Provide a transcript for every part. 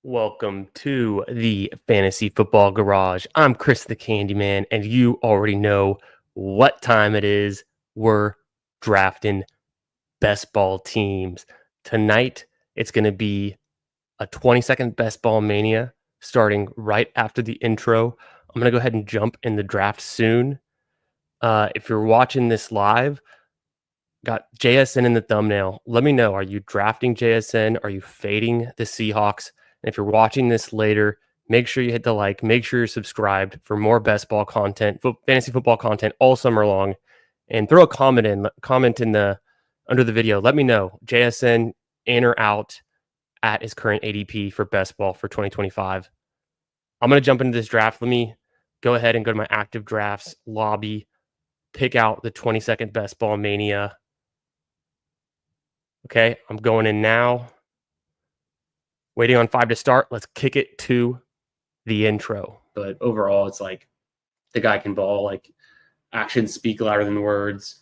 Welcome to the Fantasy Football Garage. I'm Chris the Candyman, and you already know what time it is. We're drafting best ball teams. Tonight, it's going to be a 20-second best ball mania starting right after the intro. I'm going to go ahead and jump in the draft soon. If you're watching this live, got JSN in the thumbnail. Let me know. Are you drafting JSN? Are you fading the Seahawks? And if you're watching this later, make sure you hit the like. Make sure you're subscribed for more best ball content, fantasy football content all summer long. And throw a comment in the under the video. Let me know JSN in or out at his current ADP for best ball for 2025. I'm going to jump into this draft. Let me go ahead and go to my active drafts lobby, pick out the 20-second best ball mania. Okay, I'm going in now. Waiting on 5 to start. Let's kick it to the intro. But overall, it's like the guy can ball. Like actions speak louder than words.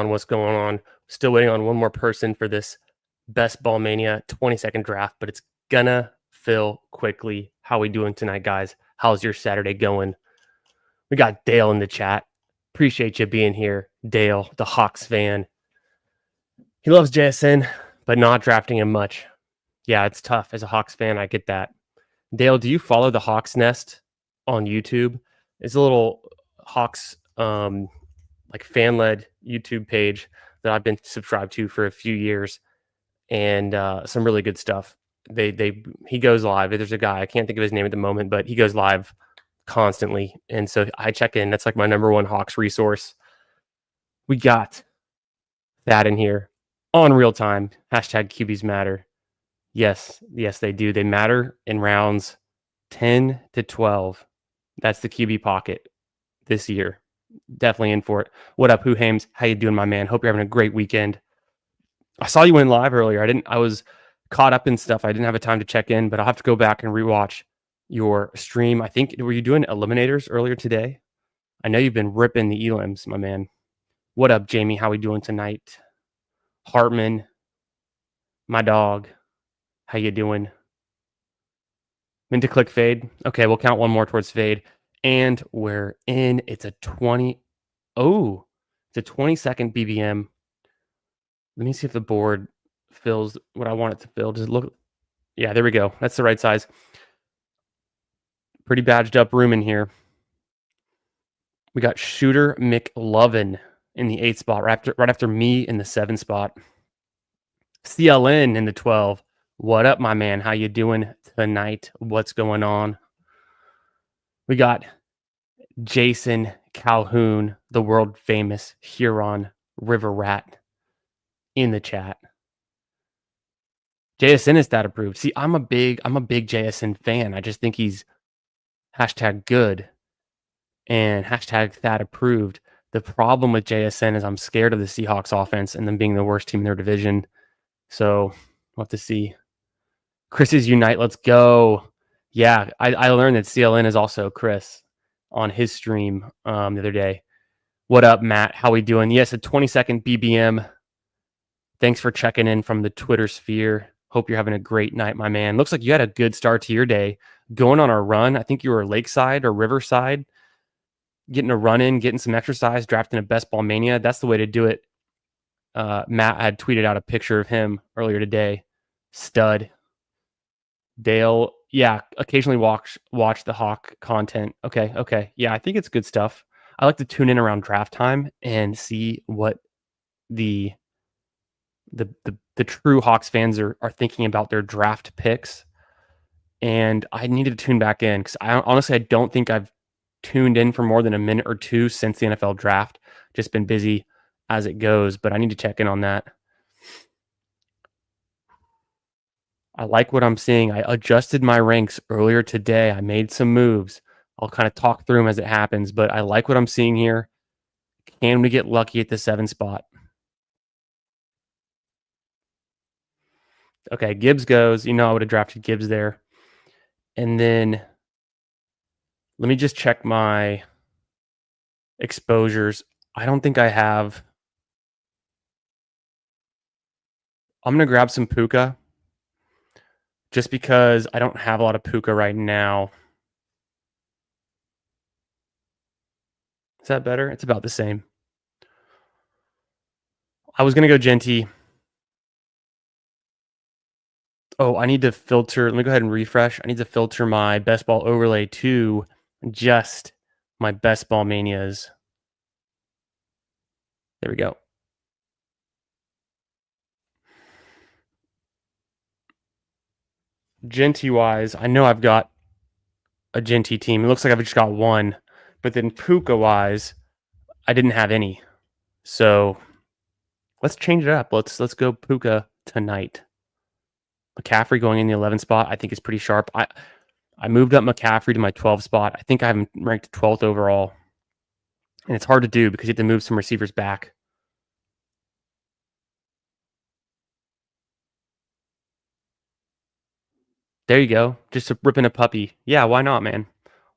What's going on? Still waiting on one more person for this best ball mania 20-second draft, but it's gonna fill quickly. How we doing tonight, guys? How's your Saturday going? We got Dale in the chat. Appreciate you being here. Dale, the Hawks fan. He loves JSN, but not drafting him much. Yeah, it's tough as a Hawks fan. I get that. Dale, do you follow the Hawks Nest on YouTube? It's a little Hawks like fan-led YouTube page that I've been subscribed to for a few years, and some really good stuff. He goes live. There's a guy, I can't think of his name at the moment, but he goes live constantly, and so I check in. That's like my number one Hawks resource. We got that in here on real time. Hashtag QBs matter. Yes, they do. They matter in rounds 10 to 12. That's the QB pocket this year. Definitely in for it. What up, Who Hames? How you doing, my man? Hope you're having a great weekend. I saw you in live earlier. I was caught up in stuff. I didn't have a time to check in, but I'll have to go back and rewatch your stream. I think, were you doing eliminators earlier today? I know you've been ripping the elims, my man. What up, Jamie? How we doing tonight? Hartman, my dog. How you doing? Meant to click fade. Okay, we'll count one more towards fade. And we're in. It's a 20. Oh, it's a 20-second BBM. Let me see if the board fills what I want it to fill. Does it look? Yeah, there we go. That's the right size. Pretty badged up room in here. We got Shooter McLovin in the 8 spot, right after me in the 7 spot. CLN in the 12. What up, my man? How you doing tonight? What's going on? We got Jason Calhoun, the world famous Huron River Rat, in the chat. JSN is that approved. See, I'm a big JSN fan. I just think he's hashtag good and hashtag that approved. The problem with JSN is I'm scared of the Seahawks offense and them being the worst team in their division. So we'll have to see. Chris's Unite, let's go. Yeah, I learned that CLN is also Chris on his stream the other day. What up, Matt? How we doing? Yes, a 20-second BBM. Thanks for checking in from the Twitter sphere. Hope you're having a great night, my man. Looks like you had a good start to your day. Going on a run. I think you were Lakeside or Riverside. Getting a run in, getting some exercise, drafting a best ball mania. That's the way to do it. Matt had tweeted out a picture of him earlier today. Stud. Dale, yeah, occasionally watch the Hawk content. Okay. Yeah, I think it's good stuff. I like to tune in around draft time and see what the true Hawks fans are thinking about their draft picks. And I needed to tune back in because I don't think I've tuned in for more than a minute or two since the NFL draft. Just been busy as it goes, but I need to check in on that. I like what I'm seeing. I adjusted my ranks earlier today. I made some moves. I'll kind of talk through them as it happens, but I like what I'm seeing here. Can we get lucky at the 7 spot? Okay, Gibbs goes. I would have drafted Gibbs there. And then let me just check my exposures. I don't think I have. I'm going to grab some Puka just because I don't have a lot of Puka right now. Is that better? It's about the same. I was going to go Genty. Oh, I need to filter. Let me go ahead and refresh. I need to filter my best ball overlay to just my best ball manias. There we go. Genty wise, I know I've got a Genty team. It looks like I've just got one, but then Puka wise, I didn't have any. So let's change it up. Let's go Puka tonight. McCaffrey going in the 11 spot, I think is pretty sharp. I moved up McCaffrey to my 12 spot. I think I have him ranked 12th overall. And it's hard to do because you have to move some receivers back. There you go. Just ripping a puppy. Yeah, why not, man?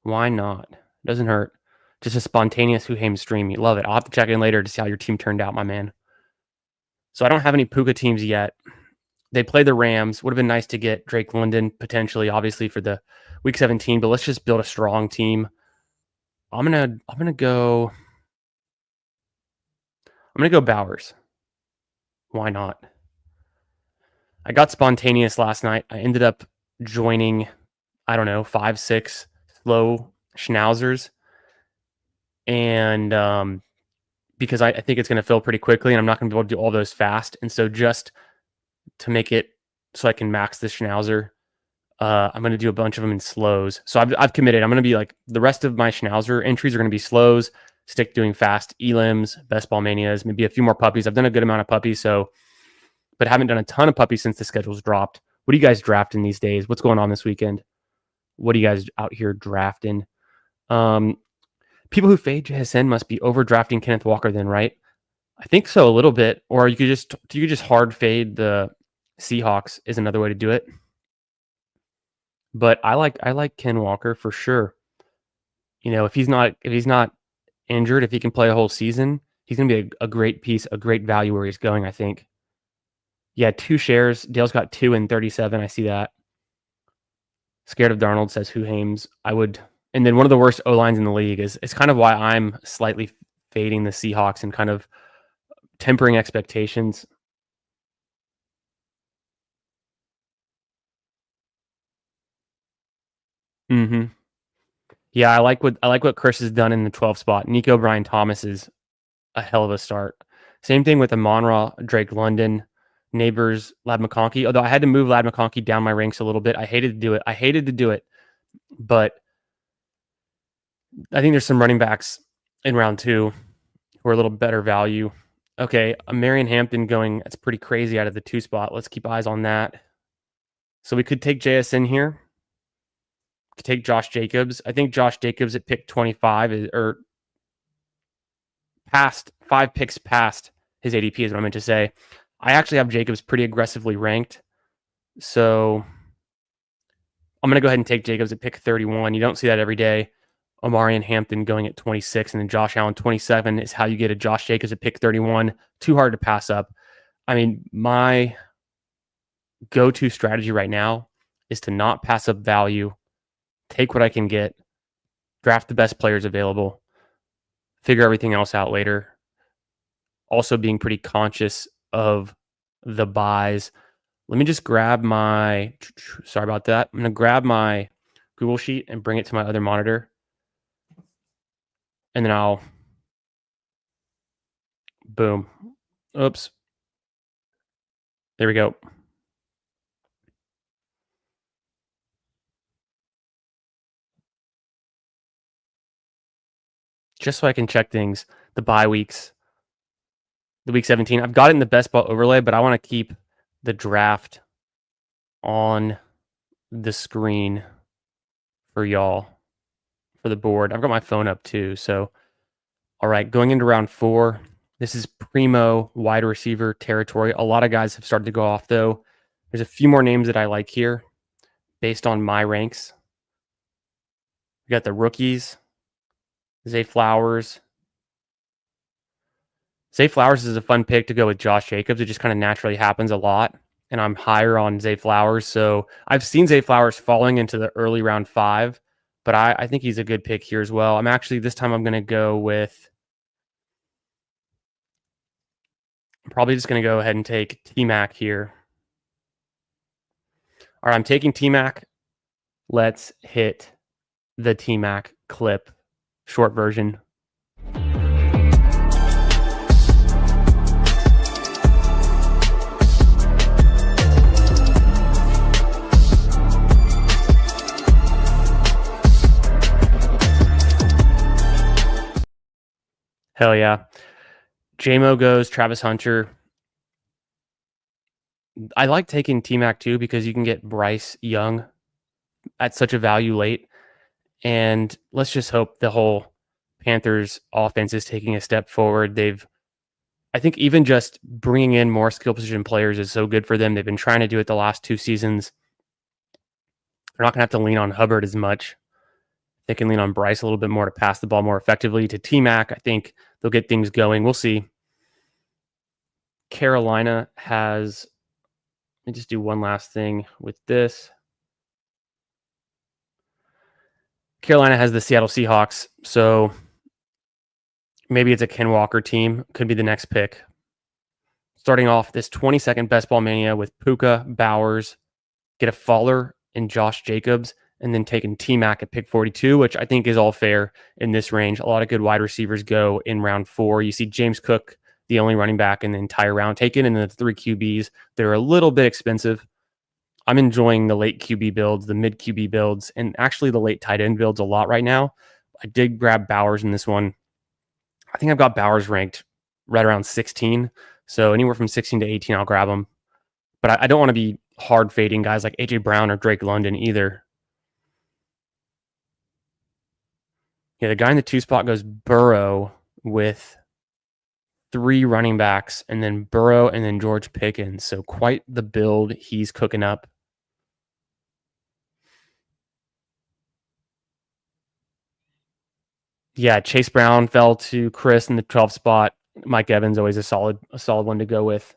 Why not? Doesn't hurt. Just a spontaneous Who stream. You love it. I'll have to check in later to see how your team turned out, my man. So I don't have any Puka teams yet. They play the Rams. Would have been nice to get Drake London potentially, obviously, for the Week 17, but let's just build a strong team. I'm gonna go Bowers. Why not? I got spontaneous last night. I ended up joining, I don't know, 5, 6 slow schnauzers. And because I think it's going to fill pretty quickly and I'm not going to be able to do all those fast. And so just to make it so I can max the schnauzer, I'm going to do a bunch of them in slows. So I've committed. I'm going to be like the rest of my schnauzer entries are going to be slows, stick doing fast elims, best ball manias, maybe a few more puppies. I've done a good amount of puppies, but haven't done a ton of puppies since the schedule's dropped. What are you guys drafting these days? What's going on this weekend? What are you guys out here drafting? People who fade JSN must be overdrafting Kenneth Walker then, right? I think so a little bit. Or you could just hard fade the Seahawks is another way to do it. But I like Ken Walker for sure. If he's not injured, if he can play a whole season, he's gonna be a great piece, a great value where he's going, I think. Yeah, 2 shares. Dale's got 2 and 37. I see that. Scared of Darnold, says Who Hames. I would. And then one of the worst O-lines in the league is kind of why I'm slightly fading the Seahawks and kind of tempering expectations. Mm-hmm. Yeah, I like what Chris has done in the 12 spot. Nico Brian Thomas is a hell of a start. Same thing with Amon-Ra, Drake London, Neighbors, Lad McConkey. Although I had to move Lad McConkey down my ranks a little bit. I hated to do it. But I think there's some running backs in round 2 who are a little better value. Okay, a Marion Hampton going, that's pretty crazy out of the 2 spot. Let's keep eyes on that. So we could take JSN here. Could take Josh Jacobs. I think Josh Jacobs at pick 25 or past 5 picks past his ADP is what I meant to say. I actually have Jacobs pretty aggressively ranked. So I'm going to go ahead and take Jacobs at pick 31. You don't see that every day. Omari and Hampton going at 26, and then Josh Allen 27 is how you get a Josh Jacobs at pick 31. Too hard to pass up. I mean, my go-to strategy right now is to not pass up value, take what I can get, draft the best players available, figure everything else out later. Also being pretty conscious of the buys. Let me just grab my, sorry about that. I'm going to grab my Google Sheet and bring it to my other monitor. And then I'll, boom. Oops. There we go. Just so I can check things, the bye weeks, the week 17. I've got it in the best ball overlay, but I want to keep the draft on the screen for y'all for the board. I've got my phone up too. So, all right, going into round 4, this is primo wide receiver territory. A lot of guys have started to go off though. There's a few more names that I like here based on my ranks. We got the rookies, Zay Flowers. Zay Flowers is a fun pick to go with Josh Jacobs. It just kind of naturally happens a lot. And I'm higher on Zay Flowers. So I've seen Zay Flowers falling into the early round 5, but I think he's a good pick here as well. This time I'm going to go with, I'm probably just going to go ahead and take T-Mac here. All right, I'm taking T-Mac. Let's hit the T-Mac clip, short version. Hell yeah. JMO goes, Travis Hunter. I like taking T-Mac too because you can get Bryce Young at such a value late. And let's just hope the whole Panthers offense is taking a step forward. I think even just bringing in more skill position players is so good for them. They've been trying to do it the last 2 seasons. They're not going to have to lean on Hubbard as much. They can lean on Bryce a little bit more to pass the ball more effectively. To T-Mac, I think they'll get things going. We'll see. Carolina has, let me just do one last thing with this. Carolina has the Seattle Seahawks, so maybe it's a Ken Walker team. Could be the next pick. Starting off this 22nd Best Ball Mania with Puka, Bowers, get a Faller and Josh Jacobs, and then taking T-Mac at pick 42, which I think is all fair in this range. A lot of good wide receivers go in round 4. You see James Cook, the only running back in the entire round, taken, and the 3 QBs. They're a little bit expensive. I'm enjoying the late QB builds, the mid QB builds, and actually the late tight end builds a lot right now. I did grab Bowers in this one. I think I've got Bowers ranked right around 16. So anywhere from 16 to 18, I'll grab them. But I don't want to be hard fading guys like AJ Brown or Drake London either. Yeah, the guy in the 2 spot goes Burrow with 3 running backs, and then Burrow and then George Pickens. So quite the build he's cooking up. Yeah, Chase Brown fell to Chris in the 12 spot. Mike Evans always a solid one to go with.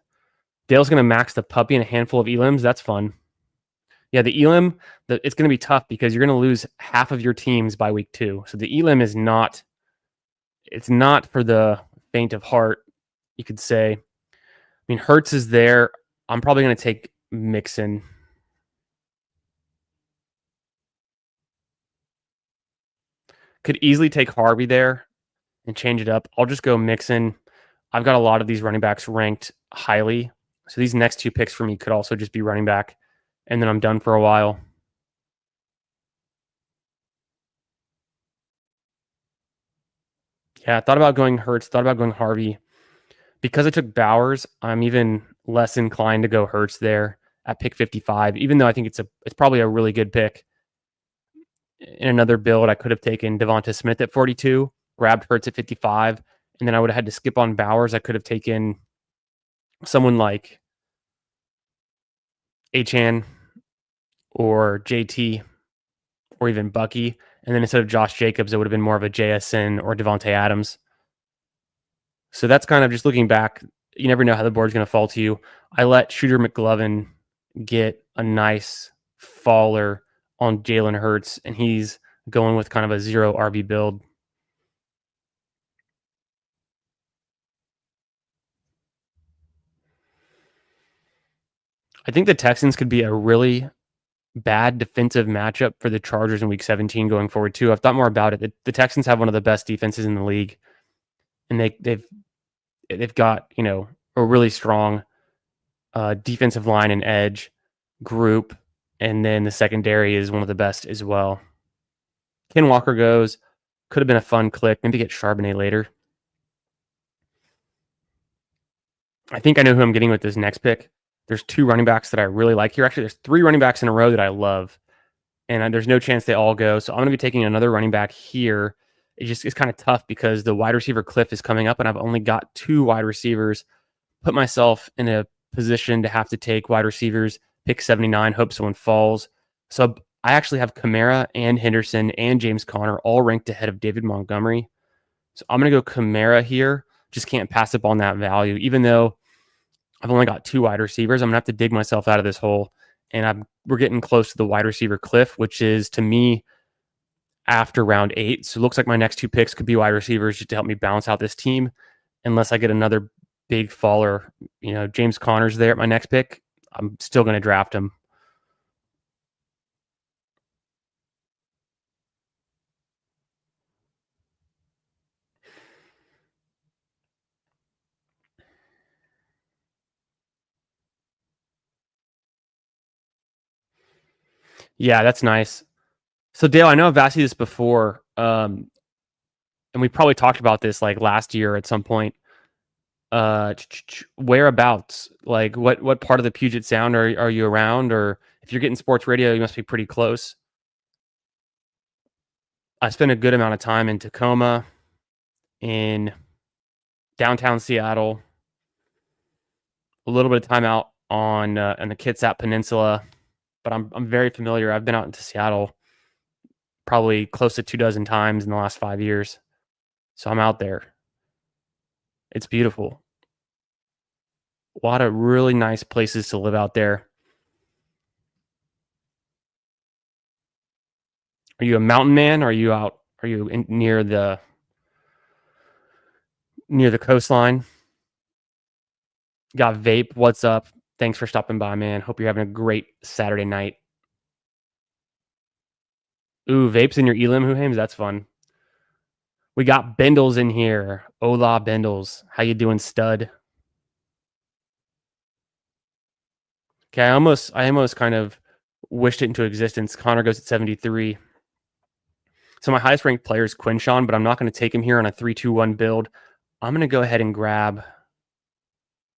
Dale's going to max the puppy and a handful of elims. That's fun. Yeah, the elim, it's going to be tough because you're going to lose half of your teams by week 2. So the elim is not, it's not for the faint of heart, you could say. I mean, Hurts is there. I'm probably going to take Mixon. Could easily take Harvey there and change it up. I'll just go Mixon. I've got a lot of these running backs ranked highly. So these next 2 picks for me could also just be running back. And then I'm done for a while. Yeah, I thought about going Hurts, thought about going Harvey. Because I took Bowers, I'm even less inclined to go Hurts there at pick 55, even though I think it's probably a really good pick. In another build, I could have taken Devonta Smith at 42, grabbed Hurts at 55, and then I would have had to skip on Bowers. I could have taken someone like Achane or JT or even Bucky. And then instead of Josh Jacobs, it would have been more of a JSN or Devontae Adams. So that's kind of just looking back. You never know how the board's going to fall to you. I let Shooter McGlovin get a nice faller on Jalen Hurts, and he's going with kind of a 0 RB build. I think the Texans could be a really bad defensive matchup for the Chargers in week 17 going forward too. I've thought more about it. The Texans have one of the best defenses in the league, and they've got, you know, a really strong defensive line and edge group, and then the secondary is one of the best as well. Ken Walker goes, could have been a fun click. Maybe get Charbonnet later. I think I know who I'm getting with this next pick. there's 2 running backs that I really like here. Actually, there's 3 running backs in a row that I love, and there's no chance they all go. So I'm going to be taking another running back here. It's kind of tough because the wide receiver cliff is coming up, and I've only got 2 wide receivers. Put myself in a position to have to take wide receivers, pick 79, hope someone falls. So I actually have Kamara and Henderson and James Conner all ranked ahead of David Montgomery. So I'm going to go Kamara here. Just can't pass up on that value. Even though I've only got 2 wide receivers, I'm going to have to dig myself out of this hole. And we're getting close to the wide receiver cliff, which is, to me, after round 8. So it looks like my next 2 picks could be wide receivers just to help me balance out this team. Unless I get another big faller, James Conner's there at my next pick, I'm still going to draft him. Yeah, that's nice. So Dale, I know I've asked you this before, and we probably talked about this like last year at some point. Whereabouts? Like what part of the Puget Sound are you around? Or if you're getting sports radio, you must be pretty close. I spent a good amount of time in Tacoma, in downtown Seattle, a little bit of time out on the Kitsap Peninsula, but I'm very familiar. I've been out into Seattle probably close to 24 times in the last 5 years. So I'm out there. It's beautiful. A lot of really nice places to live out there. Are you a mountain man? Or are you near the coastline? Got vape. What's up? Thanks for stopping by, man. Hope you're having a great Saturday night. Ooh, vapes in your Elim, Huhames? That's fun. We got Bindles in here. Hola, Bindles. How you doing, stud? Okay, I almost kind of wished it into existence. Connor goes at 73. So my highest ranked player is Quinshawn, but I'm not going to take him here on a 3-2-1 build. I'm going to go ahead and grab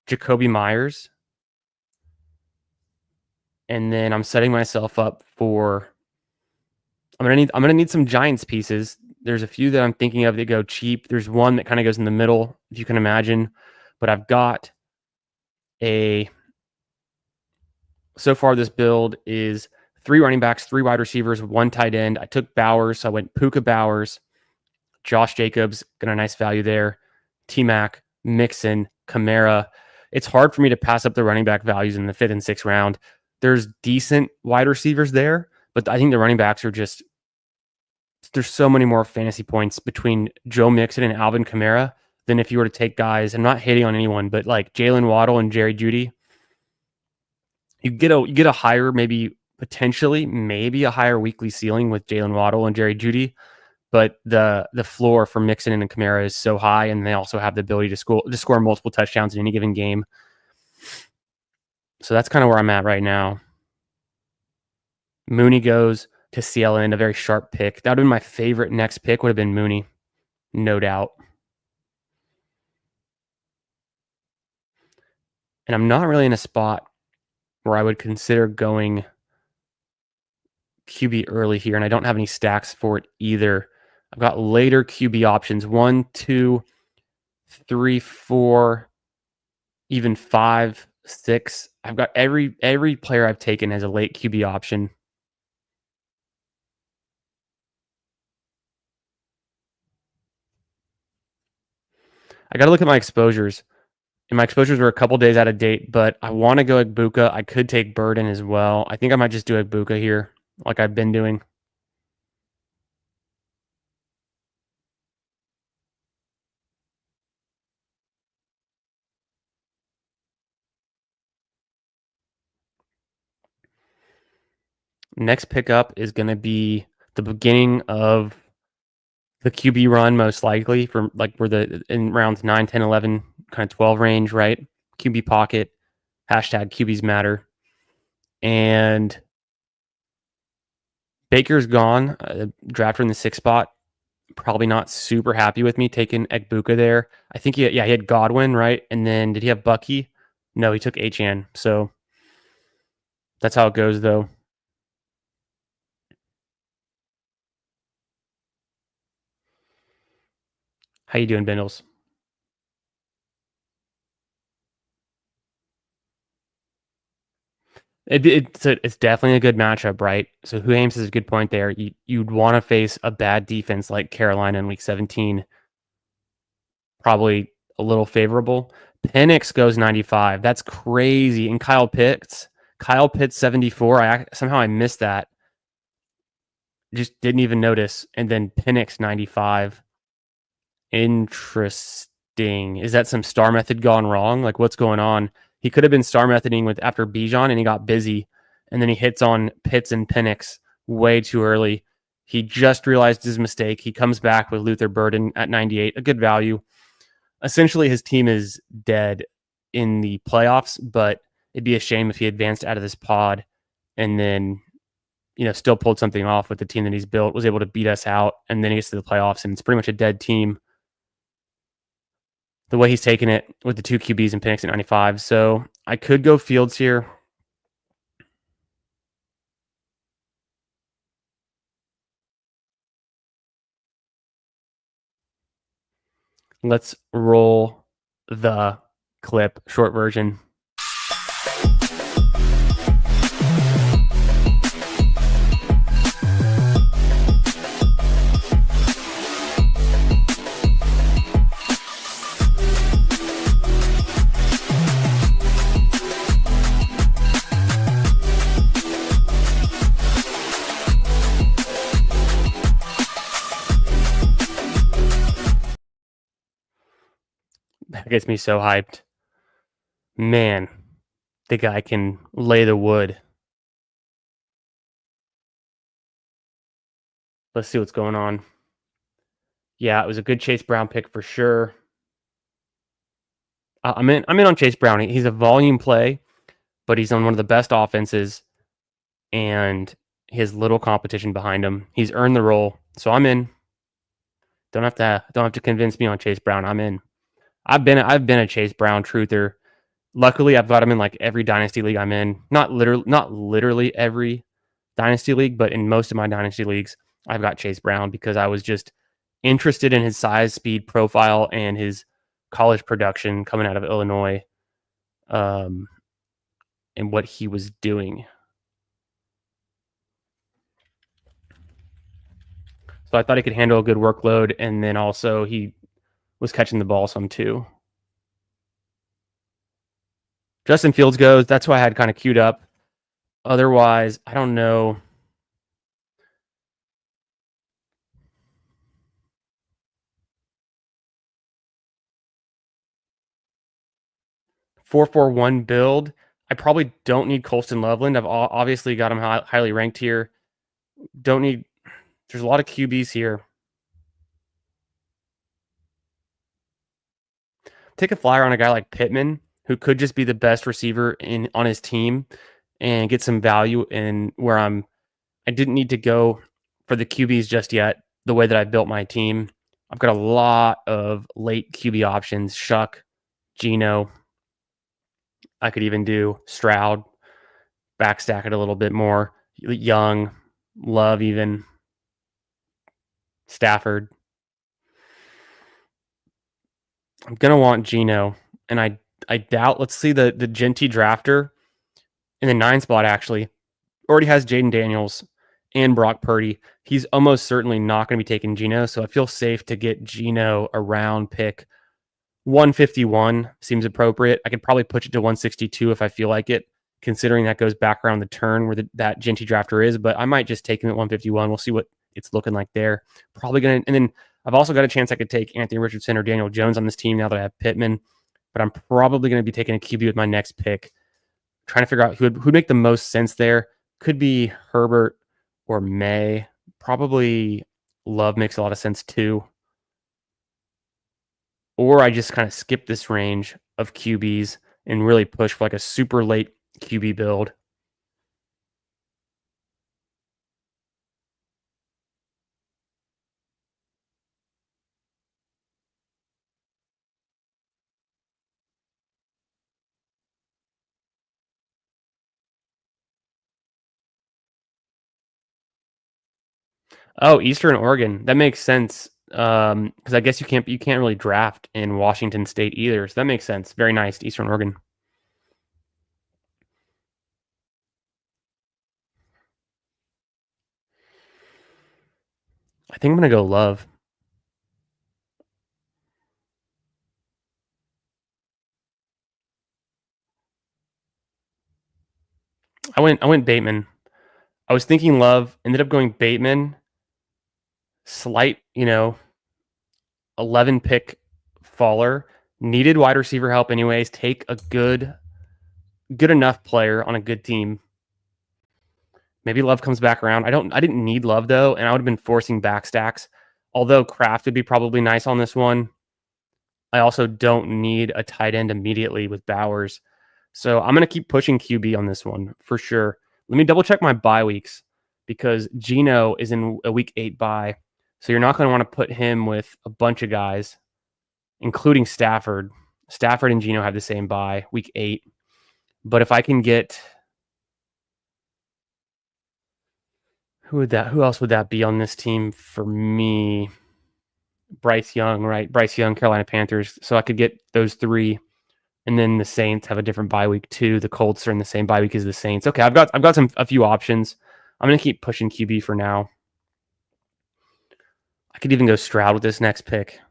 Jacoby Myers. And then I'm setting myself up for I'm gonna need some Giants pieces. There's a few that I'm thinking of that go cheap. There's one that kind of goes in the middle, if you can imagine. But I've got so far this build is 3 running backs, 3 wide receivers, 1 tight end. I took Bowers, so I went Puka Bowers, Josh Jacobs, got a nice value there, T-Mac, Mixon, Kamara. It's hard for me to pass up the running back values in the 5th and 6th round. There's decent wide receivers there, but I think the running backs are just, there's so many more fantasy points between Joe Mixon and Alvin Kamara than if you were to take guys, I'm not hating on anyone, but like Jalen Waddle and Jerry Jeudy. You get a higher, maybe a higher weekly ceiling with Jalen Waddle and Jerry Jeudy, but the floor for Mixon and Kamara is so high, and they also have the ability to score multiple touchdowns in any given game. So that's kind of where I'm at right now. Mooney goes to CLN, a very sharp pick. That would have been my favorite next pick, would have been Mooney, no doubt. And I'm not really in a spot where I would consider going QB early here, and I don't have any stacks for it either. I've got later QB options, 1, 2, 3, 4, even 5, 6. I've got every player I've taken as a late QB option. I got to look at my exposures. And my exposures were a couple days out of date, but I want to go Egbuka. I could take Burden as well. I think I might just do Egbuka here, like I've been doing. Next pickup is going to be the beginning of the QB run, most likely, for like in rounds 9, 10, 11, kind of 12 range, right? QB pocket, hashtag QBs matter. And Baker's gone, drafted in the 6th spot. Probably not super happy with me taking Egbuka there. I think he had Godwin, right? And then did he have Bucky? No, he took Achane. So That's how it goes, though. How you doing, Bindles? It's definitely a good matchup, right? So who Ames is a good point there. You'd want to face a bad defense like Carolina in Week 17, probably a little favorable. Penix goes 95. That's crazy. And Kyle Pitts 74. Somehow I missed that. Just didn't even notice. And then Penix 95. Interesting. Is that some star method gone wrong? Like what's going on? He could have been star methoding with after Bijan and he got busy, and then he hits on Pitts and Penix way too early. He just realized his mistake. He comes back with Luther Burden at 98, a good value. Essentially, his team is dead in the playoffs, but it'd be a shame if he advanced out of this pod and then still pulled something off with the team that he's built, was able to beat us out, and then he gets to the playoffs and it's pretty much a dead team the way he's taken it with the two QBs and Penix at 95. So I could go Fields here. Let's roll the clip, short version. That gets me so hyped. Man, the guy can lay the wood. Let's see what's going on. Yeah, it was a good Chase Brown pick for sure. I'm in on Chase Brown. He's a volume play, but he's on one of the best offenses, and he has little competition behind him. He's earned the role, so I'm in. Don't have to convince me on Chase Brown. I'm in. I've been a Chase Brown truther. Luckily, I've got him in like every dynasty league I'm in. Not literally every dynasty league, but in most of my dynasty leagues, I've got Chase Brown because I was just interested in his size, speed profile, and his college production coming out of Illinois, and what he was doing. So I thought he could handle a good workload, and then also he was catching the ball some too. Justin Fields goes. That's why I had kind of queued up. Otherwise, I don't know. 4-4-1 build. I probably don't need Colston Loveland. I've obviously got him highly ranked here. Don't need. There's a lot of QBs here. Take a flyer on a guy like Pittman, who could just be the best receiver on his team, and get some value in where I didn't need to go for the QBs just yet. The way that I built my team, I've got a lot of late QB options. Shuck, Geno. I could even do Stroud, backstack it a little bit more. Young, Love, even Stafford. I'm gonna want Geno, and I doubt. Let's see the Genty drafter in the 9 spot. Actually, already has Jaden Daniels and Brock Purdy. He's almost certainly not going to be taking Geno, so I feel safe to get Geno around pick 151. Seems appropriate. I could probably push it to 162 if I feel like it, considering that goes back around the turn where that Genty drafter is. But I might just take him at 151. We'll see what it's looking like there. Probably gonna, and then I've also got a chance I could take Anthony Richardson or Daniel Jones on this team now that I have Pittman. But I'm probably going to be taking a QB with my next pick. Trying to figure out who'd make the most sense there. Could be Herbert or May. Probably Love makes a lot of sense too. Or I just kind of skip this range of QBs and really push for like a super late QB build. Oh, Eastern Oregon. That makes sense. Because I guess you can't really draft in Washington State either. So that makes sense. Very nice, Eastern Oregon. I think I'm gonna go Love. I went Bateman. I was thinking Love, ended up going Bateman. Slight, 11 pick faller. Needed wide receiver help anyways. Take a good enough player on a good team. Maybe Love comes back around. I didn't need Love though, and I would have been forcing back stacks. Although Kraft would be probably nice on this one. I also don't need a tight end immediately with Bowers. So I'm going to keep pushing QB on this one for sure. Let me double check my bye weeks because Geno is in a week 8 bye. So you're not going to want to put him with a bunch of guys, including Stafford. Stafford and Geno have the same bye, week 8. But if I can get who else would that be on this team for me? Bryce Young, right? Bryce Young, Carolina Panthers. So I could get those 3. And then the Saints have a different bye week too. The Colts are in the same bye week as the Saints. Okay, I've got a few options. I'm gonna keep pushing QB for now. I could even go Stroud with this next pick.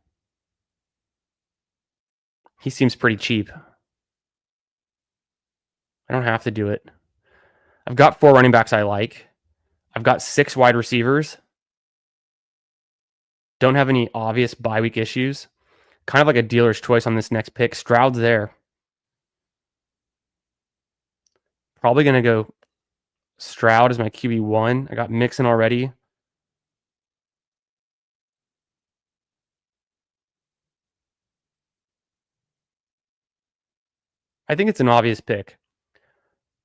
He seems pretty cheap. I don't have to do it. I've got 4 running backs I like. I've got 6 wide receivers. Don't have any obvious bye week issues. Kind of like a dealer's choice on this next pick. Stroud's there. Probably gonna go Stroud as my QB1. I got Mixon already. I think it's an obvious pick.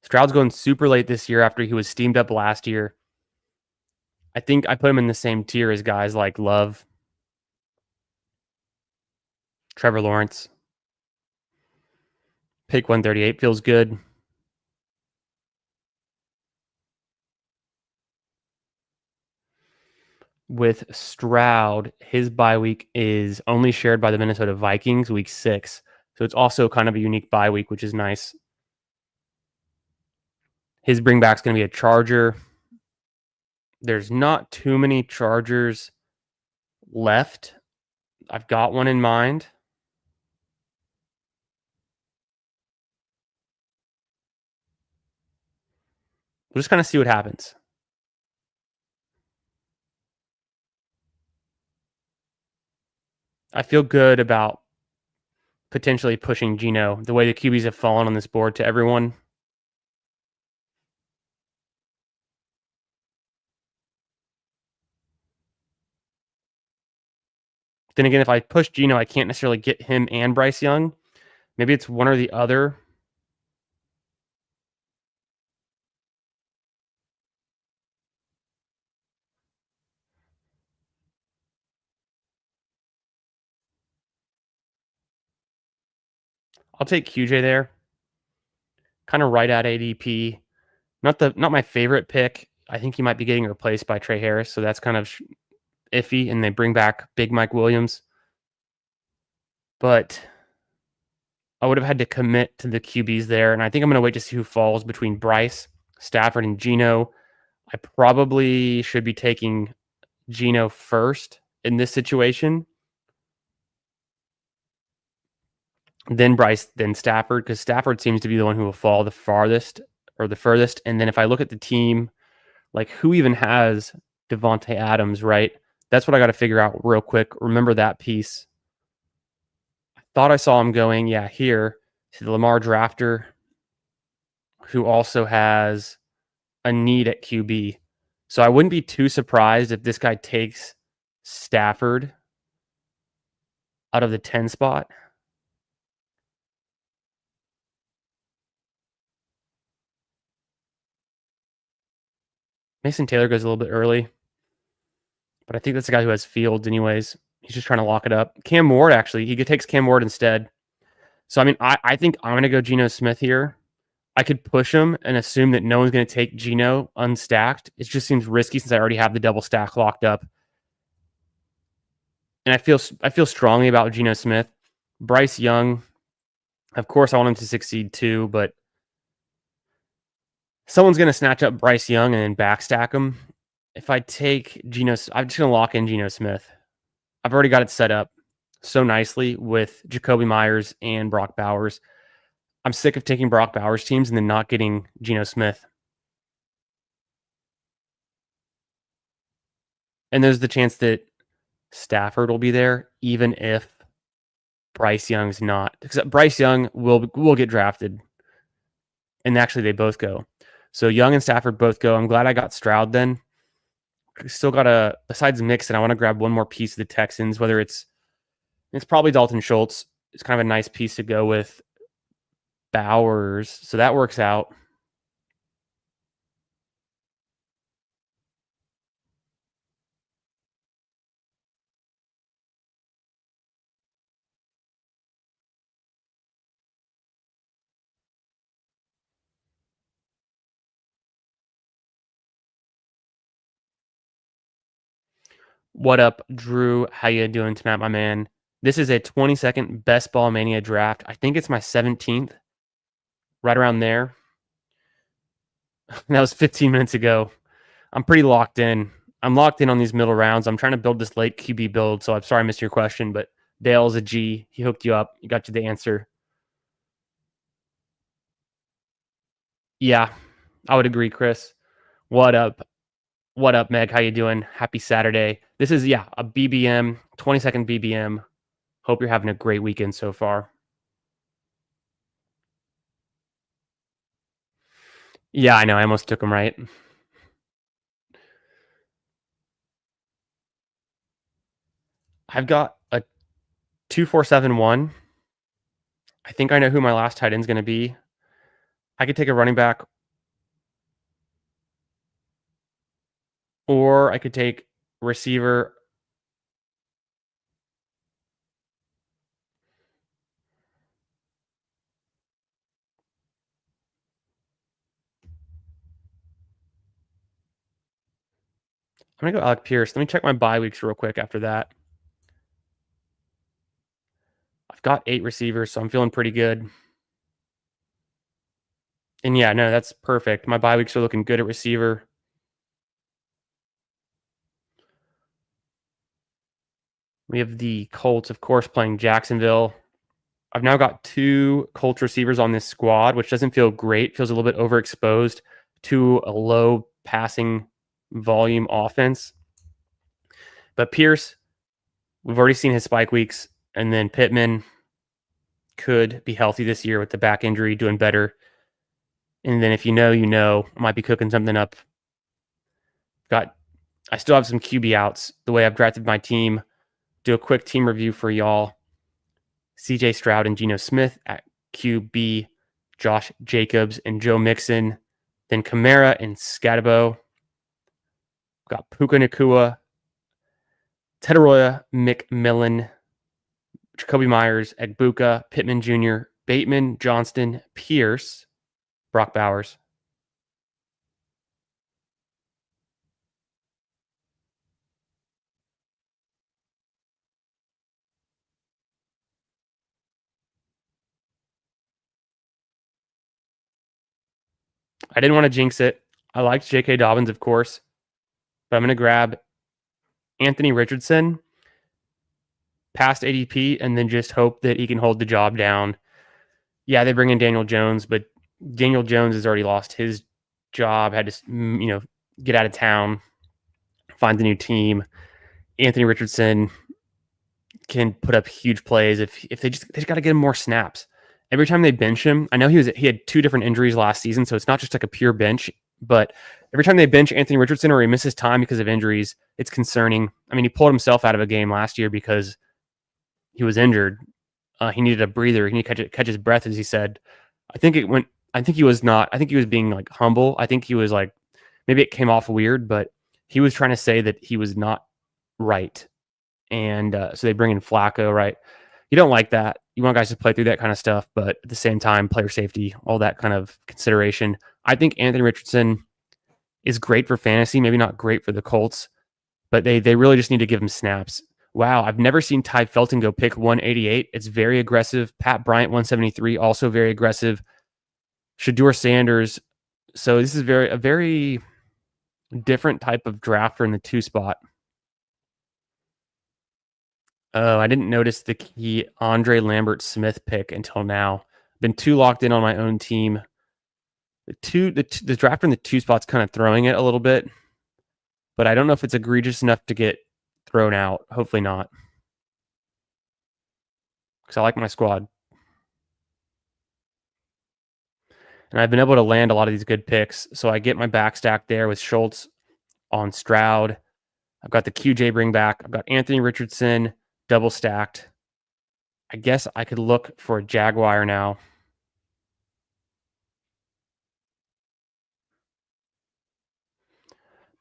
Stroud's going super late this year after he was steamed up last year. I think I put him in the same tier as guys like Love, Trevor Lawrence. Pick 138 feels good. With Stroud, his bye week is only shared by the Minnesota Vikings, week 6. So it's also kind of a unique bye week, which is nice. His bringback's going to be a Charger. There's not too many Chargers left. I've got one in mind. We'll just kind of see what happens. I feel good about potentially pushing Geno the way the QBs have fallen on this board to everyone. Then again, if I push Geno, I can't necessarily get him and Bryce Young. Maybe it's one or the other. I'll take QJ there. Kind of right at ADP. Not my favorite pick. I think he might be getting replaced by Trey Harris, so that's kind of iffy. And they bring back Big Mike Williams, but I would have had to commit to the QBs there, and I think I'm going to wait to see who falls between Bryce, Stafford, and Geno. I probably should be taking Geno first in this situation, then Bryce, then Stafford, because Stafford seems to be the one who will fall the farthest or the furthest. And then if I look at the team, like who even has Devontae Adams, right? That's what I got to figure out real quick. Remember that piece. I thought I saw him going, here to the Lamar drafter, who also has a need at QB. So I wouldn't be too surprised if this guy takes Stafford out of the 10 spot. Mason Taylor goes a little bit early, but I think that's the guy who has Fields anyways. He's just trying to lock it up. Cam Ward, actually, he takes Cam Ward instead. So, I mean, I think I'm going to go Geno Smith here. I could push him and assume that no one's going to take Geno unstacked. It just seems risky since I already have the double stack locked up. And I feel strongly about Geno Smith. Bryce Young, of course, I want him to succeed too, but someone's going to snatch up Bryce Young and then backstack him. If I take Geno, I'm just going to lock in Geno Smith. I've already got it set up so nicely with Jacoby Myers and Brock Bowers. I'm sick of taking Brock Bowers teams and then not getting Geno Smith. And there's the chance that Stafford will be there, even if Bryce Young's not. Because Bryce Young will get drafted. And actually, they both go. So Young and Stafford both go. I'm glad I got Stroud then. Still got besides Mixon, I want to grab one more piece of the Texans, whether it's probably Dalton Schultz. It's kind of a nice piece to go with Bowers. So that works out. What up, Drew? How you doing tonight, my man? This is a 20-second Best Ball Mania draft. I think it's my 17th, right around there. That was 15 minutes ago. I'm pretty locked in. I'm locked in on these middle rounds. I'm trying to build this late QB build, so I'm sorry I missed your question, but Dale's a G. He hooked you up. He got you the answer. Yeah, I would agree, Chris. What up? What up, Meg? How you doing? Happy Saturday. This is, a BBM, 20-second BBM. Hope you're having a great weekend so far. Yeah, I know. I almost took him right. I've got a 2-4-7-1. I think I know who my last tight end is going to be. I could take a running back, or I could take receiver. I'm going to go Alec Pierce. Let me check my bye weeks real quick after that. I've got 8 receivers, so I'm feeling pretty good. And yeah, no, that's perfect. My bye weeks are looking good at receiver. We have the Colts, of course, playing Jacksonville. I've now got 2 Colts receivers on this squad, which doesn't feel great. Feels a little bit overexposed to a low passing volume offense. But Pierce, we've already seen his spike weeks. And then Pittman could be healthy this year with the back injury, doing better. And then if you know, I might be cooking something up. I still have some QB outs the way I've drafted my team. Do a quick team review for y'all. CJ Stroud and Geno Smith at QB, Josh Jacobs and Joe Mixon, then Kamara and Scatabo. Got Puka Nacua, Tedoroya McMillan, Jacoby Myers, Egbuka, Pittman Jr., Bateman, Johnston, Pierce, Brock Bowers. I didn't want to jinx it. I liked J.K. Dobbins, of course, but I'm going to grab Anthony Richardson past ADP and then just hope that he can hold the job down. Yeah, they bring in Daniel Jones, but Daniel Jones has already lost his job, had to, get out of town, find a new team. Anthony Richardson can put up huge plays if they just got to get him more snaps. Every time they bench him, I know he had 2 different injuries last season, so it's not just like a pure bench, but every time they bench Anthony Richardson or he misses time because of injuries, it's concerning. I mean, he pulled himself out of a game last year because he was injured. He needed a breather. He needed to catch his breath, as he said. I think he was being like humble. I think he was like, maybe it came off weird, but he was trying to say that he was not right. And so they bring in Flacco, right? You don't like that. You want guys to play through that kind of stuff, but at the same time, player safety, all that kind of consideration. I think Anthony Richardson is great for fantasy, maybe not great for the Colts, but they really just need to give him snaps. Wow, I've never seen Ty Felton go pick 188. It's very aggressive. Pat Bryant, 173, also very aggressive. Shedeur Sanders. So this is a very different type of drafter in the 2 spot. Oh, I didn't notice the key Andre Lambert Smith pick until now. Been too locked in on my own team. The drafter in the 2 spot's kind of throwing it a little bit, but I don't know if it's egregious enough to get thrown out. Hopefully not, because I like my squad. And I've been able to land a lot of these good picks. So I get my back stack there with Schultz on Stroud. I've got the QJ bring back. I've got Anthony Richardson double stacked. I guess I could look for a Jaguar now.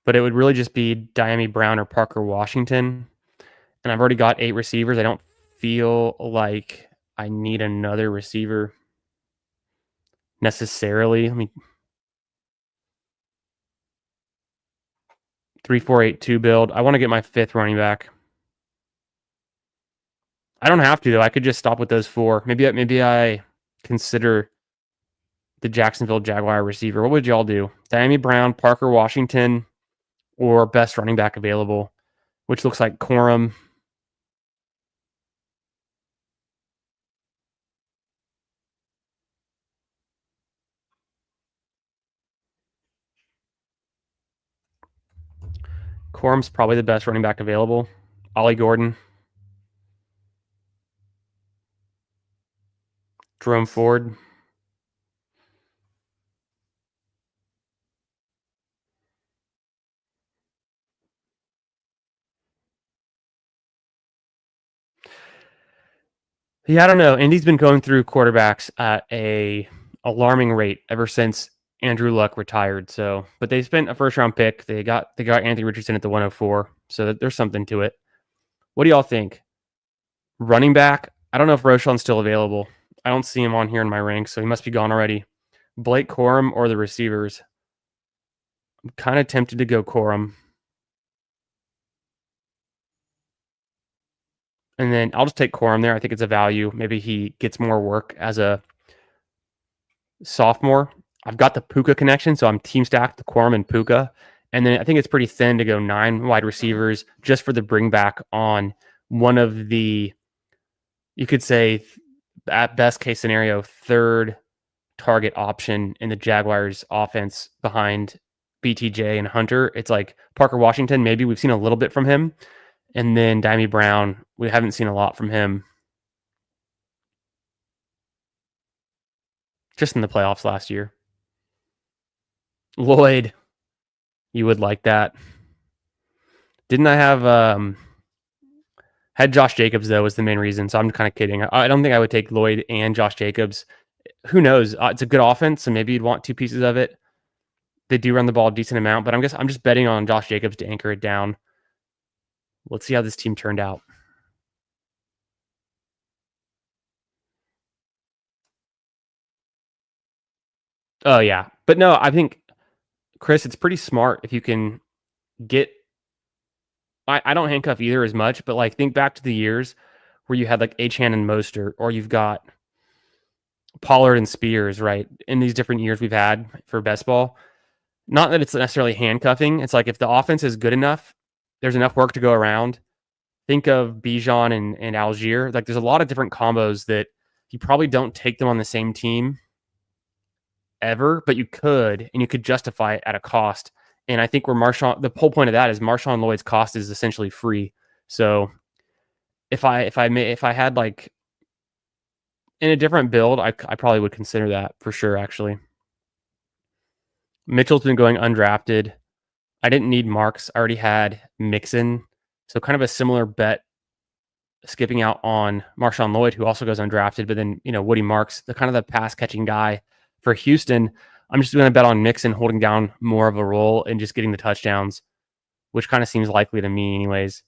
But it would really just be Dyami Brown or Parker Washington. And I've already got 8 receivers. I don't feel like I need another receiver necessarily. 3-4-8-2 build. I want to get my 5th running back. I don't have to, though. I could just stop with those 4. Maybe I consider the Jacksonville Jaguar receiver. What would y'all do? Dyami Brown, Parker Washington, or best running back available, which looks like Corum. Corum's probably the best running back available. Ollie Gordon. Jerome Ford. Yeah, I don't know. Indy's been going through quarterbacks at a alarming rate ever since Andrew Luck retired. So, but they spent a first round pick. They got Anthony Richardson at the 104. So there's something to it. What do y'all think? Running back? I don't know if Roschon's still available. I don't see him on here in my ranks, so he must be gone already. Blake Corum or the receivers? I'm kind of tempted to go Corum. And then I'll just take Corum there. I think it's a value. Maybe he gets more work as a sophomore. I've got the Puka connection, so I'm team stacked the Corum and Puka. And then I think it's pretty thin to go 9 wide receivers just for the bring back on one of the, you could say, at best case scenario, 3rd target option in the Jaguars offense behind BTJ and Hunter. It's like Parker Washington, maybe we've seen a little bit from him. And then Dyami Brown, we haven't seen a lot from him. Just in the playoffs last year. Lloyd, you would like that. Didn't I have had Josh Jacobs, though, was the main reason. So I'm kind of kidding. I don't think I would take Lloyd and Josh Jacobs. Who knows? It's a good offense, so maybe you'd want 2 pieces of it. They do run the ball a decent amount, but I'm just betting on Josh Jacobs to anchor it down. Let's see how this team turned out. Oh, yeah. But no, I think, Chris, it's pretty smart if you can get... I don't handcuff either as much, but like think back to the years where you had like Achane and Mostert, or you've got Pollard and Spears, right? In these different years we've had for best ball. Not that it's necessarily handcuffing. It's like if the offense is good enough, there's enough work to go around. Think of Bijan and Algier. Like there's a lot of different combos that you probably don't take them on the same team ever, but you could, and you could justify it at a cost. And I think where the whole point of that is Marshawn Lloyd's cost is essentially free. So if I had like in a different build, I probably would consider that for sure. Actually, Mitchell's been going undrafted. I didn't need Marks. I already had Mixon, so kind of a similar bet. Skipping out on Marshawn Lloyd, who also goes undrafted, but then Woody Marks, the kind of the pass catching guy for Houston. I'm just going to bet on Mixon holding down more of a role and just getting the touchdowns, which kind of seems likely to me anyways.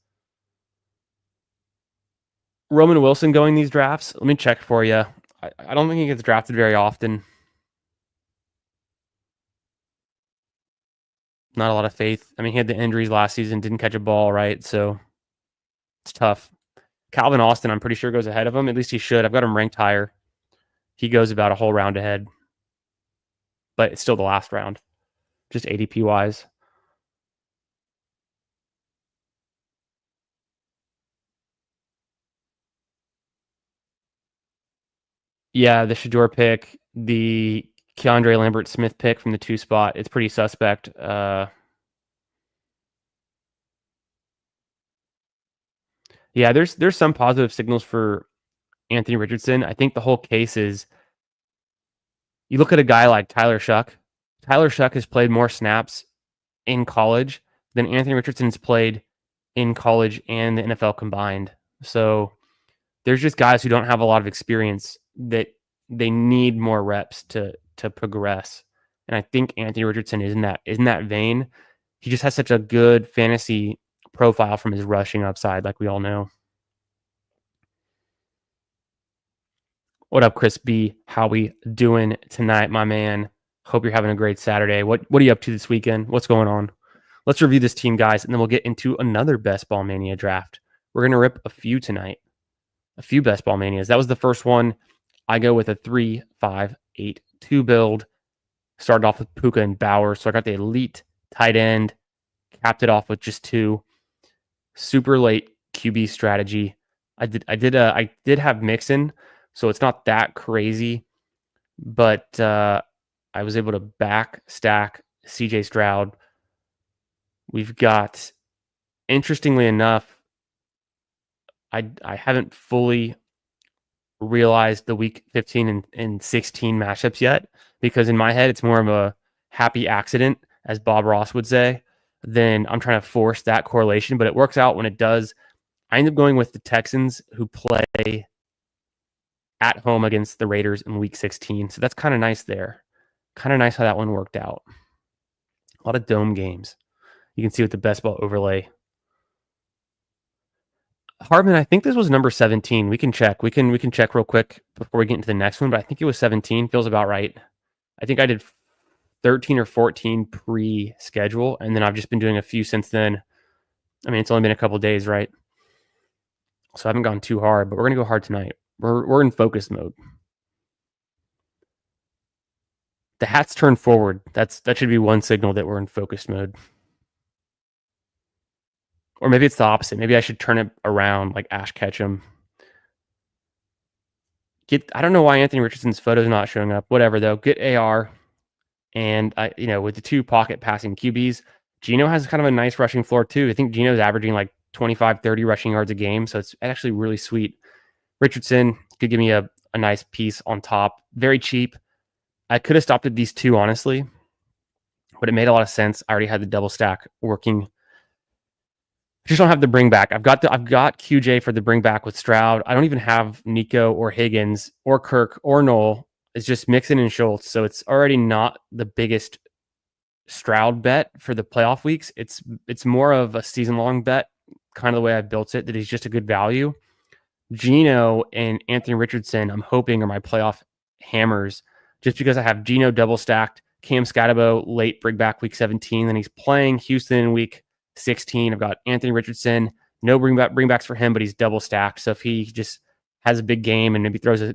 Roman Wilson going these drafts? Let me check for you. I don't think he gets drafted very often. Not a lot of faith. I mean, he had the injuries last season, didn't catch a ball, right? So it's tough. Calvin Austin, I'm pretty sure, goes ahead of him. At least he should. I've got him ranked higher. He goes about a whole round ahead. But it's still the last round, just ADP wise. Yeah, the Shador pick, the Keandre Lambert-Smith pick from the 2 spot, it's pretty suspect. Yeah, there's some positive signals for Anthony Richardson. I think the whole case is you look at a guy like Tyler Shuck. Tyler Shuck has played more snaps in college than Anthony Richardson's played in college and the NFL combined. So there's just guys who don't have a lot of experience that they need more reps to progress. And I think Anthony Richardson is in that vein. He just has such a good fantasy profile from his rushing upside, like we all know. What up, Chris B? How we doing tonight, my man? Hope you're having a great Saturday. What are you up to this weekend? What's going on? Let's review this team, guys, and then we'll get into another Best Ball Mania draft. We're going to rip a few tonight. A few Best Ball Manias. That was the first one. I go with a 3-5-8-2 build. Started off with Puka and Bauer, so I got the elite tight end. Capped it off with just 2. Super late QB strategy. I did have Mixon, so it's not that crazy, but I was able to back stack CJ Stroud. We've got, interestingly enough, I haven't fully realized the week 15 and 16 matchups yet, because in my head it's more of a happy accident, as Bob Ross would say, than I'm trying to force that correlation, but it works out when it does. I end up going with the Texans, who play at home against the Raiders in week 16. So that's kind of nice there. Kind of nice how that one worked out. A lot of dome games. You can see with the best ball overlay. Hardman, I think this was number 17. We can check. We can check real quick before we get into the next one, but I think it was 17. Feels about right. I think I did 13 or 14 pre-schedule, and then I've just been doing a few since then. I mean, it's only been a couple of days, right? So I haven't gone too hard, but we're going to go hard tonight. We're in focus mode. The hats turn forward. That should be one signal that we're in focus mode. Or maybe it's the opposite. Maybe I should turn it around like Ash Ketchum. I don't know why Anthony Richardson's photo is not showing up. Whatever, though. Get AR. And, with the 2 pocket passing QBs, Geno has kind of a nice rushing floor, too. I think Geno's averaging like 25, 30 rushing yards a game. So it's actually really sweet. Richardson could give me a nice piece on top. Very cheap. I could have stopped at these 2, honestly, but it made a lot of sense. I already had the double stack working. Just don't have the bring back. I've got QJ for the bring back with Stroud. I don't even have Nico or Higgins or Kirk or Noel. It's just Mixon and Schultz. So it's already not the biggest Stroud bet for the playoff weeks. It's more of a season-long bet, kind of the way I built it, that he's just a good value. Geno and Anthony Richardson, I'm hoping, are my playoff hammers, just because I have Geno double stacked, Cam Scatterbo late bring back week 17, then he's playing Houston in week 16. I've got Anthony Richardson, no bringbacks for him, but he's double stacked. So if he just has a big game and maybe throws a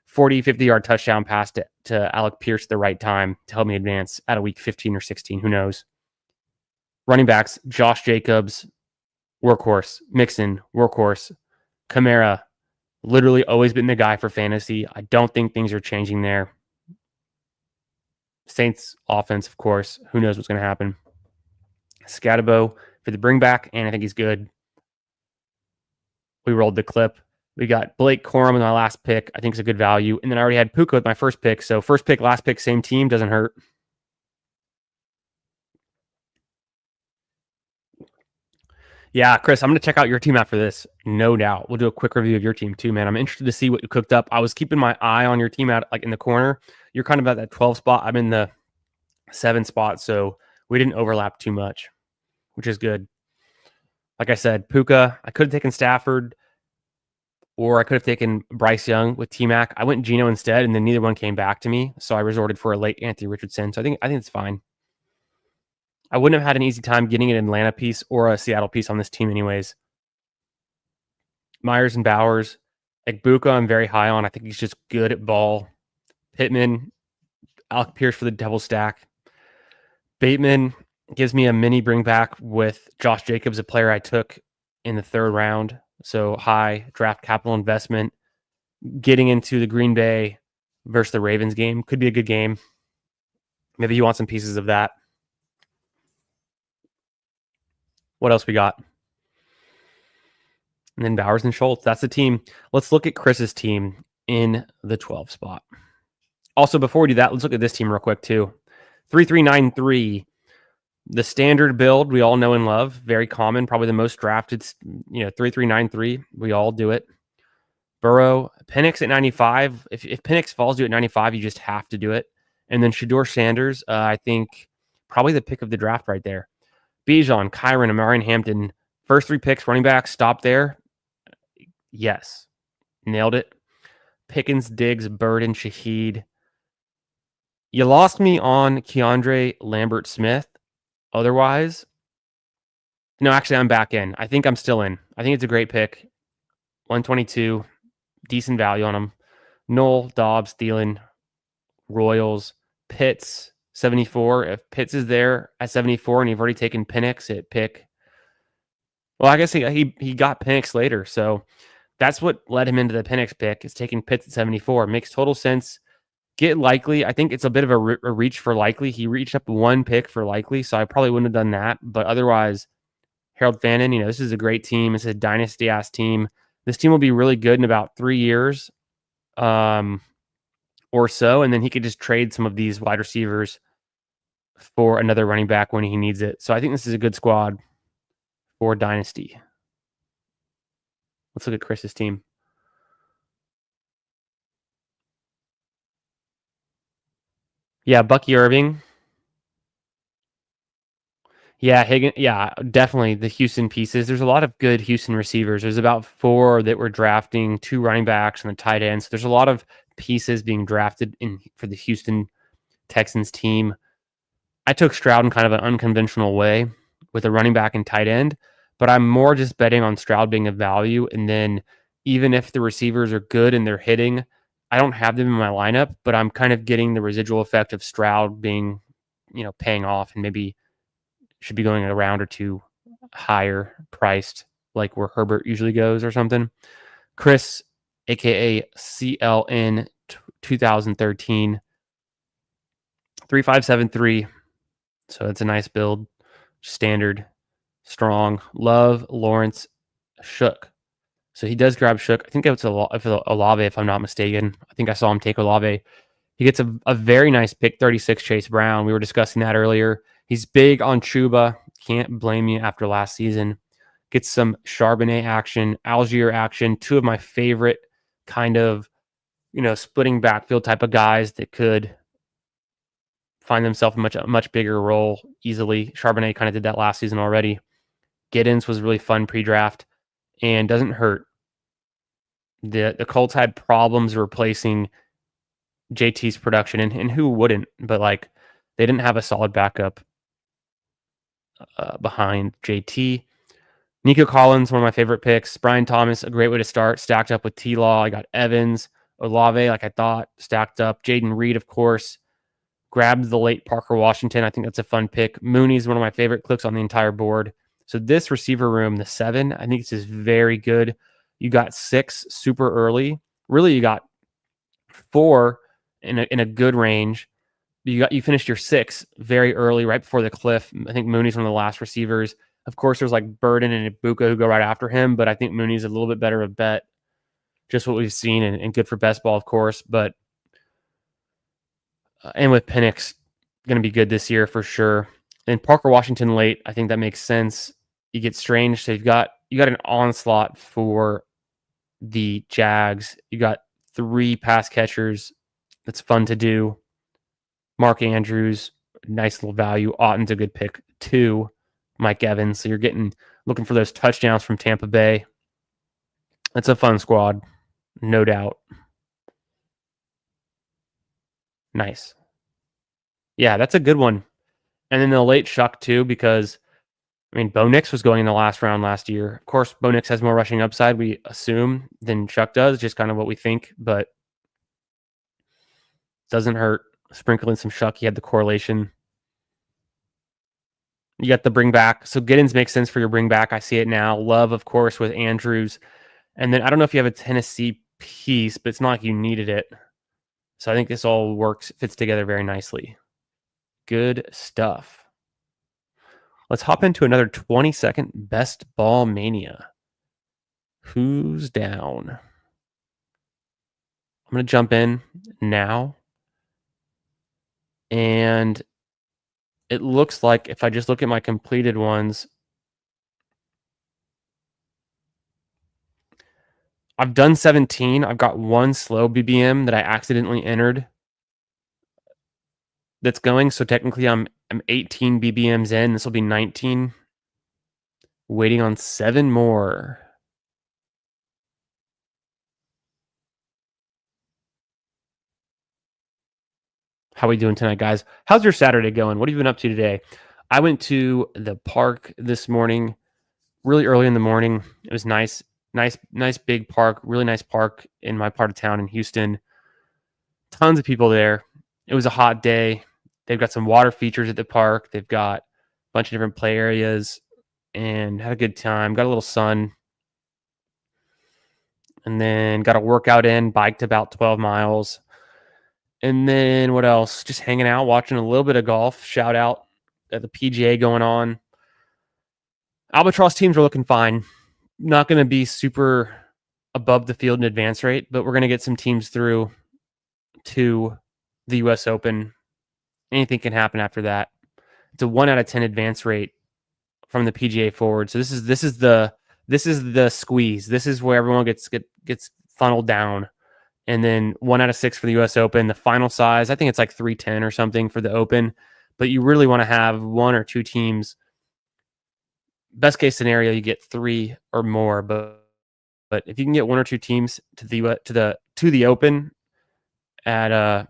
40, 50-yard touchdown pass to Alec Pierce at the right time to help me advance out of week 15 or 16, who knows? Running backs, Josh Jacobs, workhorse. Mixon, workhorse. Kamara, literally always been the guy for fantasy. I don't think things are changing there. Saints offense, of course. Who knows what's going to happen? Scatterbo for the bring back, and I think he's good. We rolled the clip. We got Blake Corum in my last pick. I think it's a good value. And then I already had Puka with my first pick. So first pick, last pick, same team. Doesn't hurt. Yeah, Chris, I'm going to check out your team after this. No doubt. We'll do a quick review of your team too, man. I'm interested to see what you cooked up. I was keeping my eye on your team out like in the corner. You're kind of at that 12 spot. I'm in the 7 spot. So we didn't overlap too much, which is good. Like I said, Puka, I could have taken Stafford. or I could have taken Bryce Young with T-Mac. I went Geno instead, and then neither one came back to me, so I resorted for a late Anthony Richardson. So I think it's fine. I wouldn't have had an easy time getting an Atlanta piece or a Seattle piece on this team anyways. Myers and Bowers. Egbuka, I'm very high on. I think he's just good at ball. Pittman, Alec Pierce for the double stack. Bateman gives me a mini bring back with Josh Jacobs, a player I took in the 3rd round. So high draft capital investment. Getting into the Green Bay versus the Ravens game could be a good game. Maybe you want some pieces of that. What else we got? And then Bowers and Schultz. That's the team. Let's look at Chris's team in the 12 spot. Also, before we do that, let's look at this team real quick too. 3393. The standard build we all know and love. Very common. Probably the most drafted. 3393. We all do it. Burrow. Penix at 95. If Penix falls to you at 95, you just have to do it. And then Shedeur Sanders. I think probably the pick of the draft right there. Bijan, Kyron, Amari Hampton. First 3 picks, running back, stop there. Yes. Nailed it. Pickens, Diggs, Bird, and Shaheed. You lost me on Keandre Lambert-Smith. Otherwise, no, actually, I'm back in. I think I'm still in. I think it's a great pick. 122. Decent value on him. Knoll, Dobbs, Thielen, Royals, Pitts, 74. If Pitts is there at 74 and you've already taken Penix at pick, well, I guess he got Penix later, so that's what led him into the Penix pick, is taking Pitts at 74. Makes total sense. Get Likely. I think it's a bit of a reach for Likely. He reached up 1 pick for Likely, so I probably wouldn't have done that. But otherwise, Harold Fannin, this is a great team. It's a dynasty-ass team. This team will be really good in about 3 years or so, and then he could just trade some of these wide receivers for another running back when he needs it. So I think this is a good squad for Dynasty. Let's look at Chris's team. Yeah, Bucky Irving. Yeah, Higgins. Yeah, definitely the Houston pieces. There's a lot of good Houston receivers. There's about 4 that we're drafting, 2 running backs and the tight ends. So there's a lot of pieces being drafted for the Houston Texans team. I took Stroud in kind of an unconventional way with a running back and tight end, but I'm more just betting on Stroud being a value. And then even if the receivers are good and they're hitting, I don't have them in my lineup, but I'm kind of getting the residual effect of Stroud being, paying off, and maybe should be going a round or 2 higher priced, like where Herbert usually goes or something. Chris, aka CLN 2013, 3573. So it's a nice build, standard, strong. Love Lawrence Shook. So he does grab Shook. I think it's Olave, if I'm not mistaken. I think I saw him take Olave. He gets a very nice pick, 36, Chase Brown. We were discussing that earlier. He's big on Chuba. Can't blame you after last season. Gets some Charbonnet action, Algier action. 2 of my favorite kind of, splitting backfield type of guys that could find themselves a much bigger role easily. Charbonnet kind of did that last season already. Giddens was really fun pre-draft and doesn't hurt. The Colts had problems replacing JT's production, and who wouldn't? But they didn't have a solid backup behind JT. Nico Collins, one of my favorite picks. Brian Thomas, a great way to start. Stacked up with T-Law. I got Evans, Olave, like I thought, stacked up. Jaden Reed, of course. Grabbed the late Parker Washington. I think that's a fun pick. Mooney's one of my favorite clicks on the entire board. So this receiver room, the 7, I think this is very good. You got 6 super early. Really, you got 4 in a good range. You finished your 6 very early, right before the cliff. I think Mooney's one of the last receivers. Of course, there's Burden and Ibuka who go right after him, but I think Mooney's a little bit better of a bet. Just what we've seen, and good for best ball, of course. But and with Penix, going to be good this year for sure. And Parker Washington late, I think that makes sense. You get Strange, so you got an onslaught for the Jags. You got 3 pass catchers. That's fun to do. Mark Andrews, nice little value. Otten's a good pick. 2, Mike Evans. So you're looking for those touchdowns from Tampa Bay. It's a fun squad, no doubt. Nice. Yeah, that's a good one. And then the late Shuck too, because I mean, Bo Nix was going in the last round last year. Of course, Bo Nix has more rushing upside, we assume, than Shuck does, just kind of what we think, but doesn't hurt. Sprinkling some Shuck, he had the correlation. You got the bring back. So Giddens makes sense for your bring back. I see it now. Love, of course, with Andrews. And then I don't know if you have a Tennessee piece, but it's not like you needed it. So I think this all fits together very nicely. Good stuff. Let's hop into another 20-second best ball mania. Who's down? I'm going to jump in now. And it looks like if I just look at my completed ones, I've done 17. I've got one slow BBM that I accidentally entered that's going. So technically I'm 18 BBMs in. This will be 19. Waiting on 7 more. How we doing tonight, guys? How's your Saturday going? What have you been up to today? I went to the park this morning, really early in the morning. It was nice big park, really nice park in my part of town in Houston. Tons of people there. It was a hot day. They've got some water features at the park. They've got a bunch of different play areas and had a good time. Got a little sun. And then got a workout in, biked about 12 miles. And then what else? Just hanging out, watching a little bit of golf. Shout out at the PGA going on. Albatross teams are looking fine. Not going to be super above the field in advance rate, but we're going to get some teams through to the U.S. Open. Anything can happen after that. It's a 1 out of 10 advance rate from the PGA forward. So this is the squeeze. This is where everyone gets funneled down. And then 1 out of 6 for the U.S. Open. The final size, I think it's like 310 or something for the Open. But you really want to have 1 or 2 teams. Best case scenario, you get 3 or more. But if you can get 1 or 2 teams to the Open at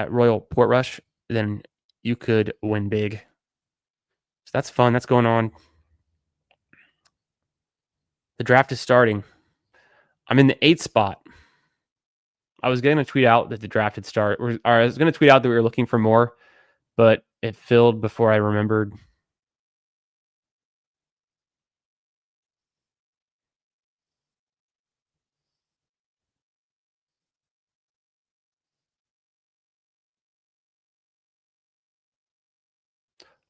Royal Portrush, then you could win big. So that's fun. That's going on. The draft is starting. I'm in the 8th spot. I was going to tweet out that the draft had started, or I was going to tweet out that we were looking for more, but it filled before I remembered.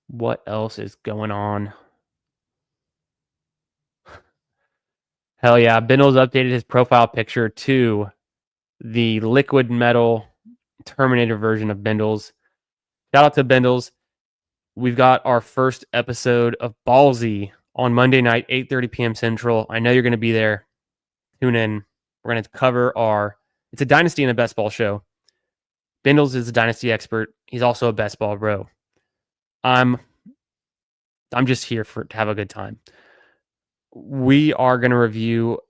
What else is going on? Hell yeah. Bindles updated his profile picture to the liquid metal Terminator version of Bindles. Shout out to Bindles. We've got our first episode of BALLSY on Monday night, 8:30 p.m. Central. I know you're going to be there. Tune in. We're going to cover it's a Dynasty and a best ball show. Bindles is a Dynasty expert. He's also a best ball bro. I'm just here to have a good time. We are going to review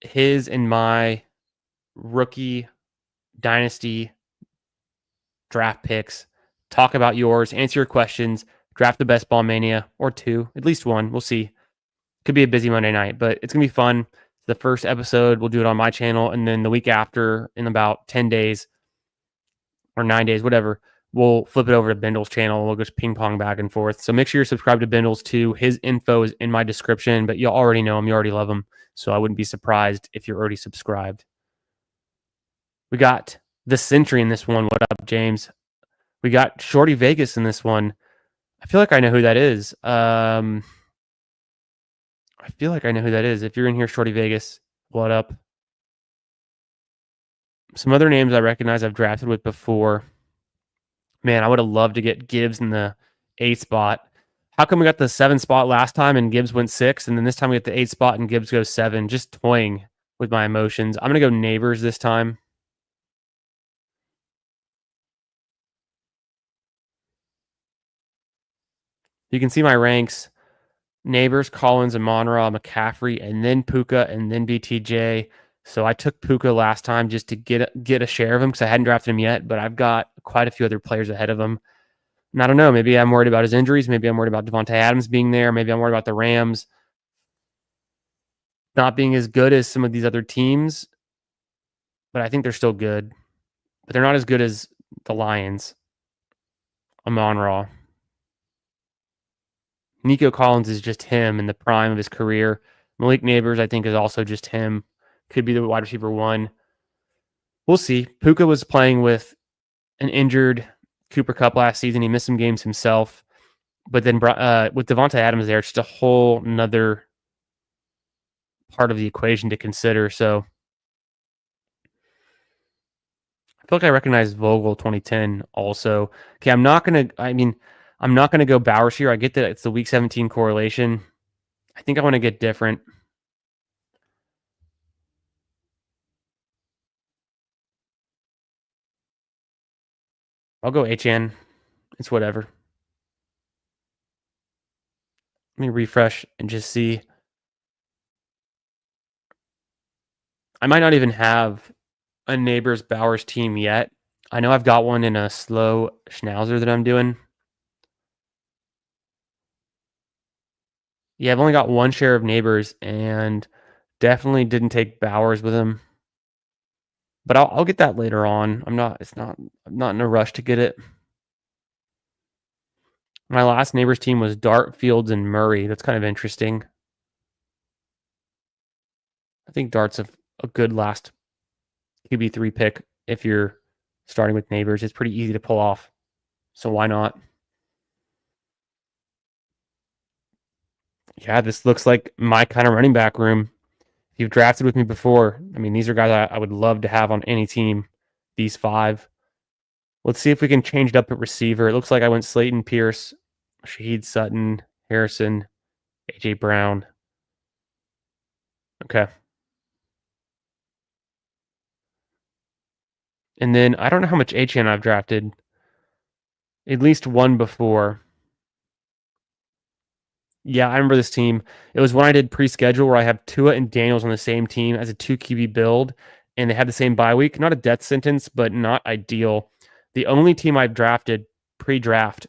his and my rookie Dynasty draft picks, talk about yours, answer your questions, draft the best ball mania or 2, at least 1. We'll see. Could be a busy Monday night, but it's going to be fun. The first episode, we'll do it on my channel. And then the week after, in about 10 days or 9 days, whatever, we'll flip it over to Bindle's channel. We'll just ping pong back and forth. So make sure you're subscribed to Bindle's too. His info is in my description, but you already know him. You already love him. So I wouldn't be surprised if you're already subscribed. We got the Century in this one. What up, James? We got Shorty Vegas in this one. I feel like I know who that is. If you're in here, Shorty Vegas, what up? Some other names I recognize I've drafted with before. Man, I would have loved to get Gibbs in the 8 spot. How come we got the 7 spot last time and Gibbs went 6, and then this time we get the 8 spot and Gibbs goes 7? Just toying with my emotions. I'm going to go Neighbors this time. You can see my ranks. Neighbors, Collins, Amon-Ra, McCaffrey, and then Puka, and then BTJ. So I took Puka last time just to get a share of him because I hadn't drafted him yet, but I've got quite a few other players ahead of him. And I don't know. Maybe I'm worried about his injuries. Maybe I'm worried about Devontae Adams being there. Maybe I'm worried about the Rams not being as good as some of these other teams. But I think they're still good. But they're not as good as the Lions. Amon-Ra. Nico Collins is just him in the prime of his career. Malik Neighbors, I think, is also just him. Could be the wide receiver one. We'll see. Puka was playing with an injured Cooper Kupp last season. He missed some games himself. But then with Devontae Adams there, it's just a whole nother part of the equation to consider. So I feel like I recognize Vogel 2010 also. Okay, I'm not going to go Bowers here. I get that it's the week 17 correlation. I think I want to get different. I'll go HN. It's whatever. Let me refresh and just see. I might not even have a Neighbors Bowers team yet. I know I've got one in a slow Schnauzer that I'm doing. Yeah, I've only got one share of Neighbors and definitely didn't take Bowers with him. But I'll get that later on. I'm not in a rush to get it. My last Neighbors team was Dart, Fields, and Murray. That's kind of interesting. I think Dart's a good last QB3 pick if you're starting with Neighbors. It's pretty easy to pull off. So why not? Yeah, this looks like my kind of running back room. If you've drafted with me before, I mean, these are guys I would love to have on any team. These 5. Let's see if we can change it up at receiver. It looks like I went Slayton, Pierce, Shaheed Sutton, Harrison, AJ Brown. Okay. And then I don't know how much HN I've drafted. At least one before. Yeah, I remember this team. It was when I did pre-schedule where I have Tua and Daniels on the same team as a 2 QB build, and they had the same bye week. Not a death sentence, but not ideal. The only team I've drafted pre-draft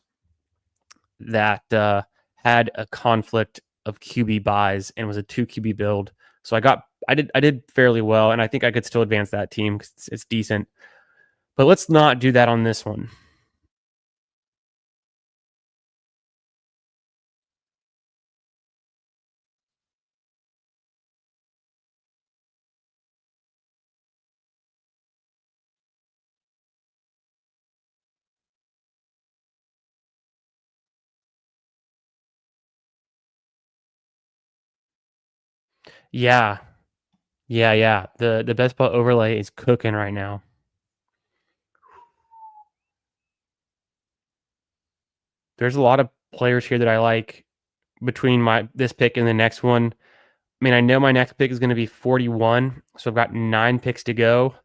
that had a conflict of QB buys and was a 2 QB build. So I did fairly well, and I think I could still advance that team because it's decent. But let's not do that on this one. Yeah. Yeah. The best ball overlay is cooking right now. There's a lot of players here that I like between this pick and the next one. I mean, I know my next pick is going to be 41, so I've got 9 picks to go.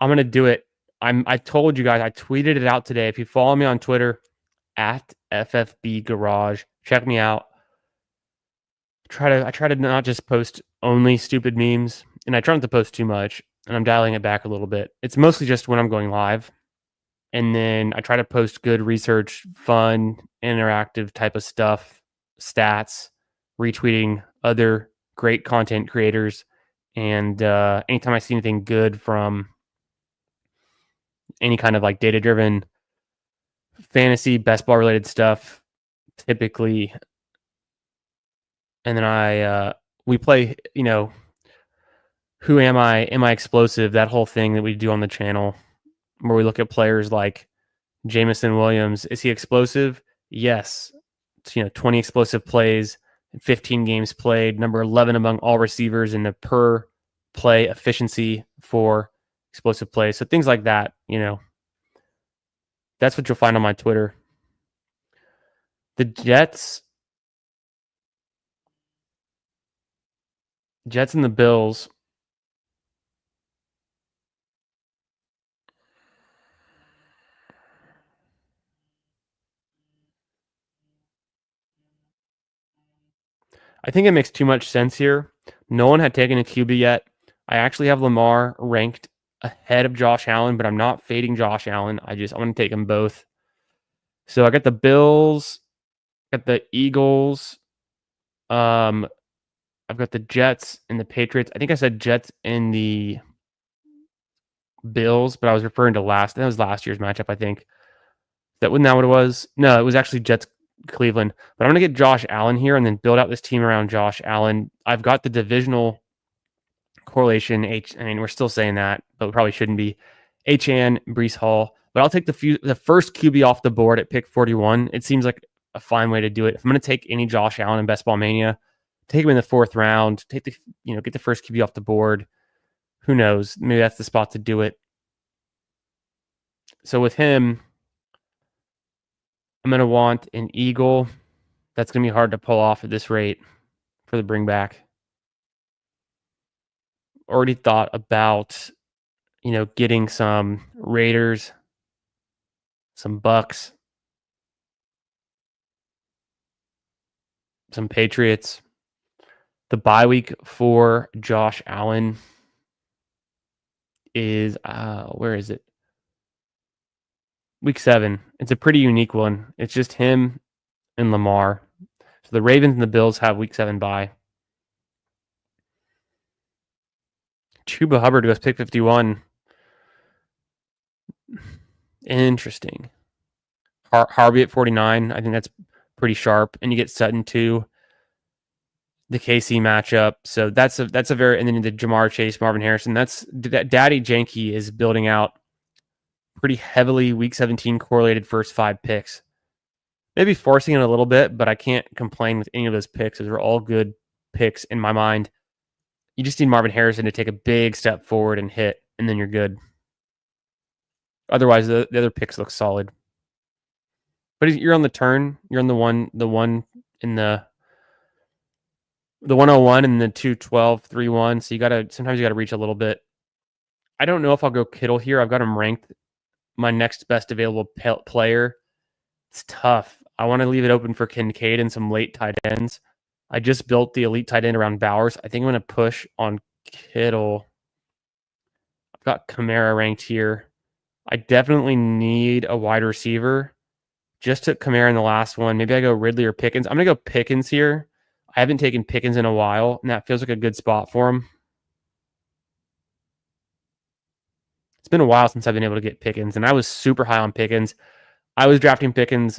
I'm going to do it. I told you guys, I tweeted it out today. If you follow me on Twitter at FFB Garage, check me out. I try to not just post only stupid memes, and I try not to post too much, and I'm dialing it back a little bit. It's mostly just when I'm going live. And then I try to post good research, fun, interactive type of stuff, stats, retweeting other great content creators. And anytime I see anything good from any kind of like data driven fantasy, best ball related stuff, typically, and then we play, who am I? Am I explosive? That whole thing that we do on the channel where we look at players like Jameson Williams, is he explosive? Yes. It's, 20 explosive plays, 15 games played, number 11 among all receivers in the per play efficiency for explosive plays. So things like that, that's what you'll find on my Twitter. The Jets and the Bills. I think it makes too much sense here. No one had taken a QB yet. I actually have Lamar ranked ahead of Josh Allen, but I'm not fading Josh Allen. I want to take them both. So I got the Bills, got the Eagles. I've got the Jets and the Patriots. I think I said Jets and the Bills, but I was referring to that was last year's matchup, I think. That wasn't that what it was? No, it was actually Jets Cleveland. But I'm going to get Josh Allen here and then build out this team around Josh Allen. I've got the divisional correlation. I mean, we're still saying that, but we probably shouldn't be. HN, Brees Hall. But I'll take the first QB off the board at pick 41. It seems like a fine way to do it. If I'm going to take any Josh Allen in Best Ball Mania, take him in the 4th round. Get the first QB off the board. Who knows? Maybe that's the spot to do it. So with him, I'm going to want an Eagle. That's going to be hard to pull off at this rate for the bring back. Already thought about, getting some Raiders, some Bucks, some Patriots. The bye week for Josh Allen is, where is it? Week 7. It's a pretty unique one. It's just him and Lamar. So the Ravens and the Bills have week 7 bye. Chuba Hubbard goes pick 51. Interesting. Harvey at 49. I think that's pretty sharp. And you get Sutton too. The KC matchup. So that's a very, and then the Jamar Chase, Marvin Harrison. That Daddy Janky is building out pretty heavily week 17 correlated first 5 picks. Maybe forcing it a little bit, but I can't complain with any of those picks. Those are all good picks in my mind. You just need Marvin Harrison to take a big step forward and hit, and then you're good. Otherwise, the other picks look solid. But you're on the turn. You're on the one in the 101 and the 212, 3-1. So sometimes you gotta reach a little bit. I don't know if I'll go Kittle here. I've got him ranked my next best available player. It's tough. I want to leave it open for Kincaid and some late tight ends. I just built the elite tight end around Bowers. I think I'm going to push on Kittle. I've got Kamara ranked here. I definitely need a wide receiver. Just took Kamara in the last one. Maybe I go Ridley or Pickens. I'm going to go Pickens here. I haven't taken Pickens in a while, and that feels like a good spot for him. It's been a while since I've been able to get Pickens, and I was super high on Pickens. I was drafting Pickens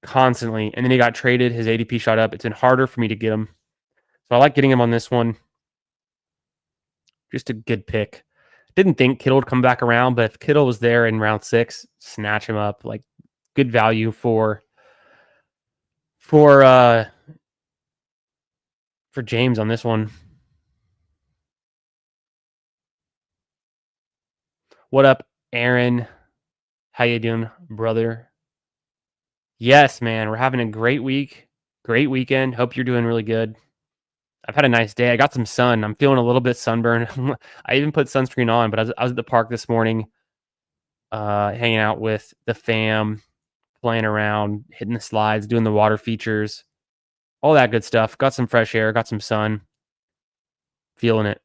constantly, and then he got traded. His ADP shot up. It's been harder for me to get him. So I like getting him on this one. Just a good pick. Didn't think Kittle would come back around, but if Kittle was there in round 6, snatch him up. Like, good value for James on this one. What up, Aaron? How you doing, brother? Yes, man. We're having a great week. Great weekend. Hope you're doing really good. I've had a nice day. I got some sun. I'm feeling a little bit sunburned. I even put sunscreen on, but I was at the park this morning, hanging out with the fam, playing around, hitting the slides, doing the water features, all that good stuff. Got some fresh air, got some sun. Feeling it.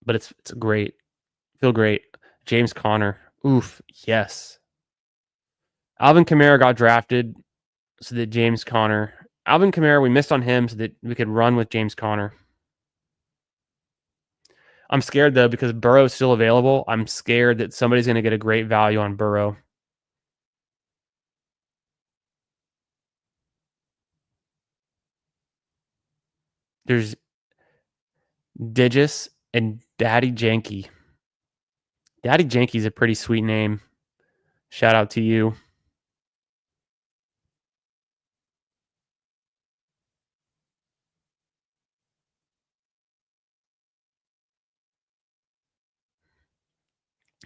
But it's great. Feel great. James Conner. Oof, yes. Alvin Kamara got drafted so that James Conner. Alvin Kamara, we missed on him so that we could run with James Conner. I'm scared, though, because Burrow's still available. I'm scared that somebody's going to get a great value on Burrow. There's Digis and Daddy Janky. Daddy Janky's a pretty sweet name. Shout out to you.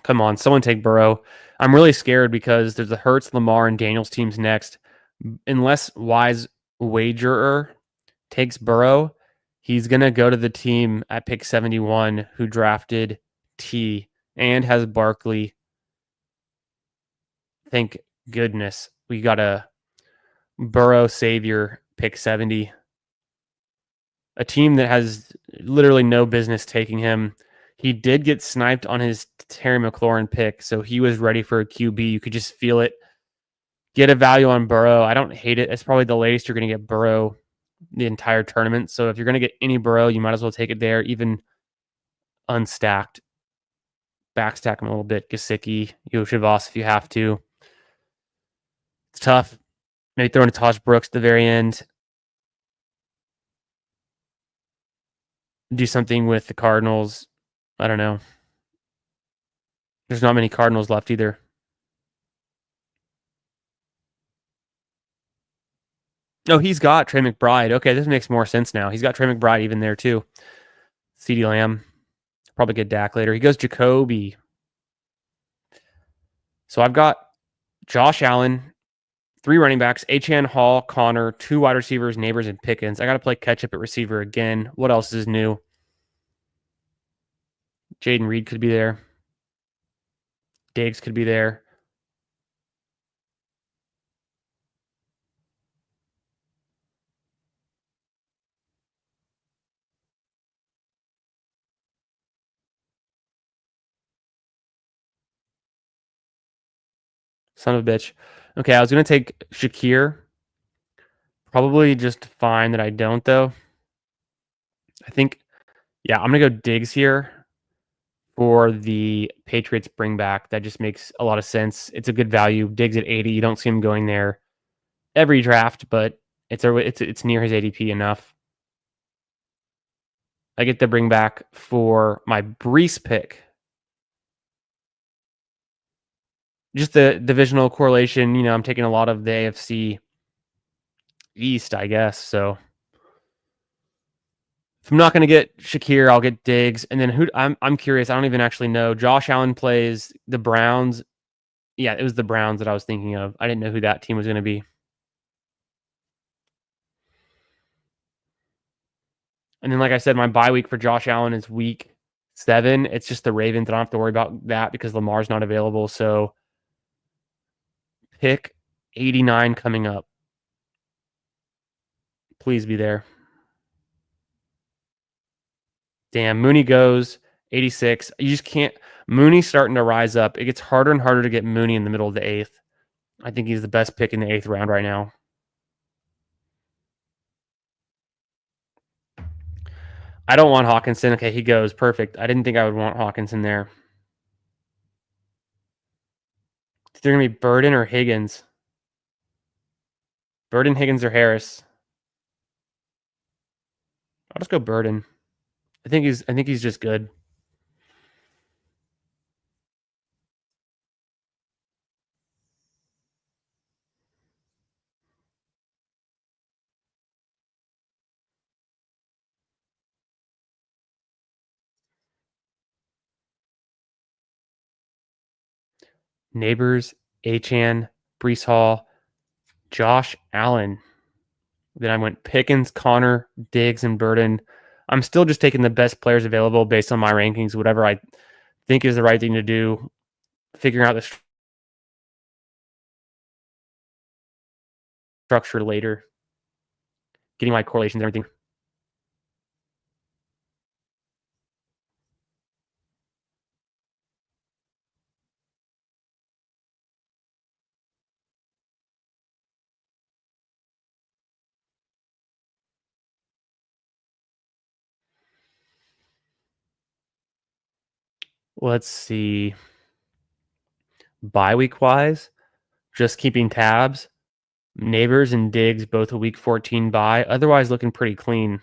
Come on, someone take Burrow. I'm really scared because there's the Hurts, Lamar, and Daniels teams next. Unless Wise Wagerer takes Burrow, he's going to go to the team at pick 71 who drafted T and has Barkley. Thank goodness we got a Burrow savior pick 70. a team that has literally no business taking him. He did get sniped on his Terry McLaurin pick, so he was ready for a QB. You could just feel it. Get a value on Burrow. I don't hate it. It's probably the latest you're going to get Burrow the entire tournament. So if you're going to get any Burrow, you might as well take it there, even unstacked. Backstack him a little bit. Gesicki, Yoshivas if you have to. It's tough. Maybe throw in a Taj Brooks at the very end. Do something with the Cardinals. I don't know. There's not many Cardinals left either. Oh, he's got Trey McBride. Okay, this makes more sense now. He's got Trey McBride even there too. CeeDee Lamb. Probably get Dak later. He goes Jacoby. So I've got Josh Allen, 3 running backs, Achane, Hall, Connor, 2 wide receivers, Neighbors, and Pickens. I got to play catch up at receiver again. What else is new? Jaden Reed could be there. Diggs could be there. Son of a bitch. Okay, I was going to take Shakir. Probably just fine that I don't, though. I think, yeah, I'm going to go Diggs here for the Patriots bring back. That just makes a lot of sense. It's a good value. Diggs at 80. You don't see him going there every draft, but it's near his ADP enough. I get the bring back for my Brees pick. Just the divisional correlation, I'm taking a lot of the AFC East, I guess. So if I'm not going to get Shakir, I'll get Diggs. And then I'm curious. I don't even actually know. Josh Allen plays the Browns. Yeah, it was the Browns that I was thinking of. I didn't know who that team was going to be. And then, like I said, my bye week for Josh Allen is week 7. It's just the Ravens. I don't have to worry about that because Lamar's not available. So pick 89 coming up. Please be there. Damn, Mooney goes 86. You just can't. Mooney's starting to rise up. It gets harder and harder to get Mooney in the middle of the 8th. I think he's the best pick in the 8th round right now. I don't want Hawkinson. Okay, he goes. Perfect. I didn't think I would want Hawkinson there. Is there going to be Burden or Higgins? Burden, Higgins, or Harris? I'll just go Burden. I think he's just good. Neighbors, Achane, Brees Hall, Josh Allen. Then I went Pickens, Connor, Diggs, and Burden. I'm still just taking the best players available based on my rankings, whatever I think is the right thing to do, figuring out the structure later, getting my correlations and everything. Let's see. Bye week wise, just keeping tabs. Neighbors and Diggs, both a week 14 bye. Otherwise, looking pretty clean.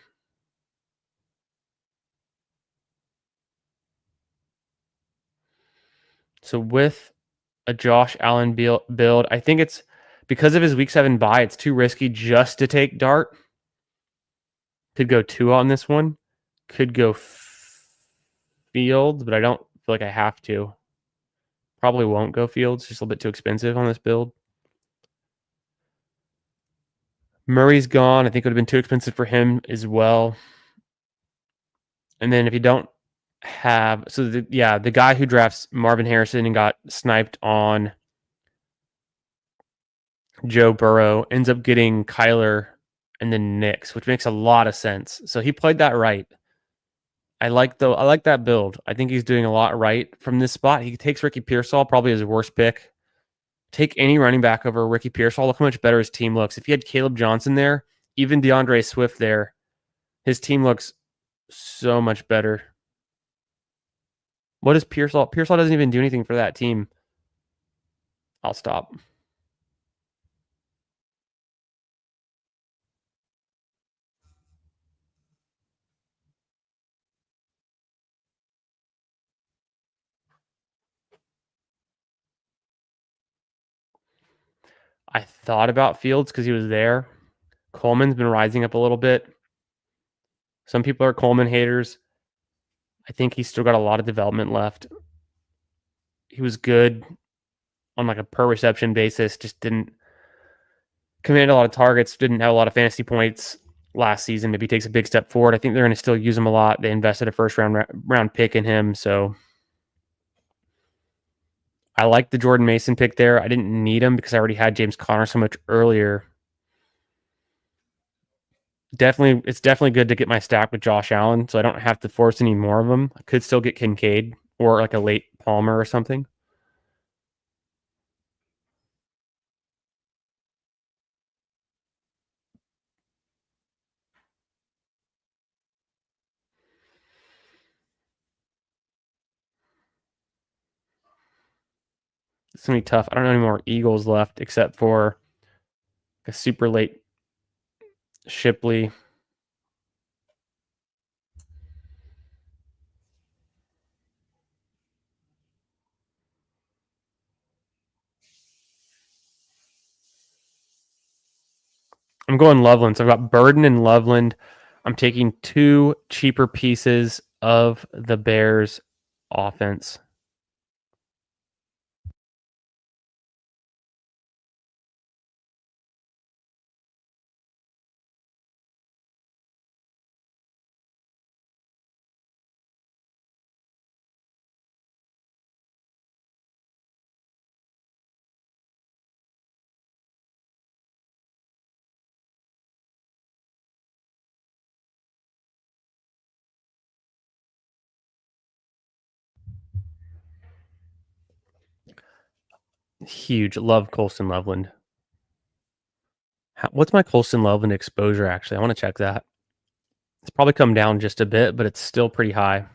So with a Josh Allen build, I think it's because of his week 7 bye, it's too risky just to take Dart. Could go 2 on this one. Could go Fields, but I don't feel like I have to. Probably won't go Fields. Just a little bit too expensive on this build. Murray's gone. I think it would have been too expensive for him as well. And then if you don't have, the guy who drafts Marvin Harrison and got sniped on Joe Burrow ends up getting Kyler and then Knicks, which makes a lot of sense. So he played that right. I like that build. I think he's doing a lot right from this spot. He takes Ricky Pearsall, probably his worst pick. Take any running back over Ricky Pearsall. Look how much better his team looks. If he had Caleb Johnson there, even DeAndre Swift there, his team looks so much better. What is Pearsall? Pearsall doesn't even do anything for that team. I'll stop. I thought about Fields because he was there. Coleman's been rising up a little bit. Some people are Coleman haters. I think he's still got a lot of development left. He was good on like a per reception basis, just didn't command a lot of targets, didn't have a lot of fantasy points last season. Maybe takes a big step forward. I think they're going to still use him a lot. They invested a first round pick in him, so I like the Jordan Mason pick there. I didn't need him because I already had James Conner so much earlier. It's definitely good to get my stack with Josh Allen, so I don't have to force any more of them. I could still get Kincaid or like a late Palmer or something. It's gonna be tough. I don't know any more Eagles left except for a super late Shipley. I'm going Loveland. So I've got Burden and Loveland. I'm taking two cheaper pieces of the Bears offense. Huge. Love Colston Loveland. What's my Colston Loveland exposure, actually? I want to check that. It's probably come down just a bit, but it's still pretty high.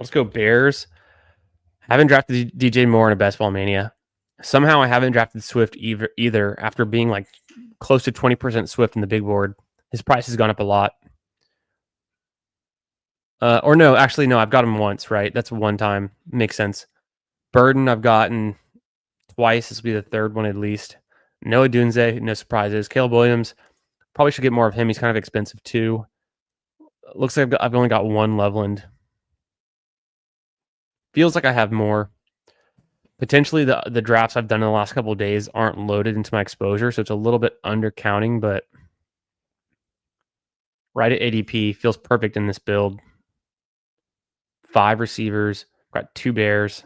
Let's go Bears. I haven't drafted DJ Moore in a Best Ball Mania. Somehow I haven't drafted Swift either after being like close to 20% Swift in the big board. His price has gone up a lot. Or no, actually, no, I've got him once, right? That's one time. Makes sense. Burden, I've gotten twice. This will be the third one at least. Noah Dunze, no surprises. Caleb Williams, probably should get more of him. He's kind of expensive too. Looks like I've only got one Loveland. Feels like I have more. Potentially the drafts I've done in the last couple of days aren't loaded into my exposure, so it's a little bit undercounting, but right at ADP feels perfect in this build. 5 receivers, got 2 Bears.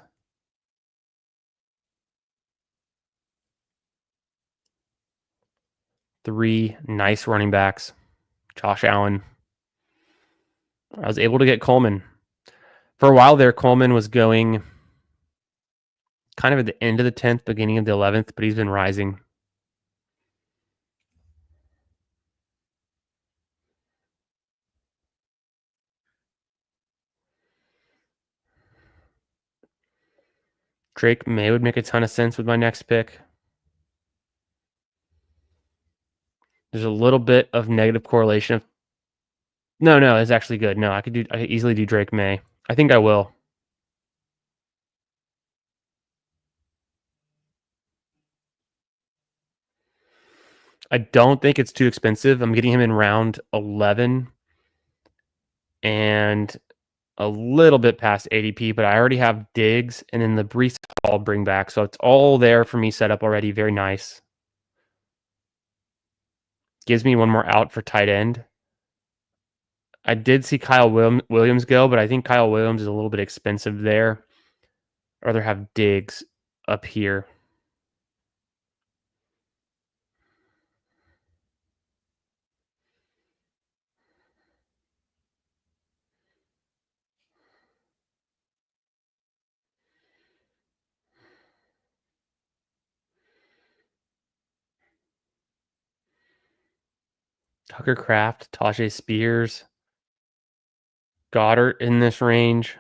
Three nice running backs. Josh Allen. I was able to get Coleman. For a while there, Coleman was going kind of at the end of the 10th, beginning of the 11th, but he's been rising. Drake May would make a ton of sense with my next pick. There's a little bit of negative correlation. No, it's actually good. No, I could easily do Drake May. I think I will. I don't think it's too expensive. I'm getting him in round 11 and a little bit past ADP, but I already have Diggs and then the Breece Hall bring back. So it's all there for me set up already. Very nice. Gives me one more out for tight end. I did see Kyle Williams go, but I think Kyle Williams is a little bit expensive there. I'd rather have Diggs up here. Tucker Kraft, Tajay Spears, Goddard in this range.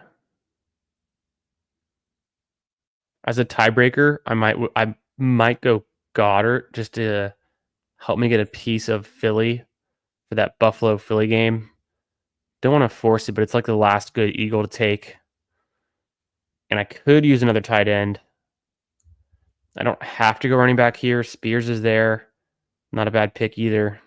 As a tiebreaker, I might go Goddard just to help me get a piece of Philly for that Buffalo Philly game. Don't want to force it, but it's like the last good Eagle to take. And I could use another tight end. I don't have to go running back here. Spears is there. Not a bad pick either.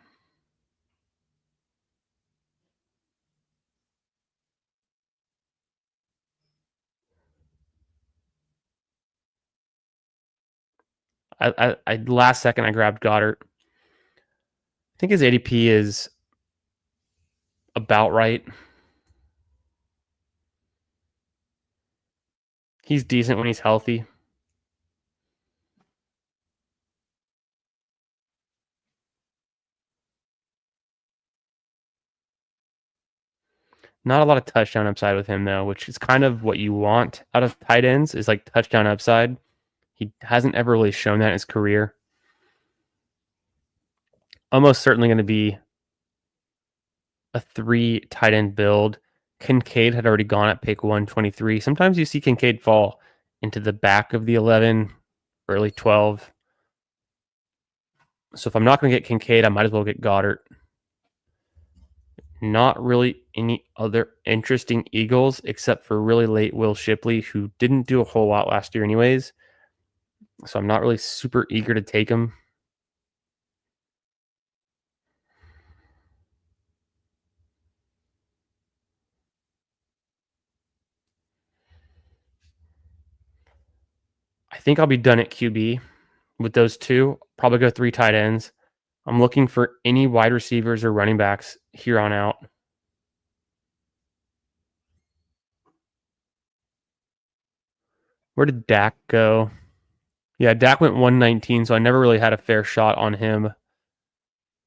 I last second I grabbed Goddard. I think his ADP is about right. He's decent when he's healthy. Not a lot of touchdown upside with him though, which is kind of what you want out of tight ends is like touchdown upside. He hasn't ever really shown that in his career. Almost certainly going to be a 3 tight end build. Kincaid had already gone at pick 123. Sometimes you see Kincaid fall into the back of the 11, early 12. So if I'm not going to get Kincaid, I might as well get Goddard. Not really any other interesting Eagles except for really late Will Shipley, who didn't do a whole lot last year anyways. So I'm not really super eager to take him. I think I'll be done at QB with those two. Probably go 3 tight ends. I'm looking for any wide receivers or running backs here on out. Where did Dak go? Yeah, Dak went 119, so I never really had a fair shot on him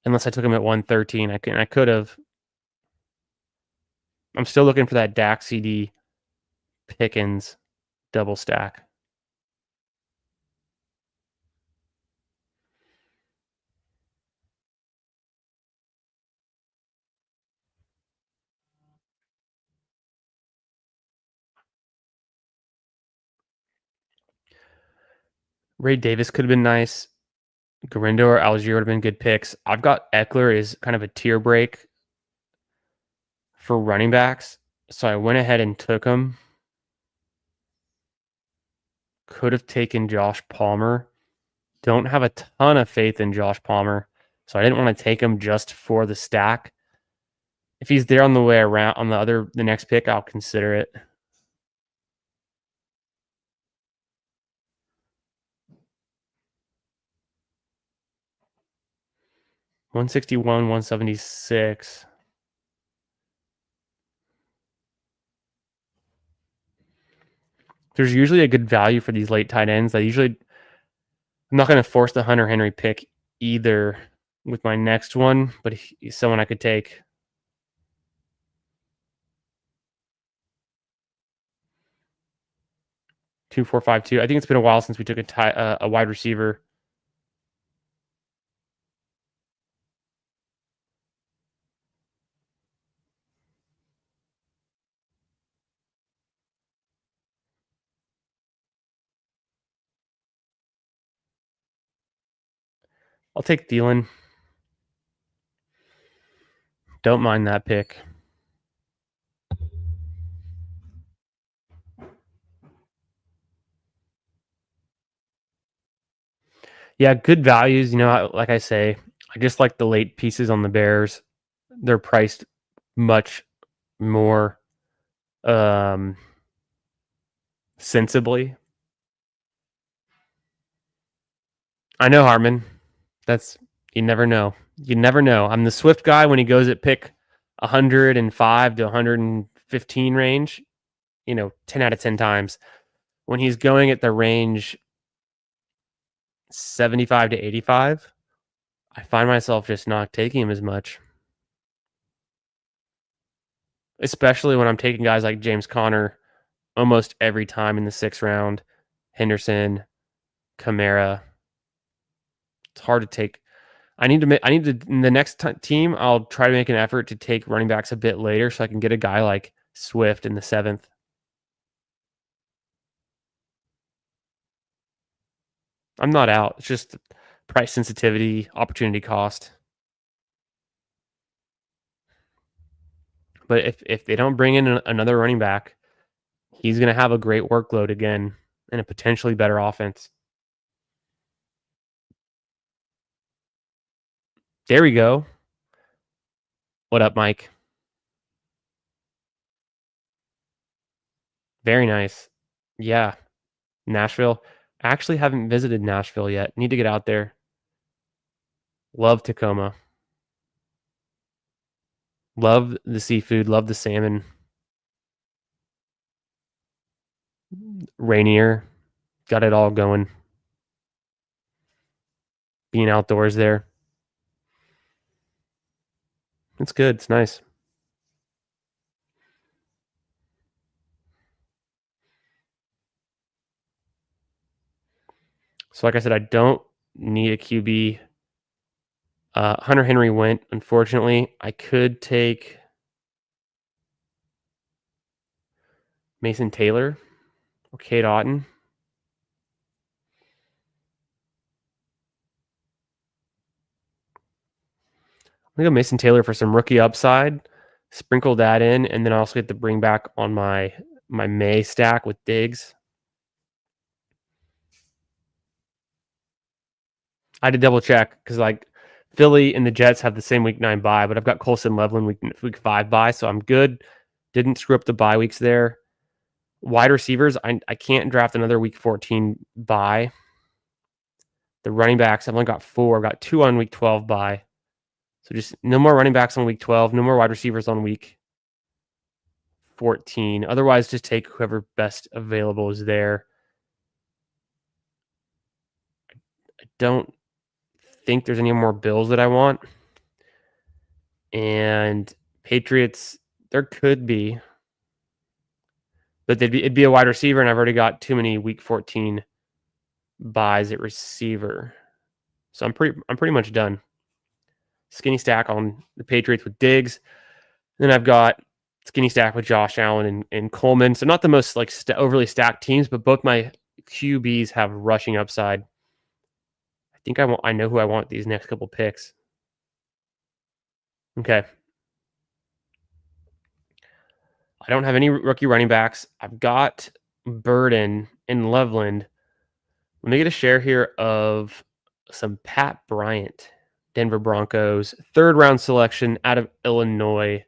unless I took him at 113. I could have. I'm still looking for that Dak CD Pickens double stack. Ray Davis could have been nice. Garindo or Algier would have been good picks. I've got Eckler as kind of a tier break for running backs, so I went ahead and took him. Could have taken Josh Palmer. Don't have a ton of faith in Josh Palmer, so I didn't want to take him just for the stack. If he's there on the way around on the next pick, I'll consider it. $161, $176. There's usually a good value for these late tight ends. I'm not going to force the Hunter Henry pick either with my next one, but he's someone I could take. Two, 4, 5, 2. I think it's been a while since we took a wide receiver. I'll take Thielen. Don't mind that pick. Yeah, good values. Like I say, I just like the late pieces on the Bears. They're priced much more sensibly. I know, Harmon. You never know. You never know. I'm the Swift guy when he goes at pick 105 to 115 range, 10 out of 10 times. When he's going at the range 75 to 85, I find myself just not taking him as much. Especially when I'm taking guys like James Conner almost every time in the 6th round, Henderson, Kamara. It's hard to take I need to in the next team. I'll try to make an effort to take running backs a bit later so I can get a guy like Swift in the 7th. I'm not out. It's just price sensitivity, opportunity cost. But if they don't bring in another running back, he's going to have a great workload again and a potentially better offense. There we go. What up, Mike? Very nice. Yeah, Nashville. I actually haven't visited Nashville yet. Need to get out there. Love Tacoma. Love the seafood. Love the salmon. Rainier. Got it all going. Being outdoors there. It's good. It's nice. So, like I said, I don't need a QB. Hunter Henry went, unfortunately. I could take Mason Taylor or Cade Otton. I'm going to go Mason Taylor for some rookie upside. Sprinkle that in, and then I also get to bring back on my May stack with Diggs. I had to double check because like Philly and the Jets have the same week 9 bye, but I've got Colson Leveland week 5 bye, so I'm good. Didn't screw up the bye weeks there. Wide receivers, I can't draft another week 14 bye. The running backs, I've only got 4. I've got 2 on week 12 bye. So just no more running backs on week 12, no more wide receivers on week 14. Otherwise, just take whoever best available is there. I don't think there's any more Bills that I want. And Patriots, there could be, but it'd be a wide receiver, and I've already got too many week 14 buys at receiver. So I'm pretty much done. Skinny stack on the Patriots with Diggs. Then I've got skinny stack with Josh Allen and Coleman. So not the most like overly stacked teams, but both my QBs have rushing upside. I think I know who I want these next couple picks. Okay. I don't have any rookie running backs. I've got Burden and Loveland. Let me get a share here of some Pat Bryant, Denver Broncos, 3rd round selection out of Illinois.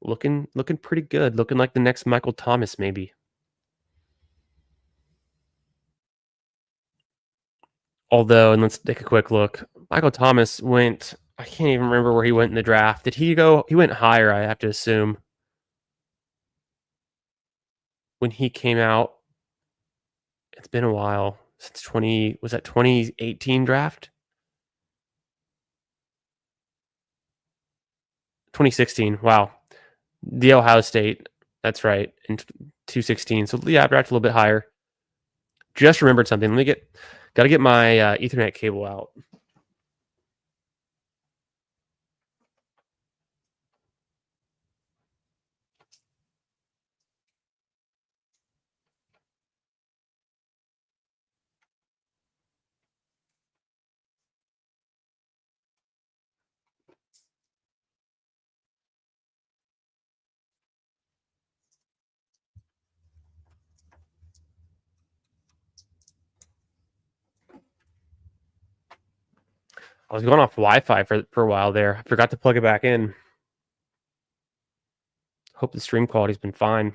Looking pretty good. Looking like the next Michael Thomas, maybe. Although, and let's take a quick look. Michael Thomas went, I can't even remember where he went in the draft. Did he go? He went higher, I have to assume. When he came out, it's been a while since was that 2018 draft? 2016. Wow. The Ohio State. That's right. In 216. So yeah, I drafted a little bit higher. Just remembered something. Got to get my Ethernet cable out. I was going off Wi-Fi for a while there. I forgot to plug it back in. Hope the stream quality's been fine.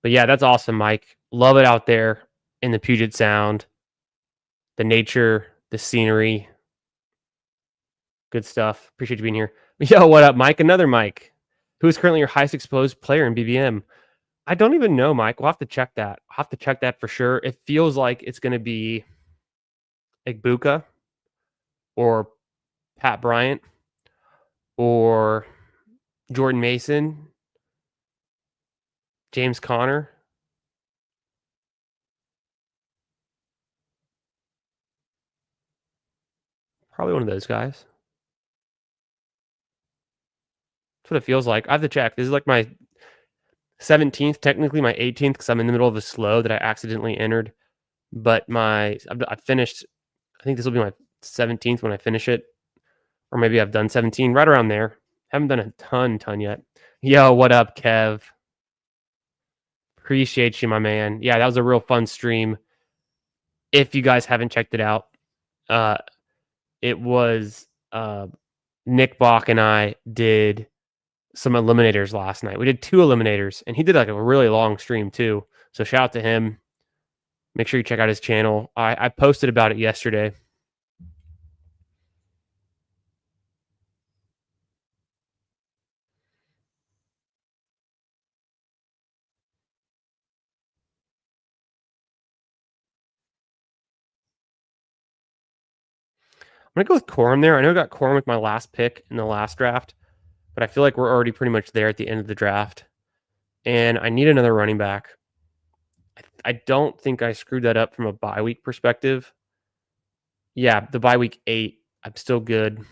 But yeah, that's awesome, Mike. Love it out there in the Puget Sound. The nature, the scenery. Good stuff. Appreciate you being here. Yo, what up, Mike? Another Mike. Who is currently your highest exposed player in BBM? I don't even know, Mike. We'll have to check that. I'll have to check that for sure. It feels like it's going to be Igbuka or Pat Bryant or Jordan Mason, James Conner. Probably one of those guys. That's what it feels like. I have to check. This is like my 17th, technically my 18th, because I'm in the middle of a slow that I accidentally entered. But I finished. I think this will be my 17th when I finish it, or maybe I've done 17, right around there. Haven't done a ton yet. Yo, what up, Kev? Appreciate you, my man. Yeah, that was a real fun stream. If you guys haven't checked it out, it was Nick Bach and I did some eliminators last night. We did 2 eliminators, and he did like a really long stream too. So shout out to him. Make sure you check out his channel. I posted about it yesterday. I'm gonna go with Corum there. I know I got Corum with my last pick in the last draft, but I feel like we're already pretty much there at the end of the draft. And I need another running back. I don't think I screwed that up from a bye week perspective. Yeah, the bye week 8, I'm still good.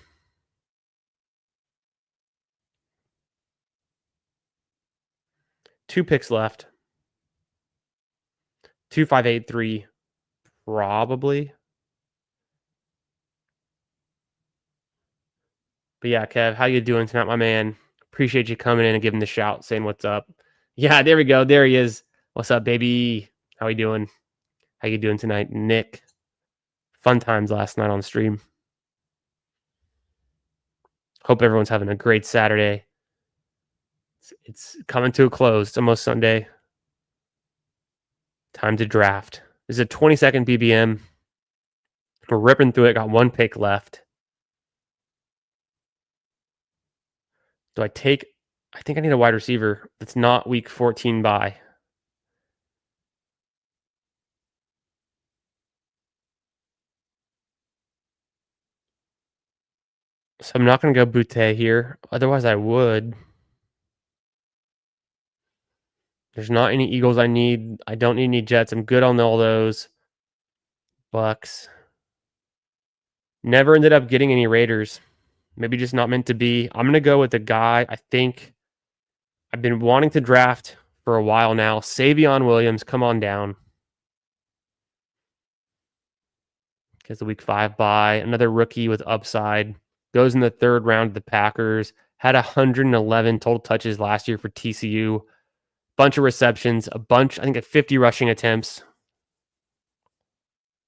Two picks left. 2, 5, 8, 3, probably. But yeah, Kev, how you doing tonight, my man? Appreciate you coming in and giving the shout, saying what's up. Yeah, there we go. There he is. What's up, baby? How you doing? How you doing tonight, Nick? Fun times last night on stream. Hope everyone's having a great Saturday. It's coming to a close. It's almost Sunday. Time to draft. This is a 20-second BBM. We're ripping through it. Got 1 pick left. Do I take... I think I need a wide receiver that's not week 14 bye. So I'm not going to go Boutte here. Otherwise, I would. There's not any Eagles I need. I don't need any Jets. I'm good on all those. Bucks. Never ended up getting any Raiders. Maybe just not meant to be. I'm going to go with the guy I think I've been wanting to draft for a while now. Savion Williams, come on down. Gets the week 5 bye. Another rookie with upside. Goes in the 3rd round to the Packers. Had 111 total touches last year for TCU. Bunch of receptions. I think at 50 rushing attempts.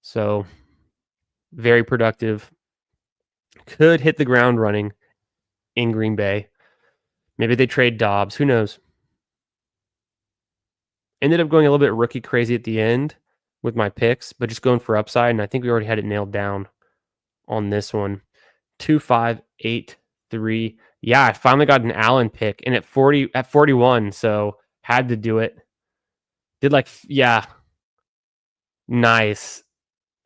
So, very productive. Could hit the ground running in Green Bay. Maybe they trade Dobbs. Who knows? Ended up going a little bit rookie crazy at the end with my picks, but just going for upside. And I think we already had it nailed down on this one. 2, 5, 8, 3. Yeah, I finally got an Allen pick, and at 41, so had to do it. Yeah. Nice.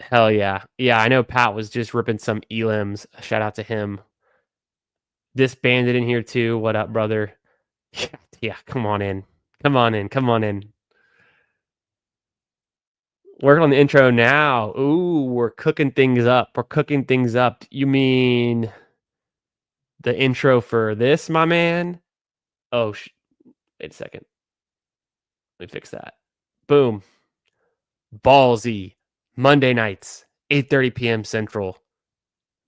Hell yeah. Yeah, I know Pat was just ripping some elims. Shout out to him. This bandit in here too. What up, brother? Yeah, come on in. Come on in. Work on the intro now. Ooh, we're cooking things up. You mean the intro for this, my man? Oh, wait a second. Let me fix that. Boom. Ballsy. Monday nights, 8:30 p.m. Central.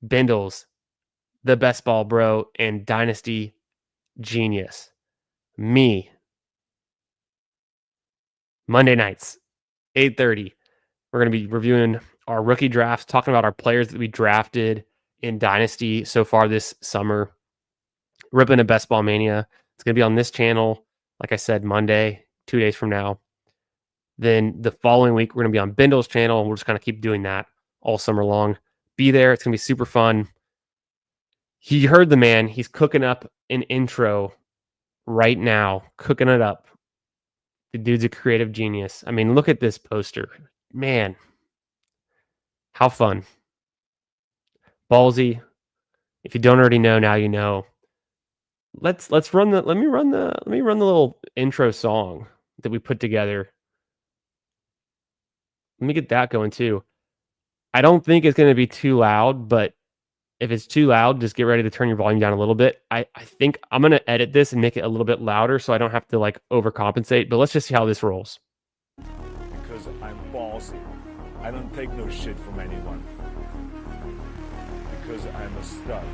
Bindles, the best ball bro, and Dynasty genius. Me. Monday nights, 8:30. We're going to be reviewing our rookie drafts, talking about our players that we drafted in Dynasty so far this summer. Ripping a Best Ball Mania. It's going to be on this channel, like I said, Monday, 2 days from now. Then the following week, we're going to be on Bindle's channel, and we'll just kind of keep doing that all summer long. Be there. It's going to be super fun. He heard the man. He's cooking up an intro right now. Cooking it up. The dude's a creative genius. I mean, look at this poster. Man, how fun. Ballsy. If you don't already know, now you know. Let me run the little intro song that we put together. Let me get that going too. I don't think it's going to be too loud, but If it's too loud, just get ready to turn your volume down a little bit. I think I'm going to edit this and make it a little bit louder so I don't have to like overcompensate, but let's just see how this rolls. Because I'm ballsy. I don't take no shit from anyone. Because I'm a stud.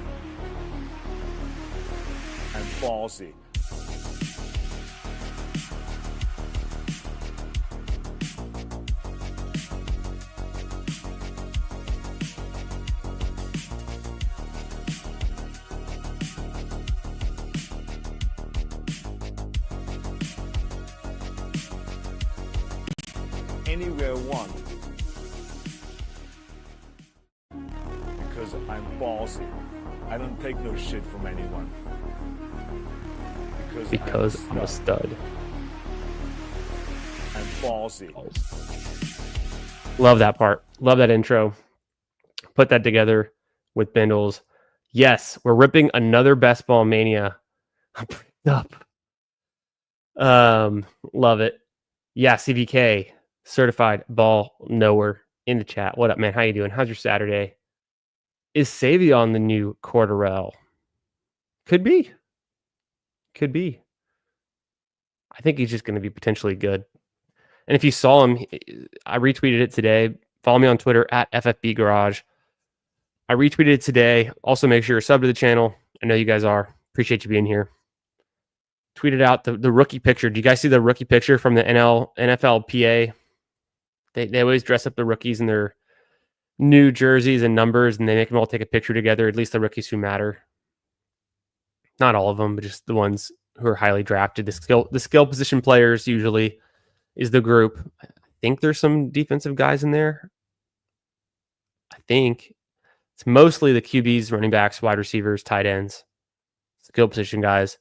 I'm ballsy. Anywhere I want. Because I'm ballsy. I don't take no shit from anyone. Because I'm a stud. I'm ballsy. Love that part. Love that intro. Put that together with Bindles. Yes, we're ripping another Best Ball Mania. Up. Love it. Yeah, CVK, certified ball knower in the chat. What up, man? How you doing? How's your Saturday? Is Savion the new Cordarrelle? Could be. Could be. I think he's just going to be potentially good. And if you saw him, I retweeted it today. Follow me on Twitter at FFB Garage. I retweeted it today. Also, make sure you're subbed to the channel. I know you guys are. Appreciate you being here. Tweeted out the rookie picture. Do you guys see the rookie picture from the NFLPA? They always dress up the rookies in their new jerseys and numbers, and they make them all take a picture together, at least the rookies who matter. Not all of them, but just the ones who are highly drafted. The skill position players usually is the group. I think there's some defensive guys in there. I think it's mostly the QBs, running backs, wide receivers, tight ends, skill position guys.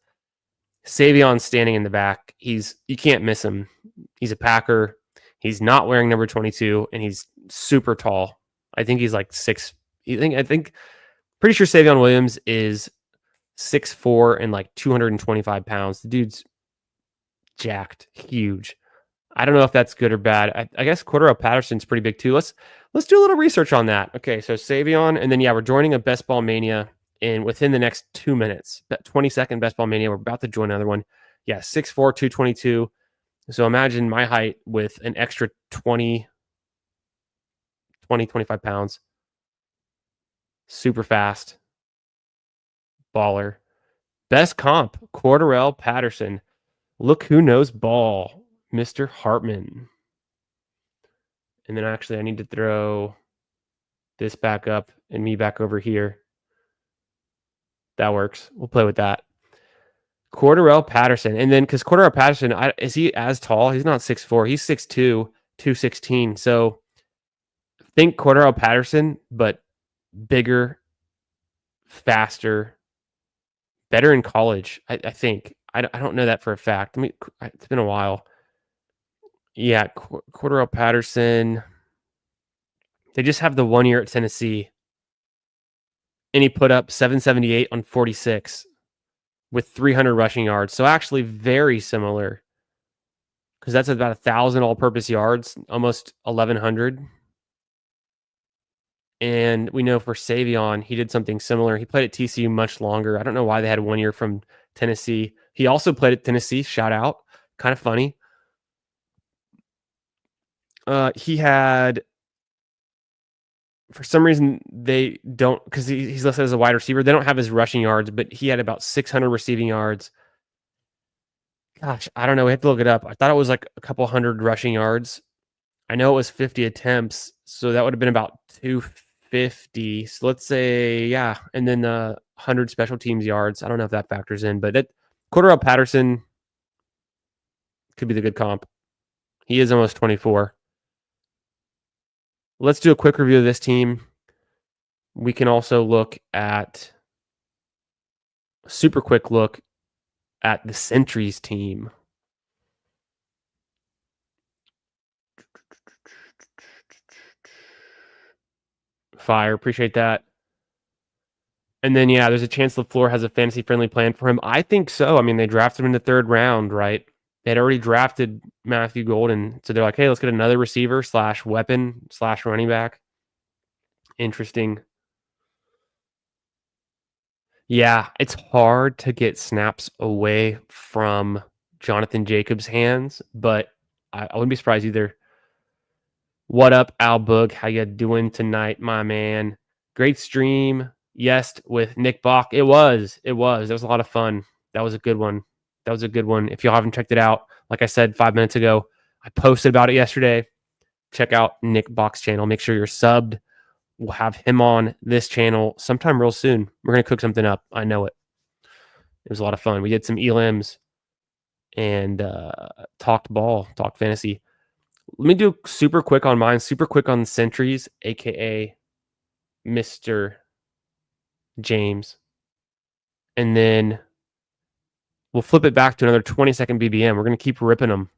Savion's standing in the back. You can't miss him. He's a Packer. He's not wearing number 22, and he's super tall. I think he's like pretty sure Savion Williams is 6'4" and like 225 pounds. The dude's jacked, huge. I don't know if that's good or bad. I guess Cordarrelle Patterson's pretty big too. Let's do a little research on that. Okay, so Savion, and then we're joining a Best Ball Mania within the next 2 minutes. 20-second Best Ball Mania. We're about to join another one. Yeah, 6'4", 222. So imagine my height with an extra 25 pounds. Super fast. Baller. Best comp, Cordarrelle Patterson. Look who knows ball, Mr. Hartman. And then actually I need to throw this back up and me back over here. That works. We'll play with that. Cordarrelle Patterson. And then because Cordarrelle Patterson, is he as tall? He's not 6'4". He's 6'2", 216. So think Cordarrelle Patterson, but bigger, faster, better in college, I think. I don't know that for a fact. I mean, it's been a while. Yeah, Cordarrelle Patterson. They just have the 1 year at Tennessee. And he put up 778 on 46 with 300 rushing yards. So actually very similar. Because that's about 1,000 all-purpose yards, almost 1,100. And we know for Savion, he did something similar. He played at TCU much longer. I don't know why they had 1 year from Tennessee. He also played at Tennessee. Shout out. Kind of funny. He had, for some reason, they don't, because he's listed as a wide receiver. They don't have his rushing yards, but he had about 600 receiving yards. Gosh, I don't know. We have to look it up. I thought it was like a couple hundred rushing yards. I know it was 50 attempts, so that would have been about 250. So let's say, yeah, and then 100 special teams yards. I don't know if that factors in, but Cordarrelle Patterson could be the good comp. He is almost 24. Let's do a quick review of this team. We can also look at a super quick look at the Sentries team. Fire, appreciate that. And then, yeah, there's a chance LaFleur has a fantasy-friendly plan for him. I think so. I mean, they drafted him in the 3rd round, right? They'd already drafted Matthew Golden. So they're like, hey, let's get another receiver / weapon / running back. Interesting. Yeah, it's hard to get snaps away from Jonathan Jacobs' hands, but I wouldn't be surprised either. What up, Al Boog? How you doing tonight, my man? Great stream. Yes, with Nick Bach. It was. That was a lot of fun. That was a good one. If y'all haven't checked it out, like I said 5 minutes ago, I posted about it yesterday. Check out Nick Bach's channel. Make sure you're subbed. We'll have him on this channel sometime real soon. We're going to cook something up. I know it. It was a lot of fun. We did some elims and talked fantasy. Let me do super quick on mine, super quick on the Sentries, aka Mr. James. And then we'll flip it back to another 20-second BBM. We're going to keep ripping them.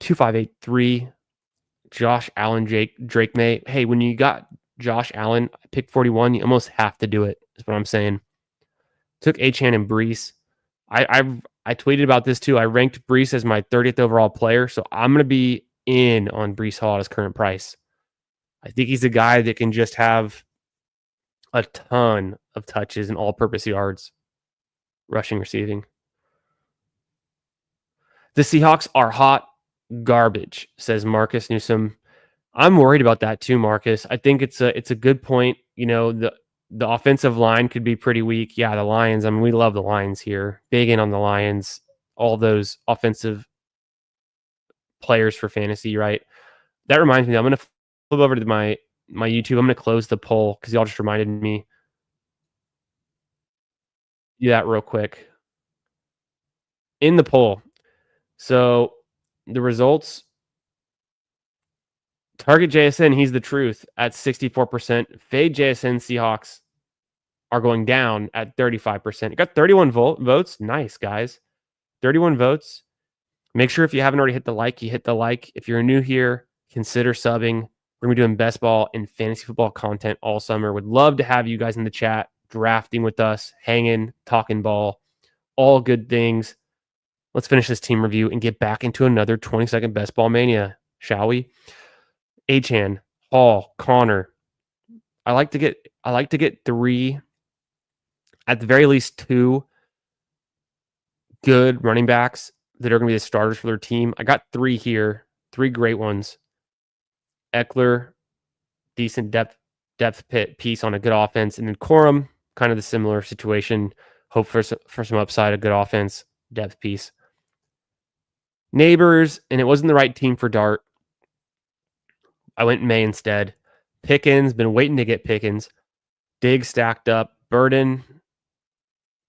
2583, Josh Allen, Drake May. Hey, when you got Josh Allen, pick 41, you almost have to do it, is what I'm saying. Took Achane and Brees. I tweeted about this too. I ranked Brees as my 30th overall player, so I'm going to be in on Brees Hall at his current price. I think he's a guy that can just have a ton of touches and all-purpose yards, rushing, receiving. The Seahawks are hot garbage, says Marcus Newsom. I'm worried about that too, Marcus. I think it's a good point. You know, the offensive line could be pretty weak. Yeah, the Lions. I mean, we love the Lions here. Big in on the Lions. All those offensive players for fantasy, right? That reminds me, I'm going to flip over to my YouTube. I'm going to close the poll because y'all just reminded me. Do that real quick. In the poll. So the results, target JSN, he's the truth at 64%. Fade JSN Seahawks are going down at 35%. You got 31 votes. Nice, guys. 31 votes. Make sure if you haven't already hit the like, you hit the like. If you're new here, consider subbing. We're going to be doing best ball and fantasy football content all summer. Would love to have you guys in the chat, drafting with us, hanging, talking ball, all good things. Let's finish this team review and get back into another 20-second best ball mania, shall we? Achane, Hall, Connor. I like to get 3, at the very least 2 good running backs that are going to be the starters for their team. I got 3 here, 3 great ones. Eckler, decent depth piece on a good offense, and then Corum, kind of the similar situation. Hope for some upside, a good offense, depth piece. Neighbors, and it wasn't the right team for Dart. I went May instead. Pickens, been waiting to get Pickens. Diggs stacked up. Burden,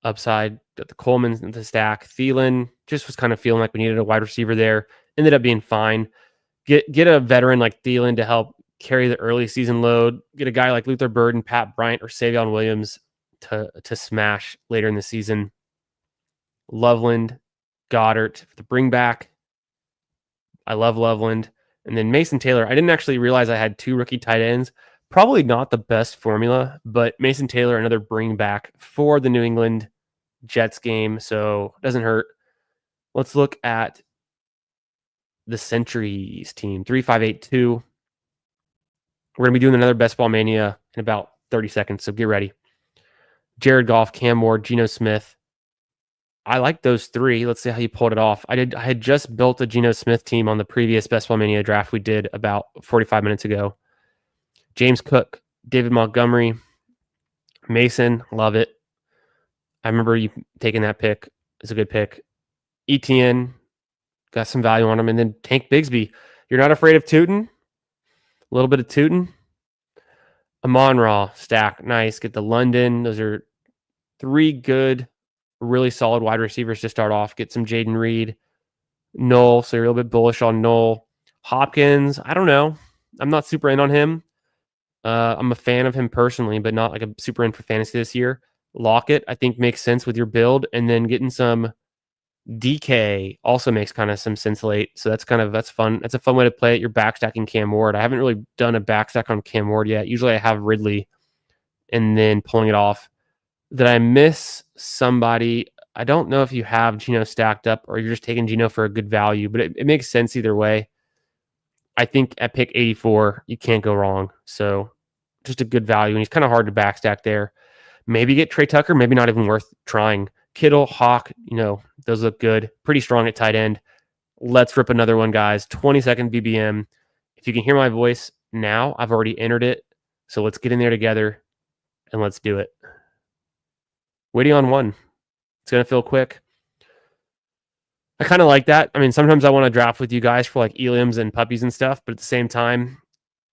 upside. Got the Coleman in the stack. Thielen, just was kind of feeling like we needed a wide receiver there. Ended up being fine. Get a veteran like Thielen to help carry the early season load. Get a guy like Luther Burden, Pat Bryant, or Savion Williams to smash later in the season. Loveland, Goddard for the bring back. I love Loveland. And then Mason Taylor. I didn't actually realize I had 2 rookie tight ends. Probably not the best formula, but Mason Taylor, another bring back for the New England Jets game, so it doesn't hurt. Let's look at the Sentries team, 3582. We're going to be doing another Best Ball Mania in about 30 seconds, so get ready. Jared Goff, Cam Ward, Geno Smith. I like those 3. Let's see how you pulled it off. I had just built a Geno Smith team on the previous Best Ball Mania draft we did about 45 minutes ago. James Cook, David Montgomery, Mason, love it. I remember you taking that pick. It's a good pick. ETN, got some value on him. And then Tank Bigsby. You're not afraid of tootin'? A little bit of tootin'. Amon-Ra, stack. Nice. Get the London. Those are 3 good, really solid wide receivers to start off. Get some Jaden Reed. Knoll, so you're a little bit bullish on Knoll. Hopkins, I don't know. I'm not super in on him. I'm a fan of him personally, but not like a super in for fantasy this year. Lockett, I think, makes sense with your build, and then getting some DK also makes kind of some sense late. So that's fun. That's a fun way to play it. You're backstacking Cam Ward. I haven't really done a backstack on Cam Ward yet. Usually I have Ridley and then pulling it off. Did I miss somebody? I don't know if you have Geno stacked up or you're just taking Geno for a good value, but it makes sense either way. I think at pick 84, you can't go wrong. So just a good value, and he's kind of hard to backstack there. Maybe get Trey Tucker, maybe not even worth trying. Kittle, Hawk, those look good. Pretty strong at tight end. Let's rip another one, guys. 20-second BBM. If you can hear my voice now, I've already entered it. So let's get in there together and let's do it. Waiting on one. It's going to feel quick. I kind of like that. I mean, sometimes I want to draft with you guys for like elims and puppies and stuff, but at the same time,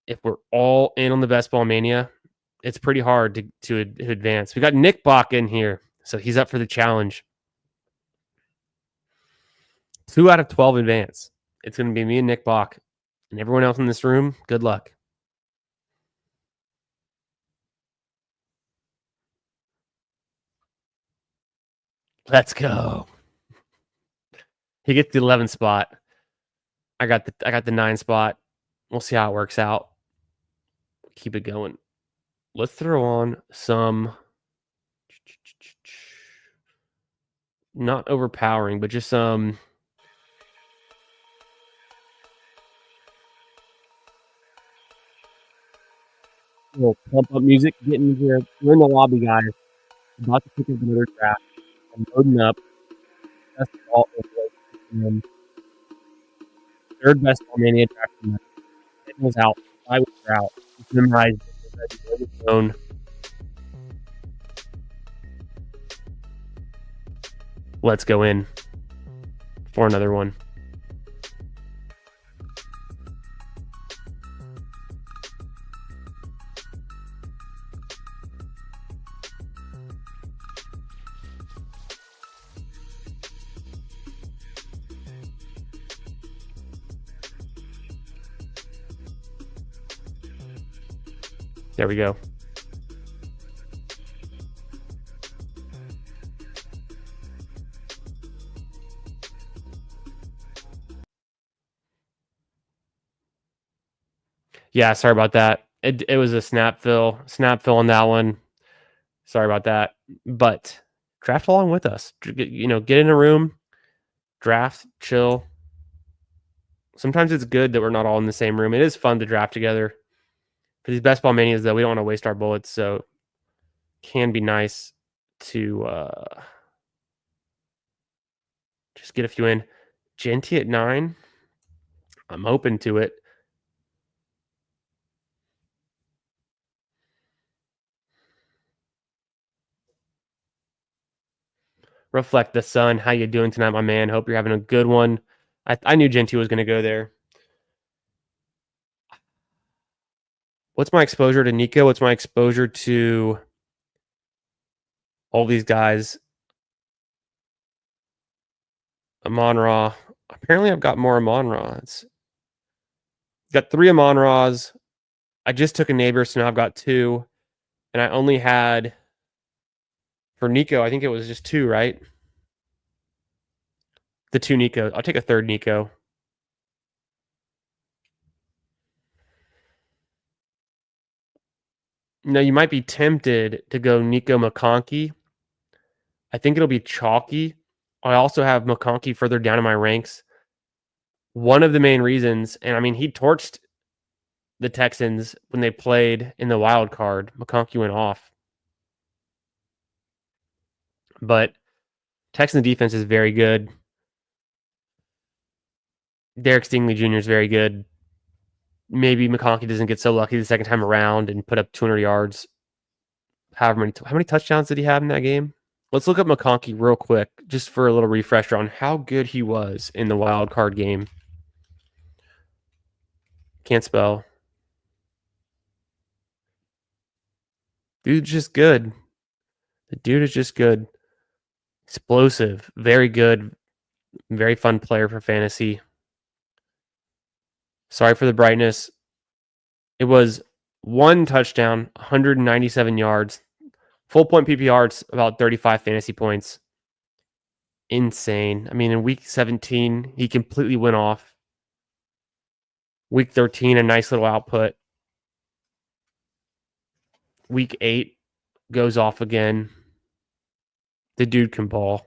if we're all in on the best ball mania, it's pretty hard to advance. We got Nick Bach in here, so he's up for the challenge. 2 out of 12 advance. It's going to be me and Nick Bach, and everyone else in this room, good luck. Let's go. He gets the 11 spot. I got the 9 spot. We'll see how it works out. Keep it going. Let's throw on some not overpowering, but just some little pump up music. Getting here. We're in the lobby, guys. About to pick up another draft. I'm loading up. Best ball third best ball mania draft. It was out. I was out. Just memorized it. Own. Let's go in for another one. There we go. Yeah, sorry about that. It was a snap fill on that one. Sorry about that. But draft along with us. Get in a room, draft, chill. Sometimes it's good that we're not all in the same room. It is fun to draft together. For these best ball manias, though, we don't want to waste our bullets, so it can be nice to just get a few in. Genty at 9. I'm open to it. Reflect the Sun. How you doing tonight, my man? Hope you're having a good one. I knew Genty was going to go there. What's my exposure to Nico? What's my exposure to all these guys? Amon-Ra. Apparently, I've got more Amon-Ra. Got 3 Amon-Ras. I just took a neighbor, so now I've got 2. And I only had, for Nico, I think it was just 2, right? The 2 Nico. I'll take a third Nico. Now, you might be tempted to go Nico McConkey. I think it'll be chalky. I also have McConkey further down in my ranks. One of the main reasons, and I mean, he torched the Texans when they played in the wild card. McConkey went off. But Texans defense is very good. Derek Stingley Jr. is very good. Maybe McConkey doesn't get so lucky the second time around and put up 200 yards. How many touchdowns did he have in that game? Let's look up McConkey real quick, just for a little refresher on how good he was in the wild card game. Can't spell. Dude's just good. The dude is just good. Explosive. Very good. Very fun player for fantasy. Sorry for the brightness. It was 1 touchdown, 197 yards. Full point PPR, it's about 35 fantasy points. Insane. I mean, in week 17, he completely went off. Week 13, a nice little output. Week 8, goes off again. The dude can ball.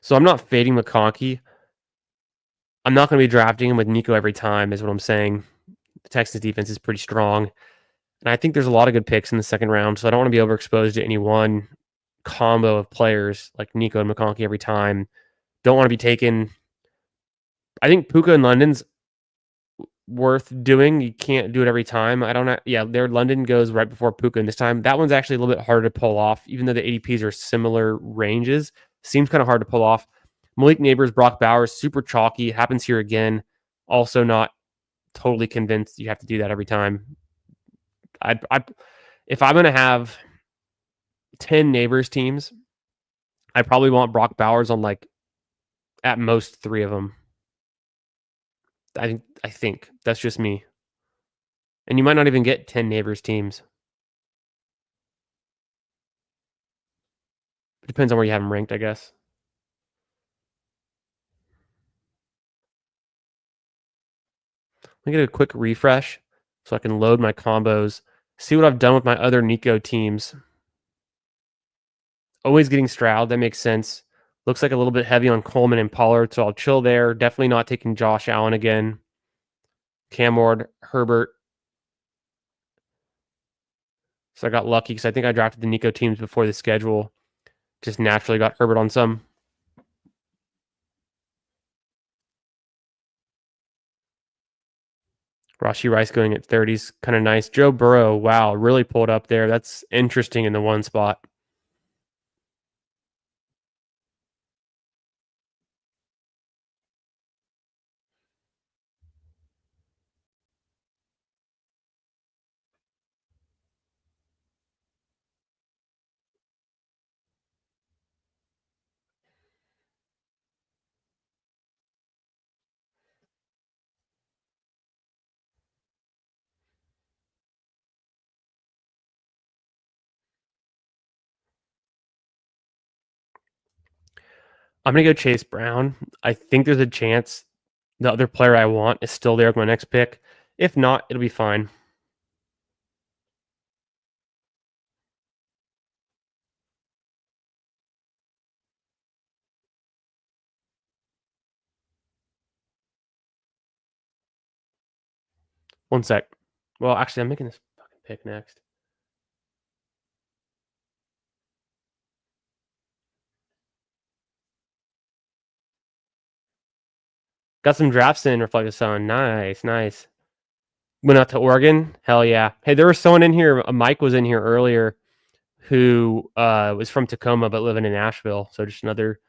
So I'm not fading McConkey. I'm not going to be drafting him with Nico every time, is what I'm saying. The Texans defense is pretty strong. And I think there's a lot of good picks in the second round, so I don't want to be overexposed to any one combo of players like Nico and McConkey every time. Don't want to be taken. I think Puka and London's worth doing. You can't do it every time. I don't know. Yeah, their London goes right before Puka, and this time that one's actually a little bit harder to pull off, even though the ADPs are similar ranges. Seems kind of hard to pull off. Malik Neighbors, Brock Bowers, super chalky. Happens here again. Also not totally convinced you have to do that every time. If I'm going to have 10 Neighbors teams, I probably want Brock Bowers on like at most 3 of them. I think that's just me. And you might not even get 10 Neighbors teams. It depends on where you have them ranked, I guess. Let me get a quick refresh so I can load my combos, see what I've done with my other Nico teams. Always getting Stroud, that makes sense. Looks like a little bit heavy on Coleman and Pollard, so I'll chill there. Definitely not taking Josh Allen again. Cam Ward, Herbert. So I got lucky because I think I drafted the Nico teams before the schedule. Just naturally got Herbert on some. Rashee Rice going at 30s, kind of nice. Joe Burrow, wow, really pulled up there. That's interesting in the one spot. I'm going to go Chase Brown. I think there's a chance the other player I want is still there with my next pick. If not, it'll be fine. One sec. Well, actually, I'm making this fucking pick next. Got some drafts in Reflective Sun. Nice, nice. Went out to Oregon. Hell yeah. Hey, there was someone in here. Mike was in here earlier who was from Tacoma but living in Nashville. So just another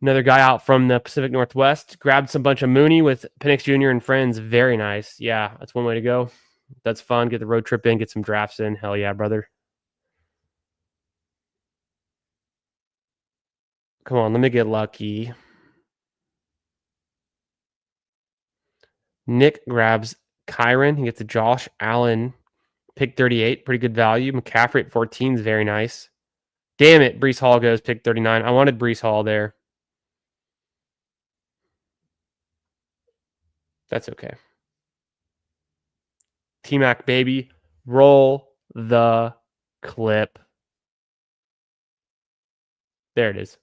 guy out from the Pacific Northwest. Grabbed some bunch of Mooney with Penix Jr. and friends. Very nice. Yeah, that's one way to go. That's fun. Get the road trip in. Get some drafts in. Hell yeah, brother. Come on, let me get lucky. Nick grabs Kyron. He gets a Josh Allen pick 38. Pretty good value. McCaffrey at 14 is very nice. Damn it. Breece Hall goes pick 39. I wanted Breece Hall there. That's okay. T-Mac, baby. Roll the clip. There it is.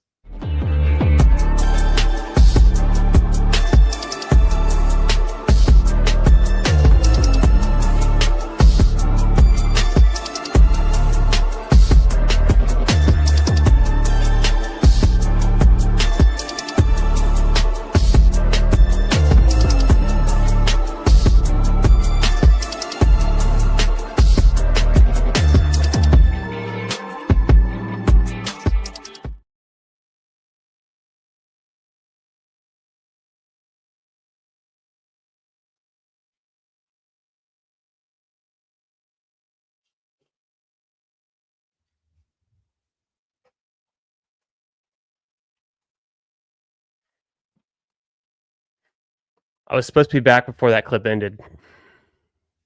I was supposed to be back before that clip ended.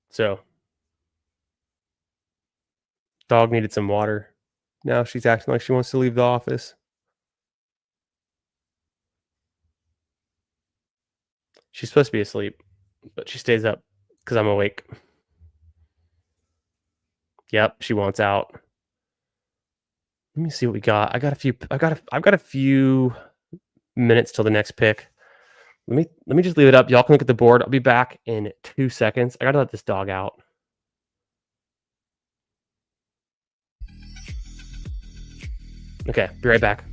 So, dog needed some water. Now she's acting like she wants to leave the office. She's supposed to be asleep, but she stays up because I'm awake. Yep, she wants out. Let me see what we got. I've got a few minutes till the next pick. Let me just leave it up. Y'all can look at the board. I'll be back in 2 seconds. I gotta let this dog out. Okay, be right back.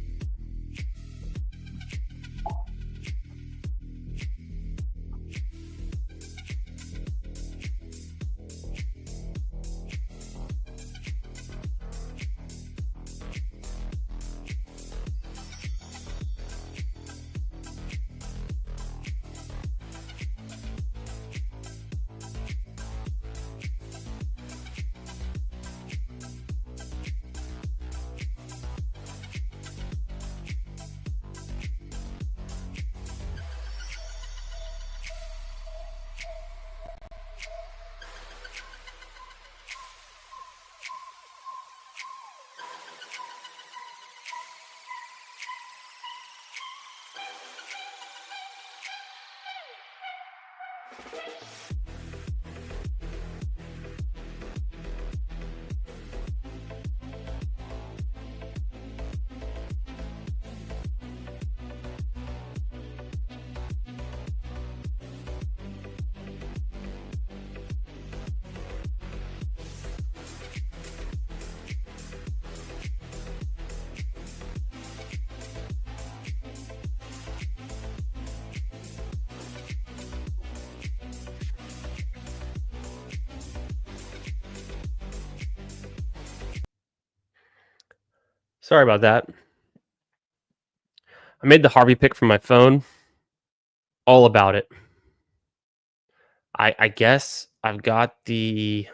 Sorry about that. I made the Harvey pick from my phone. All about it. I guess I've got the...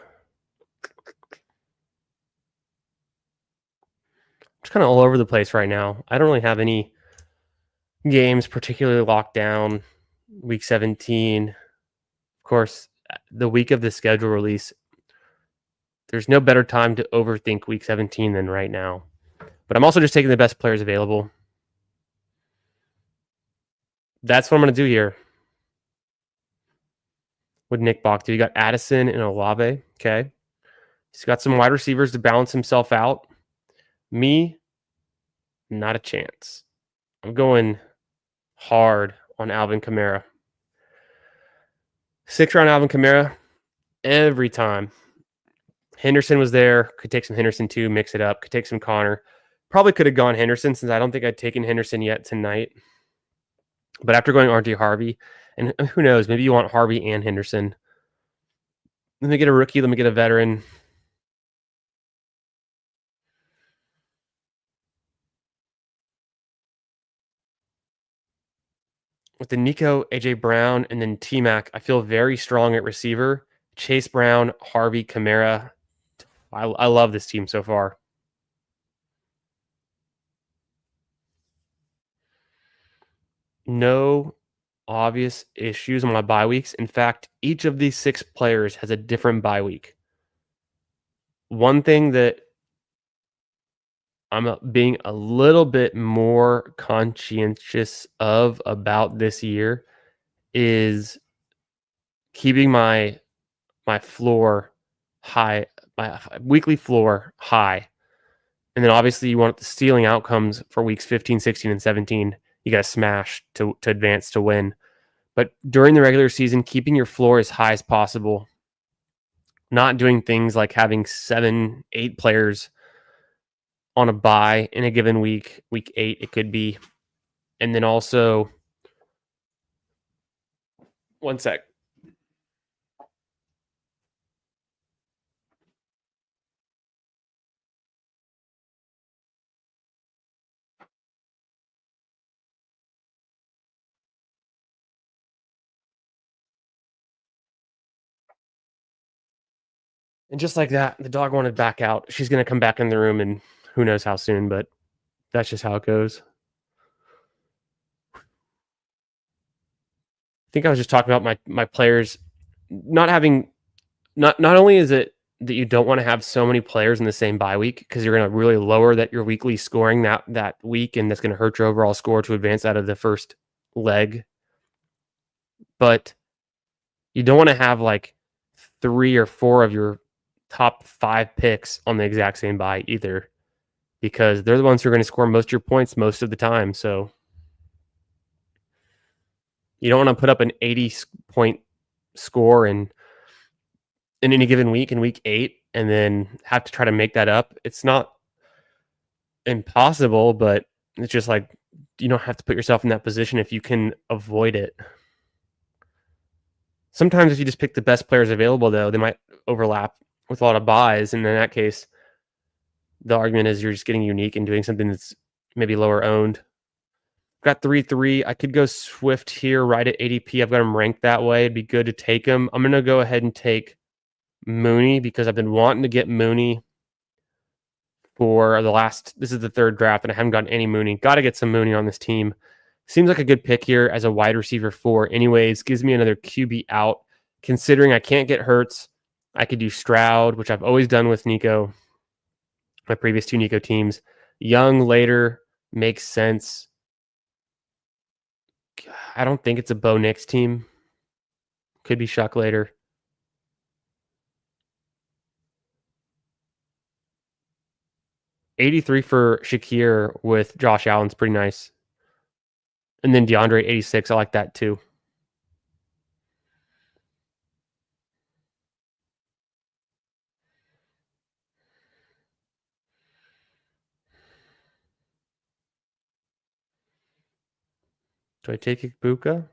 It's kind of all over the place right now. I don't really have any games particularly locked down. Week 17. Of course, the week of the schedule release, there's no better time to overthink week 17 than right now. But I'm also just taking the best players available. That's what I'm going to do here. With Nick Bach, you got Addison and Olave. Okay. He's got some wide receivers to balance himself out. Me, not a chance. I'm going hard on Alvin Kamara. 6th-round Alvin Kamara every time. Henderson was there. Could take some Henderson too, mix it up. Could take some Connor. Probably could have gone Henderson since I don't think I'd taken Henderson yet tonight. But after going RJ Harvey, and who knows, maybe you want Harvey and Henderson. Let me get a rookie. Let me get a veteran. With the Nico, AJ Brown, and then T-Mac, I feel very strong at receiver. Chase Brown, Harvey, Kamara. I love this team so far. No obvious issues on my bye weeks. In fact, each of these 6 players has a different bye week. One thing that I'm being a little bit more conscientious of about this year is keeping my floor high, my weekly floor high. And then obviously you want the stealing outcomes for weeks 15, 16, and 17. You got to smash to advance to win. But during the regular season, keeping your floor as high as possible, not doing things like having 7, 8 players on a bye in a given week, week 8 it could be. And then also, one sec. And just like that, the dog wanted back out. She's going to come back in the room, and who knows how soon, but that's just how it goes. I think I was just talking about my players not having, not only is it that you don't want to have so many players in the same bye week because you're going to really lower your weekly scoring that week, and that's going to hurt your overall score to advance out of the first leg. But you don't want to have like 3 or 4 of your top 5 picks on the exact same bye either, because they're the ones who are going to score most of your points most of the time. So you don't want to put up an 80-point score in any given week in week 8 and then have to try to make that up. It's not impossible, but it's just like you don't have to put yourself in that position if you can avoid it. Sometimes if you just pick the best players available, though, they might overlap with a lot of buys, and in that case, the argument is you're just getting unique and doing something that's maybe lower owned. Got 3-3. I could go Swift here right at ADP. I've got him ranked that way. It'd be good to take him. I'm going to go ahead and take Mooney because I've been wanting to get Mooney for this is the third draft, and I haven't gotten any Mooney. Got to get some Mooney on this team. Seems like a good pick here as a wide receiver 4. Anyways, gives me another QB out. Considering I can't get Hurts, I could do Stroud, which I've always done with Nico, my previous 2 Nico teams. Young later makes sense. I don't think it's a Bo Nix team. Could be Shuck later. $83 for Shakir with Josh Allen's pretty nice. And then DeAndre 86. I like that too. Do I take Ibuka?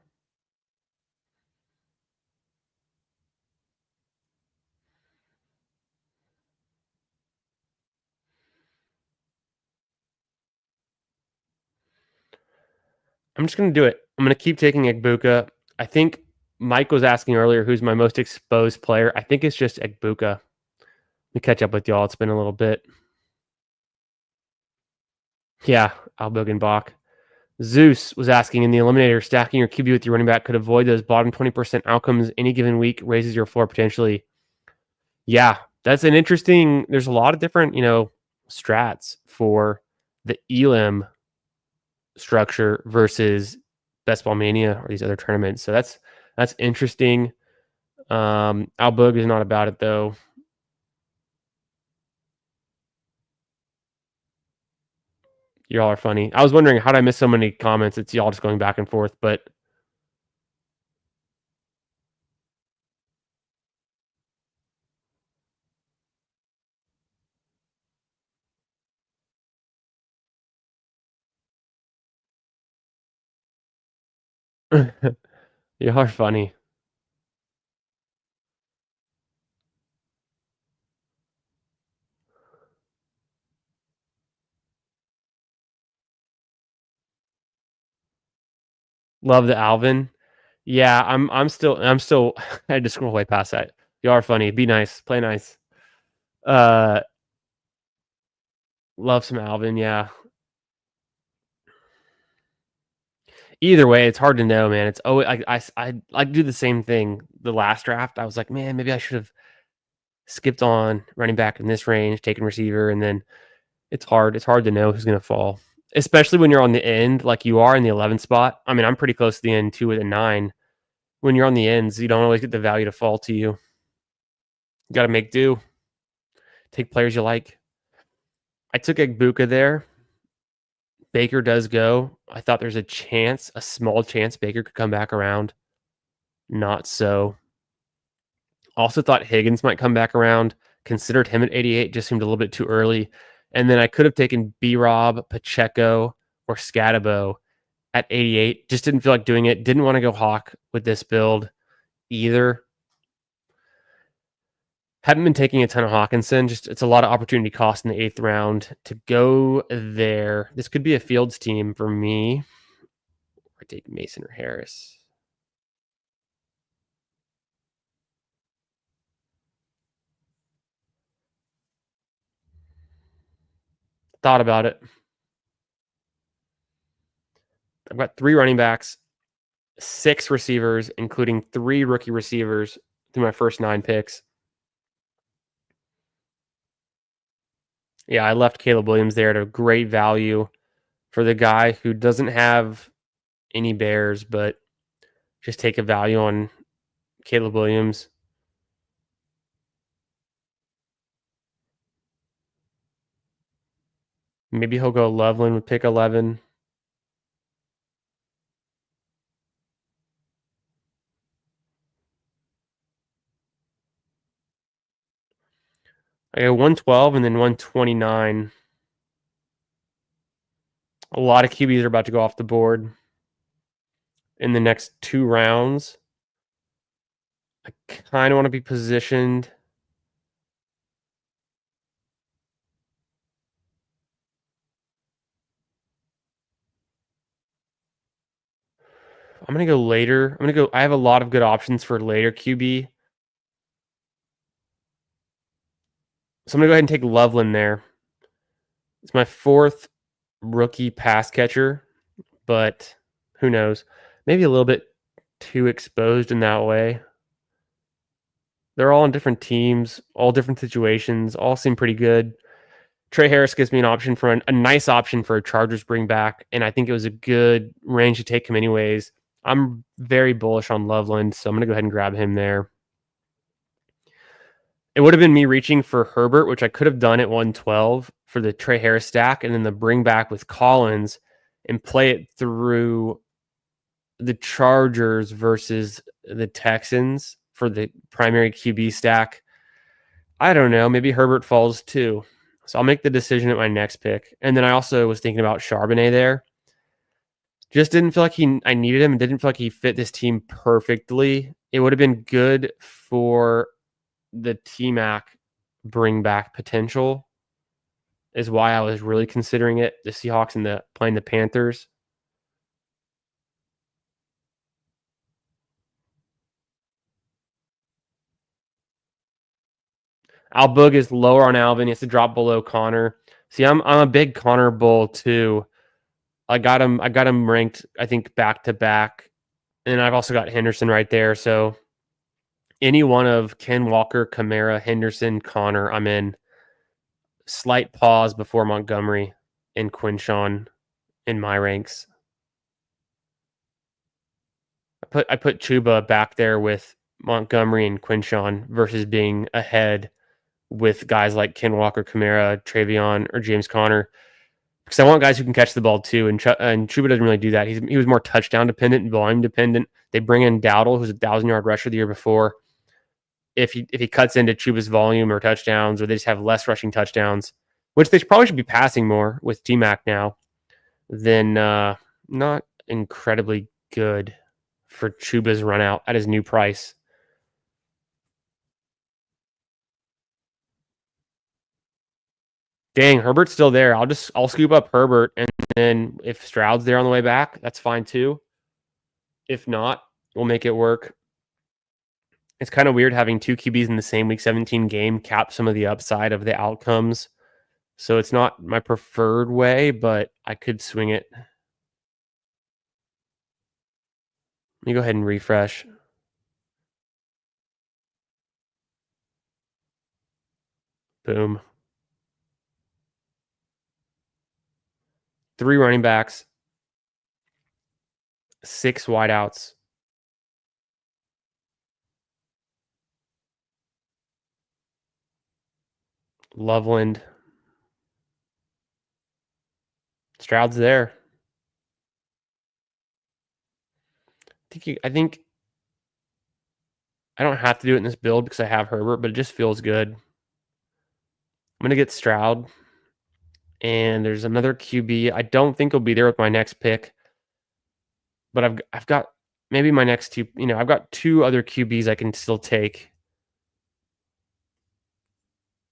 I'm just going to do it. I'm going to keep taking Ibuka. I think Mike was asking earlier who's my most exposed player. I think it's just Ibuka. Let me catch up with y'all. It's been a little bit. Yeah, Albugenbach. Zeus was asking in the Eliminator, stacking your QB with your running back could avoid those bottom 20% outcomes any given week, raises your floor potentially. Yeah, that's an interesting. There's a lot of different, strats for the Elam structure versus Best Ball Mania or these other tournaments. So that's interesting. Albug is not about it though. Y'all are funny. I was wondering how did I miss so many comments? It's y'all just going back and forth, but y'all are funny. Love the Alvin. Yeah, I'm still I had to scroll way past that. You are funny. Be nice. Play nice. Love some Alvin, yeah. Either way, it's hard to know, man. It's always I do the same thing. The last draft, I was like, man, maybe I should have skipped on running back in this range, taking receiver, and then it's hard. It's hard to know who's gonna fall. Especially when you're on the end, like you are in the 11th spot. I mean, I'm pretty close to the end too with a 9. When you're on the ends, you don't always get the value to fall to you. You got to make do. Take players you like. I took Egbuka there. Baker does go. I thought there's a small chance Baker could come back around. Not so. Also thought Higgins might come back around. Considered him at 88, just seemed a little bit too early. And then I could have taken B-Rob, Pacheco, or Scatabo at 88. Just didn't feel like doing it. Didn't want to go Hawk with this build either. Haven't been taking a ton of Hawkinson. Just it's a lot of opportunity cost in the 8th round to go there. This could be a Fields team for me. I take Mason or Harris. Thought about it. I've got 3 running backs, 6 receivers, including 3 rookie receivers through my first 9 picks. Yeah, I left Caleb Williams there at a great value for the guy who doesn't have any bears, but just take a value on Caleb Williams. Maybe he'll go Loveland with pick 11. I got 112 and then 129. A lot of QBs are about to go off the board in the next 2 rounds. I kind of want to be positioned. I'm going to go later. I have a lot of good options for later QB. So I'm going to go ahead and take Loveland there. It's my 4th rookie pass catcher, but who knows? Maybe a little bit too exposed in that way. They're all on different teams, all different situations, all seem pretty good. Trey Harris gives me an option for a nice option for a Chargers bring back, and I think it was a good range to take him anyways. I'm very bullish on Loveland, so I'm going to go ahead and grab him there. It would have been me reaching for Herbert, which I could have done at 112 for the Trey Harris stack, and then the bring back with Collins and play it through the Chargers versus the Texans for the primary QB stack. I don't know. Maybe Herbert falls too. So I'll make the decision at my next pick. And then I also was thinking about Charbonnet there. Just didn't feel like I needed him and didn't feel like he fit this team perfectly. It would have been good for the T-Mac bring back potential is why I was really considering it. The Seahawks and playing the Panthers. Albug is lower on Alvin. He has to drop below Connor. See, I'm a big Connor bull too. I got him ranked, I think, back to back. And I've also got Henderson right there. So any one of Ken Walker, Kamara, Henderson, Connor, I'm in. Slight pause before Montgomery and Quinshawn in my ranks. I put Chuba back there with Montgomery and Quinshawn versus being ahead with guys like Ken Walker, Kamara, Travion, or James Conner. Because I want guys who can catch the ball too, and Chuba doesn't really do that. He was more touchdown dependent and volume dependent. They bring in Dowdle, who's a 1,000-yard rusher the year before. If he cuts into Chuba's volume or touchdowns, or they just have less rushing touchdowns, which they probably should be passing more with T-Mac now, then not incredibly good for Chuba's run out at his new price. Dang, Herbert's still there. I'll scoop up Herbert, and then if Stroud's there on the way back, that's fine too. If not, we'll make it work. It's kind of weird having 2 QBs in the same Week 17 game cap some of the upside of the outcomes. So it's not my preferred way, but I could swing it. Let me go ahead and refresh. Boom. 3 running backs, 6 wideouts. Loveland. Stroud's there. I think I don't have to do it in this build because I have Herbert, but it just feels good. I'm going to get Stroud. And there's another QB. I don't think he'll be there with my next pick. But I've got maybe my next 2, I've got 2 other QBs I can still take.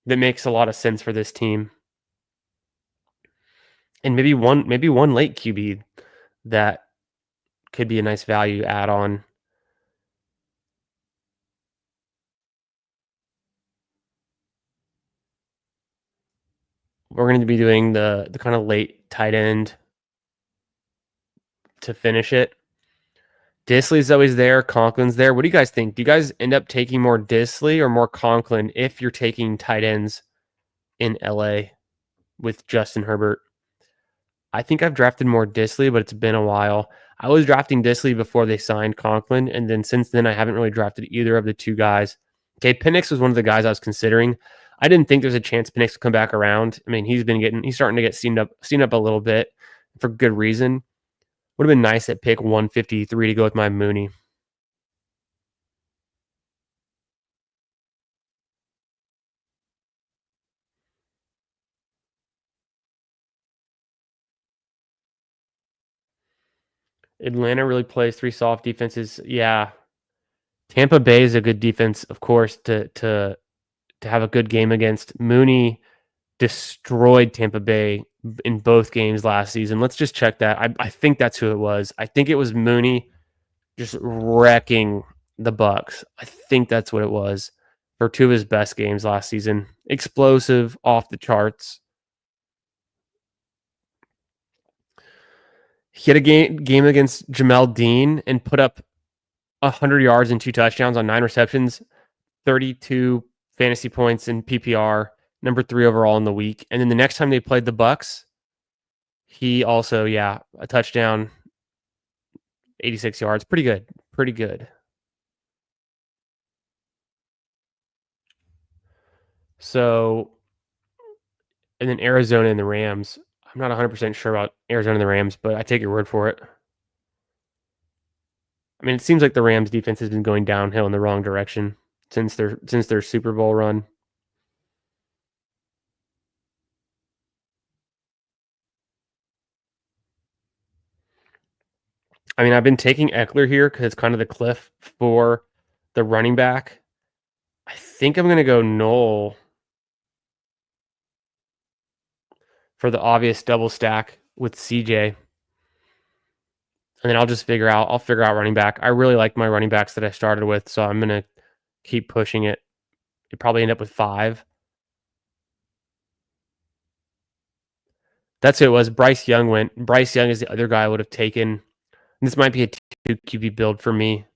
That makes a lot of sense for this team. And maybe one late QB that could be a nice value add-on. We're going to be doing the kind of late tight end to finish it. Disley's always there. Conklin's there. What do you guys think? Do you guys end up taking more Disley or more Conklin if you're taking tight ends in LA with Justin Herbert? I think I've drafted more Disley, but it's been a while. I was drafting Disley before they signed Conklin, and then since then I haven't really drafted either of the 2 guys. Okay, Penix was one of the guys I was considering. I didn't think there's a chance Penix would come back around. I mean, he's starting to get steamed up a little bit for good reason. Would have been nice at pick 153 to go with my Mooney. Atlanta really plays 3 soft defenses. Yeah. Tampa Bay is a good defense, of course, to have a good game against. Mooney destroyed Tampa Bay in both games last season. Let's just check that. I think that's who it was. I think it was Mooney just wrecking the Bucks. I think that's what it was for 2 of his best games last season. Explosive, off the charts. He had a game against Jamel Dean and put up 100 yards and 2 touchdowns on 9 receptions, 32 fantasy points in PPR, number 3 overall in the week. And then the next time they played the Bucks, he also, a touchdown, 86 yards. Pretty good. Pretty good. So, and then Arizona and the Rams. I'm not 100% sure about Arizona and the Rams, but I take your word for it. I mean, it seems like the Rams defense has been going downhill in the wrong direction since their Super Bowl run. I mean, I've been taking Eckler here because it's kind of the cliff for the running back. I think I'm going to go Knoll for the obvious double stack with CJ. And then I'll figure out running back. I really like my running backs that I started with, so I'm going to keep pushing it. It probably end up with 5. That's who it was. Bryce Young went. Bryce Young is the other guy I would have taken. This might be a 2 QB build for me.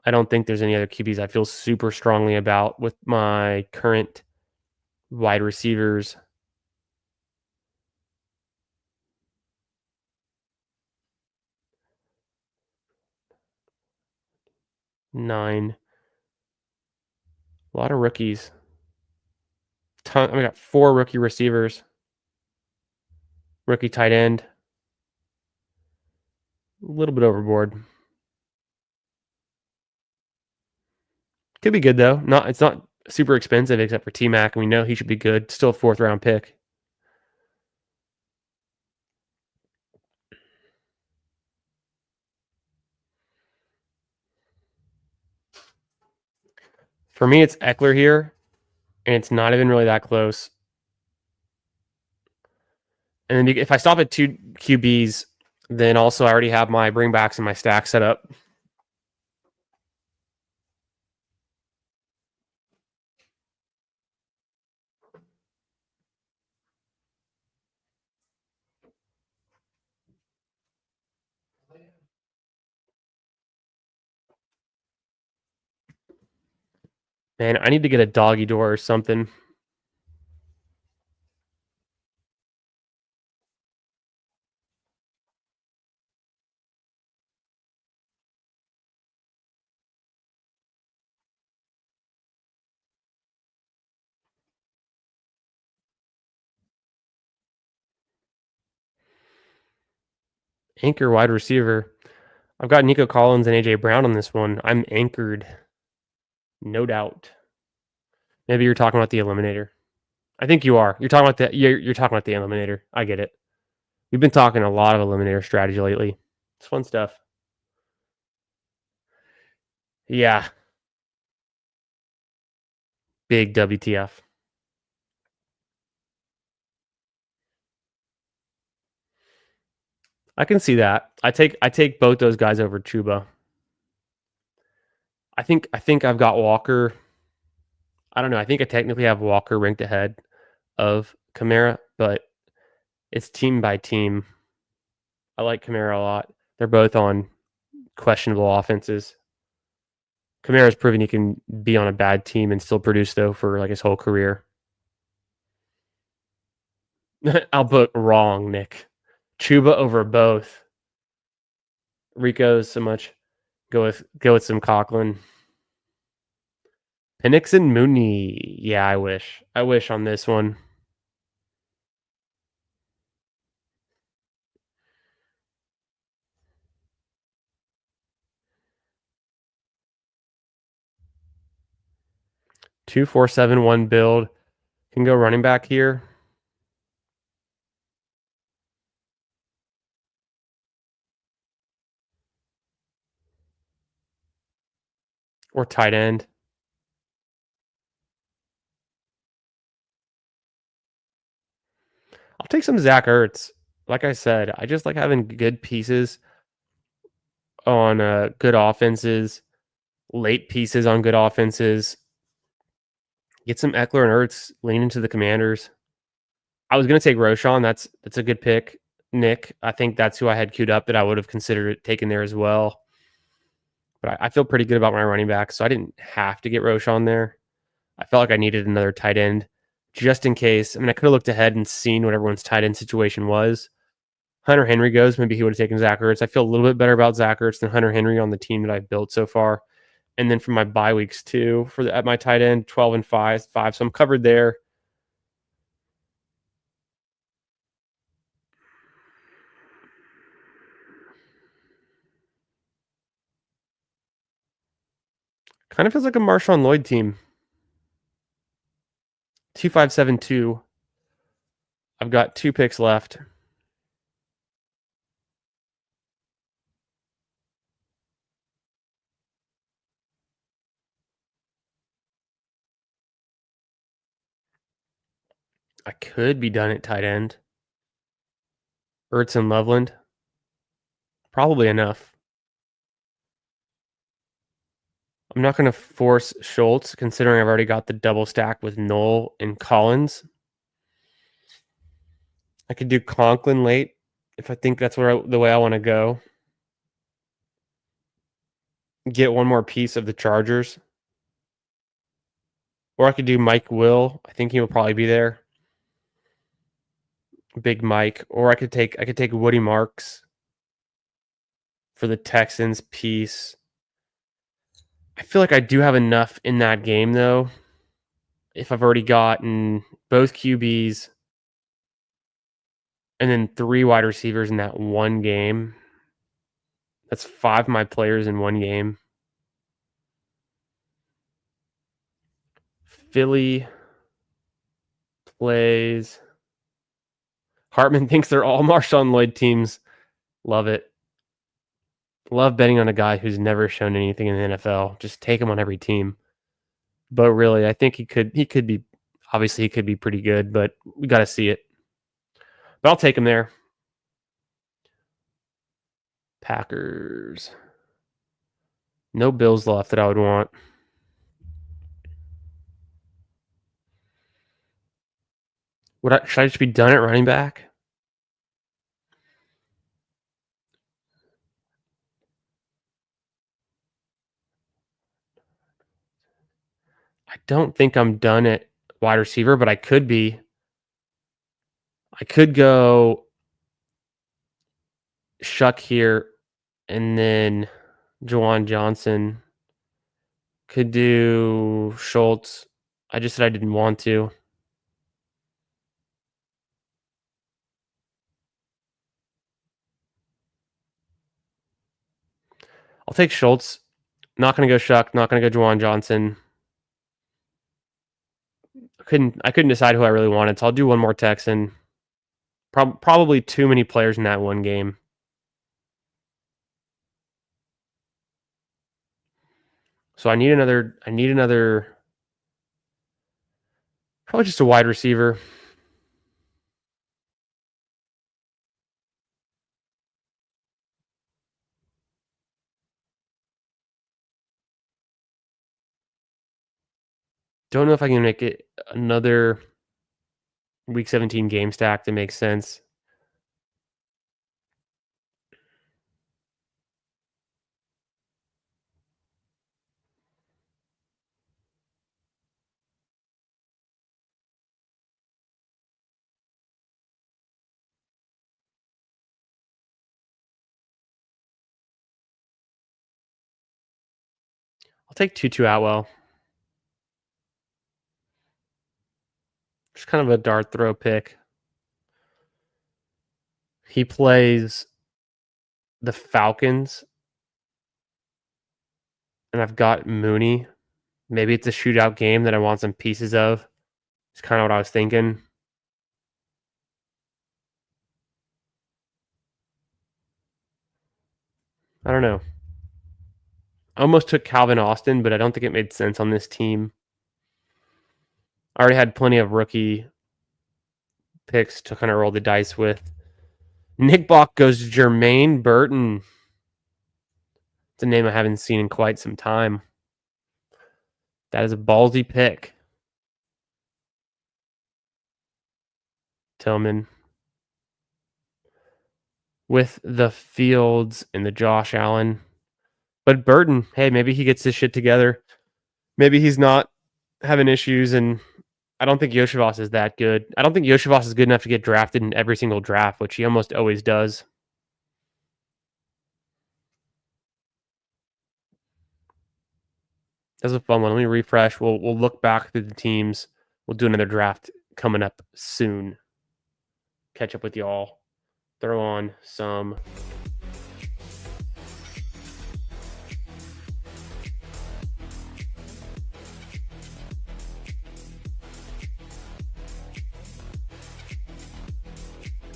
I don't think there's any other QBs I feel super strongly about with my current wide receivers. Nine. A lot of rookies. I got 4 rookie receivers. Rookie tight end. A little bit overboard. Could be good though. It's not super expensive except for T-Mac, and we know he should be good. Still a 4th round pick. For me, it's Eckler here, and it's not even really that close. And then if I stop at 2 QBs, then also I already have my bringbacks and my stack set up. Man, I need to get a doggy door or something. Anchor wide receiver. I've got Nico Collins and AJ Brown on this one. I'm anchored. No doubt. Maybe you're talking about the eliminator. I think you are. You're talking about the eliminator. I get it. We've been talking a lot of eliminator strategy lately. It's fun stuff. Yeah. Big WTF. I can see that. I take both those guys over Chuba. I think I've got Walker. I don't know. I think I technically have Walker ranked ahead of Kamara, but it's team by team. I like Kamara a lot. They're both on questionable offenses. Kamara's proven he can be on a bad team and still produce, though, for like his whole career. I'll put wrong, Nick. Chuba over both. Rico's so much. Go with some Conklin. Penix and Mooney. Yeah, I wish. I wish on this one. Two, 4, 7, 1 build. Can go running back here. or tight end. I'll take some Zach Ertz. Like I said, I just like having good pieces on good offenses, late pieces on good offenses. Get some Eckler and Ertz, lean into the Commanders. I was going to take Roshan. That's a good pick, Nick. I think that's who I had queued up that I would have considered it taken there as well. But I feel pretty good about my running back, so I didn't have to get Roshan there. I felt like I needed another tight end just in case. I mean, I could have looked ahead and seen what everyone's tight end situation was. Hunter Henry goes, maybe he would have taken Zach Ertz. I feel a little bit better about Zach Ertz than Hunter Henry on the team that I've built so far. And then for my bye weeks too, at my tight end, 12 and 5. So I'm covered there. Kind of feels like a Marshawn Lloyd team. 2572. I've got 2 picks left. I could be done at tight end. Ertz and Loveland. Probably enough. I'm not going to force Schultz, considering I've already got the double stack with Knoll and Collins. I could do Conklin late if I think that's the way I want to go. Get one more piece of the Chargers. Or I could do Mike Will. I think he will probably be there. Big Mike. Or I could take Woody Marks for the Texans piece. I feel like I do have enough in that game though. If I've already gotten both QBs and then 3 wide receivers in that one game. That's 5 of my players in one game. Philly plays. Hartman thinks they're all Marshawn Lloyd teams. Love it. Love betting on a guy who's never shown anything in the NFL. Just take him on every team. But really, I think he could be, obviously he could be pretty good, but we got to see it. But I'll take him there. Packers. No Bills left that I would want. Should I just be done at running back? I don't think I'm done at wide receiver, but I could be. I could go Shuck here and then Juwan Johnson. Could do Schultz. I just said I didn't want to. I'll take Schultz. Not going to go Shuck. Not going to go Juwan Johnson. I couldn't decide who I really wanted, so I'll do one more Texan. Probably too many players in that one game. So I need another. Probably just a wide receiver. Don't know if I can make it another Week 17 game stack that makes sense. I'll take Tutu Atwell. Just kind of a dart throw pick. He plays the Falcons, and I've got Mooney. Maybe it's a shootout game that I want some pieces of. It's kind of what I was thinking. I don't know. I almost took Calvin Austin, but I don't think it made sense on this team. I already had plenty of rookie picks to kind of roll the dice with. Nick Bach goes to Jermaine Burton. It's a name I haven't seen in quite some time. That is a ballsy pick. Tillman. With the Fields and the Josh Allen. But Burton, hey, maybe he gets his shit together. Maybe he's not having issues, and I don't think Yoshivas is that good. I don't think Yoshivas is good enough to get drafted in every single draft, which he almost always does. That's a fun one. Let me refresh. We'll look back through the teams. We'll do another draft coming up soon. Catch up with y'all. Throw on some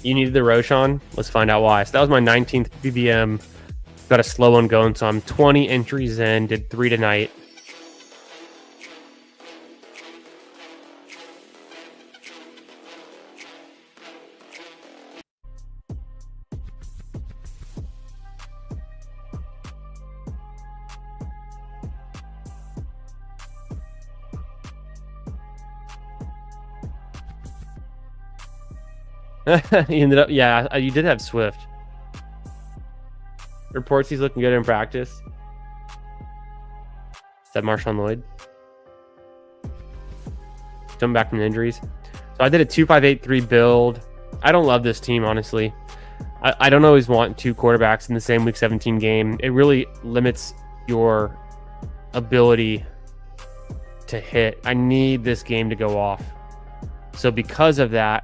You needed the Roshan? Let's find out why. So that was my 19th BBM. Got a slow one going, so I'm 20 entries in. Did 3 tonight. He ended up, yeah, you did have Swift. Reports he's looking good in practice. Is that Marshawn Lloyd? Coming back from injuries. So I did a 2-5-8-3 build. I don't love this team, honestly. I don't always want 2 quarterbacks in the same Week 17 game. It really limits your ability to hit. I need this game to go off. So because of that,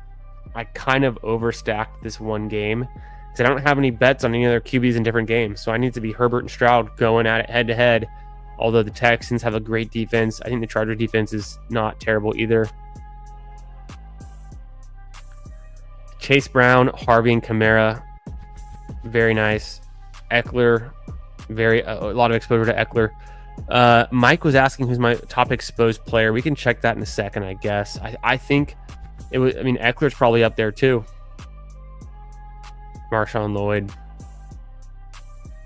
I kind of overstacked this one game because I don't have any bets on any other QBs in different games. So I need to be Herbert and Stroud going at it head to head. Although the Texans have a great defense, I think the Chargers defense is not terrible either. Chase Brown, Harvey, and Kamara, very nice. Eckler, a lot of exposure to Eckler. Mike was asking who's my top exposed player. We can check that in a second, I guess. I think it was. I mean, Eckler's probably up there too. Marshawn Lloyd.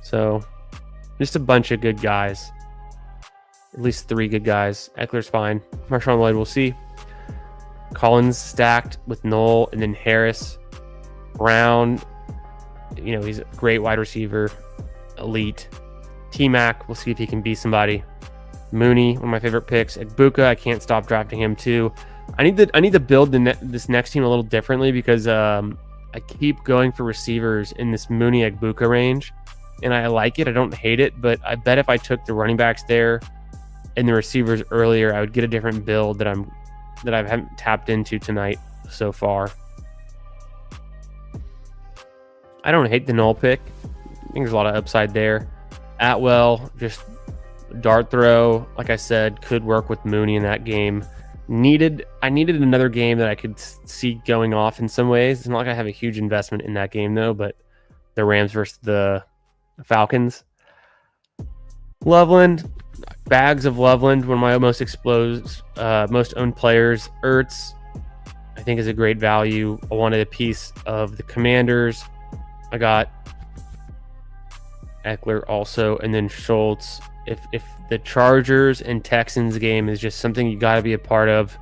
So, just a bunch of good guys. At least 3 good guys. Eckler's fine. Marshawn Lloyd, we'll see. Collins stacked with Knoll, and then Harris. Brown, you know, he's a great wide receiver. Elite. T-Mac, we'll see if he can be somebody. Mooney, one of my favorite picks. Egbuka, I can't stop drafting him too. I need to build this next team a little differently because I keep going for receivers in this Mooney Egbuka range, and I like it. I don't hate it, but I bet if I took the running backs there and the receivers earlier, I would get a different build that I haven't tapped into tonight so far. I don't hate the Knoll pick. I think there's a lot of upside there. Atwell, just dart throw, like I said, could work with Mooney in that game. I needed another game that I could see going off in some ways. It's not like I have a huge investment in that game though, but the Rams versus the Falcons. Loveland, bags of Loveland, one of my most most owned players. Ertz, I think is a great value. I wanted a piece of the Commanders. I got Eckler also, and then Schultz. If the Chargers and Texans game is just something you got to be a part of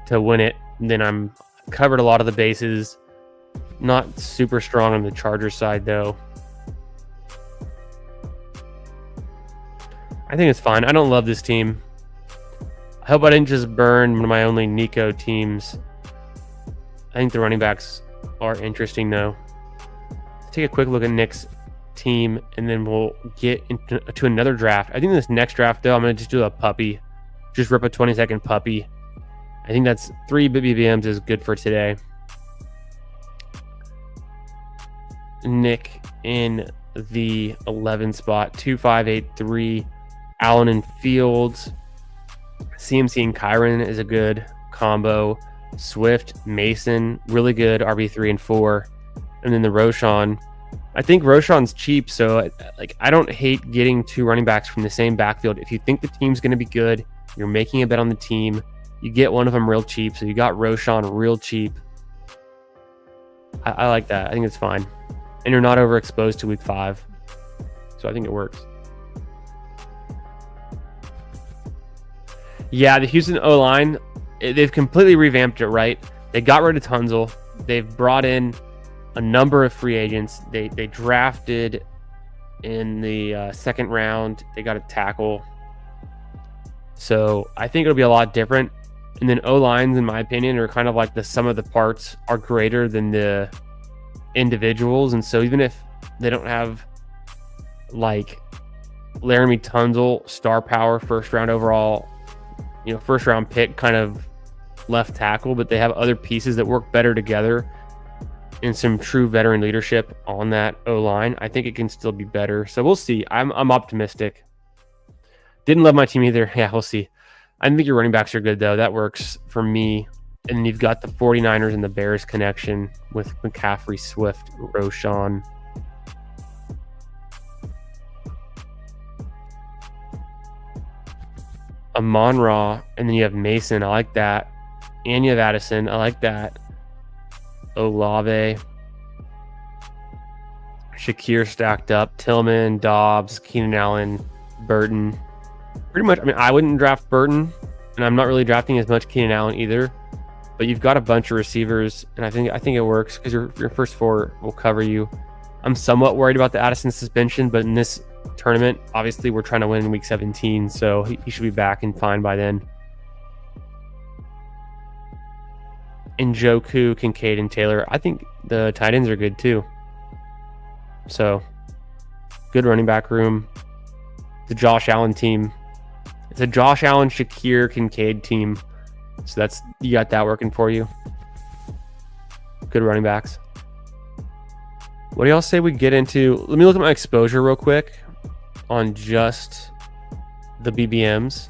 to win it, then I'm covered a lot of the bases. Not super strong on the Chargers side though. I think it's fine. I don't love this team. I hope I didn't just burn one of my only Nico teams. I think the running backs are interesting though. Let's take a quick look at Nick's team, and then we'll get into another draft. I think this next draft though, I'm going to just do a puppy. Just rip a 20-second puppy. I think that's 3 BBMs is good for today. Nick in the 11 spot, 2-5-8-3. Allen and Fields. CMC and Kyron is a good combo. Swift, Mason, really good RB3 and 4. And then the Roshan. I think Roschon's cheap, so like I don't hate getting 2 running backs from the same backfield. If you think the team's going to be good, you're making a bet on the team, you get one of them real cheap. So you got Roschon real cheap. I like that. I think it's fine. And you're not overexposed to week 5. So I think it works. Yeah, the Houston O-line, they've completely revamped it, right? They got rid of Tunzel. They've brought in a number of free agents. They drafted in the 2nd round. They got a tackle. So I think it'll be a lot different. And then O-lines, in my opinion, are kind of like the sum of the parts are greater than the individuals. And so even if they don't have like Laramie Tunzel, star power, 1st round overall, 1st round pick kind of left tackle, but they have other pieces that work better together and some true veteran leadership on that O-line, I think it can still be better. So we'll see. I'm optimistic. Didn't love my team either. Yeah, we'll see. I think your running backs are good, though. That works for me. And then you've got the 49ers and the Bears connection with McCaffrey, Swift, Roschon. Amon-Ra, and then you have Mason. I like that. And you have Addison. I like that. Olave. Shakir stacked up. Tillman, Dobbs, Keenan Allen, Burton. Pretty much, I mean, I wouldn't draft Burton, and I'm not really drafting as much Keenan Allen either. But you've got a bunch of receivers, and I think it works because your first 4 will cover you. I'm somewhat worried about the Addison suspension, but in this tournament, obviously we're trying to win in week 17, so he should be back and fine by then. Njoku, Kincaid, and Taylor. I think the tight ends are good too. So good running back room. The Josh Allen team. It's a Josh Allen, Shakir, Kincaid team. So you got that working for you. Good running backs. What do y'all say we get into? Let me look at my exposure real quick on just the BBMs.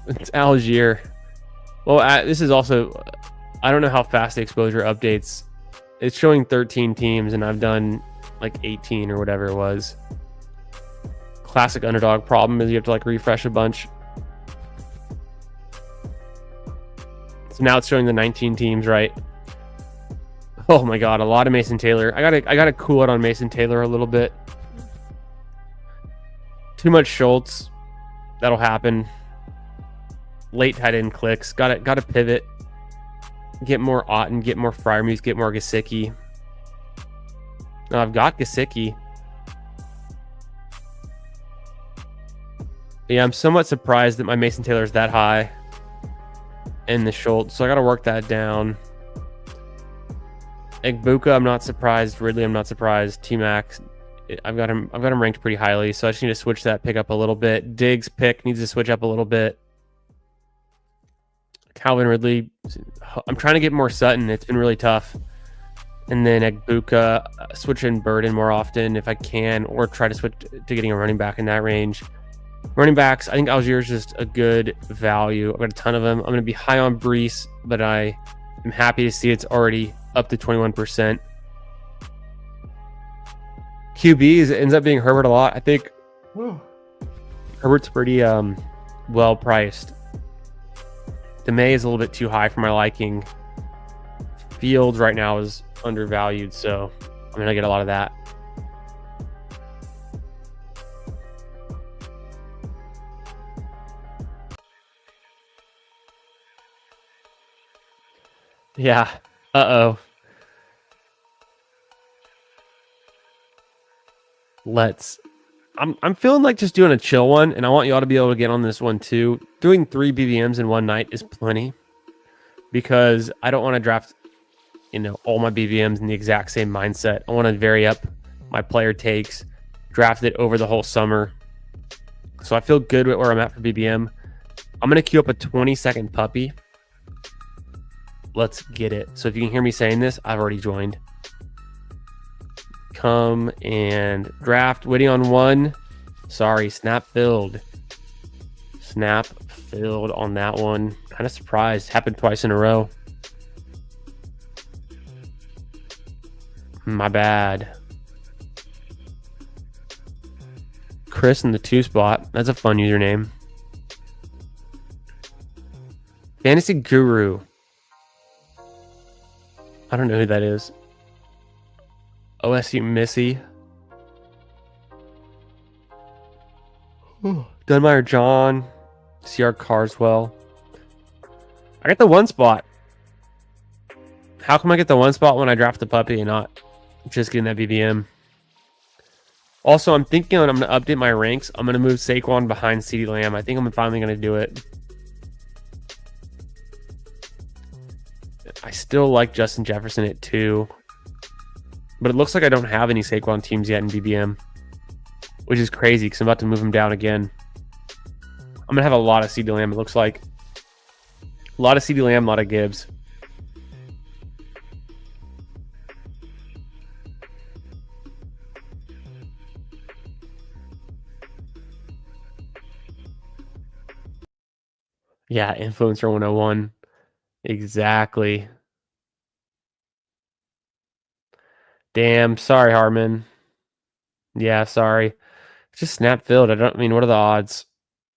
It's Algier. Well, this is also, I don't know how fast the exposure updates. It's showing 13 teams, and I've done like 18 or whatever it was. Classic underdog problem is you have to like refresh a bunch. So now it's showing the 19 teams, right? Oh my god, a lot of Mason Taylor. I gotta cool it on Mason Taylor a little bit. Too much Schultz. That'll happen. Late tight end clicks. Gotta pivot. Get more Otten, get more Freiermuth, get more Gesicki. No, I've got Gesicki. Yeah, I'm somewhat surprised that my Mason Taylor is that high. And the Schultz, so I gotta work that down. Egbuka, I'm not surprised. Ridley, I'm not surprised. T-Mac, I've got him ranked pretty highly, so I just need to switch that pick up a little bit. Diggs pick needs to switch up a little bit. Calvin Ridley, I'm trying to get more Sutton. It's been really tough. And then Egbuka, switch in Burden more often if I can, or try to switch to getting a running back in that range. Running backs, I think Algier is just a good value. I've got a ton of them. I'm going to be high on Brees, but I am happy to see it's already up to 21%. QBs ends up being Herbert a lot. I think Herbert's pretty well priced. DeMay is a little bit too high for my liking. Fields right now is undervalued, so I'm going to get a lot of that. Yeah. Uh-oh. I'm feeling like just doing a chill one, and I want y'all to be able to get on this one too. Doing 3 BBMs in one night is plenty, because I don't want to draft, all my BBMs in the exact same mindset. I want to vary up my player takes, draft it over the whole summer. So I feel good with where I'm at for BBM. I'm going to queue up a 20-second puppy. Let's get it. So if you can hear me saying this, I've already joined. Come and draft. Waiting on one. Sorry, snap filled. Snap filled on that one. Kind of surprised. Happened twice in a row. My bad. Chris in the 2 spot. That's a fun username. Fantasy Guru. I don't know who that is. OSU Missy. Dunmeyer John. CR Carswell. I got the 1 spot. How come I get the 1 spot when I draft the puppy and not just getting that BBM? Also, I'm thinking I'm going to update my ranks. I'm going to move Saquon behind CeeDee Lamb. I think I'm finally going to do it. I still like Justin Jefferson at 2. But it looks like I don't have any Saquon teams yet in BBM. Which is crazy because I'm about to move him down again. I'm going to have a lot of CeeDee Lamb, it looks like. A lot of CeeDee Lamb, a lot of Gibbs. Yeah, Influencer 101. Exactly. Damn, sorry, Harmon. Yeah, sorry. It's just snap filled. I mean, what are the odds?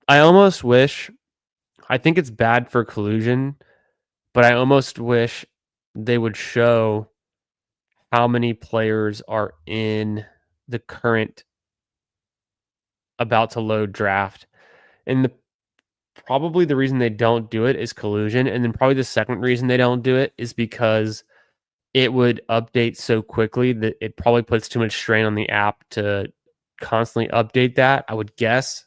I almost wish, I think it's bad for collusion, but I almost wish they would show how many players are in the current about to load draft. And probably the reason they don't do it is collusion. And then probably the second reason they don't do it is because it would update so quickly that it probably puts too much strain on the app to constantly update that, I would guess.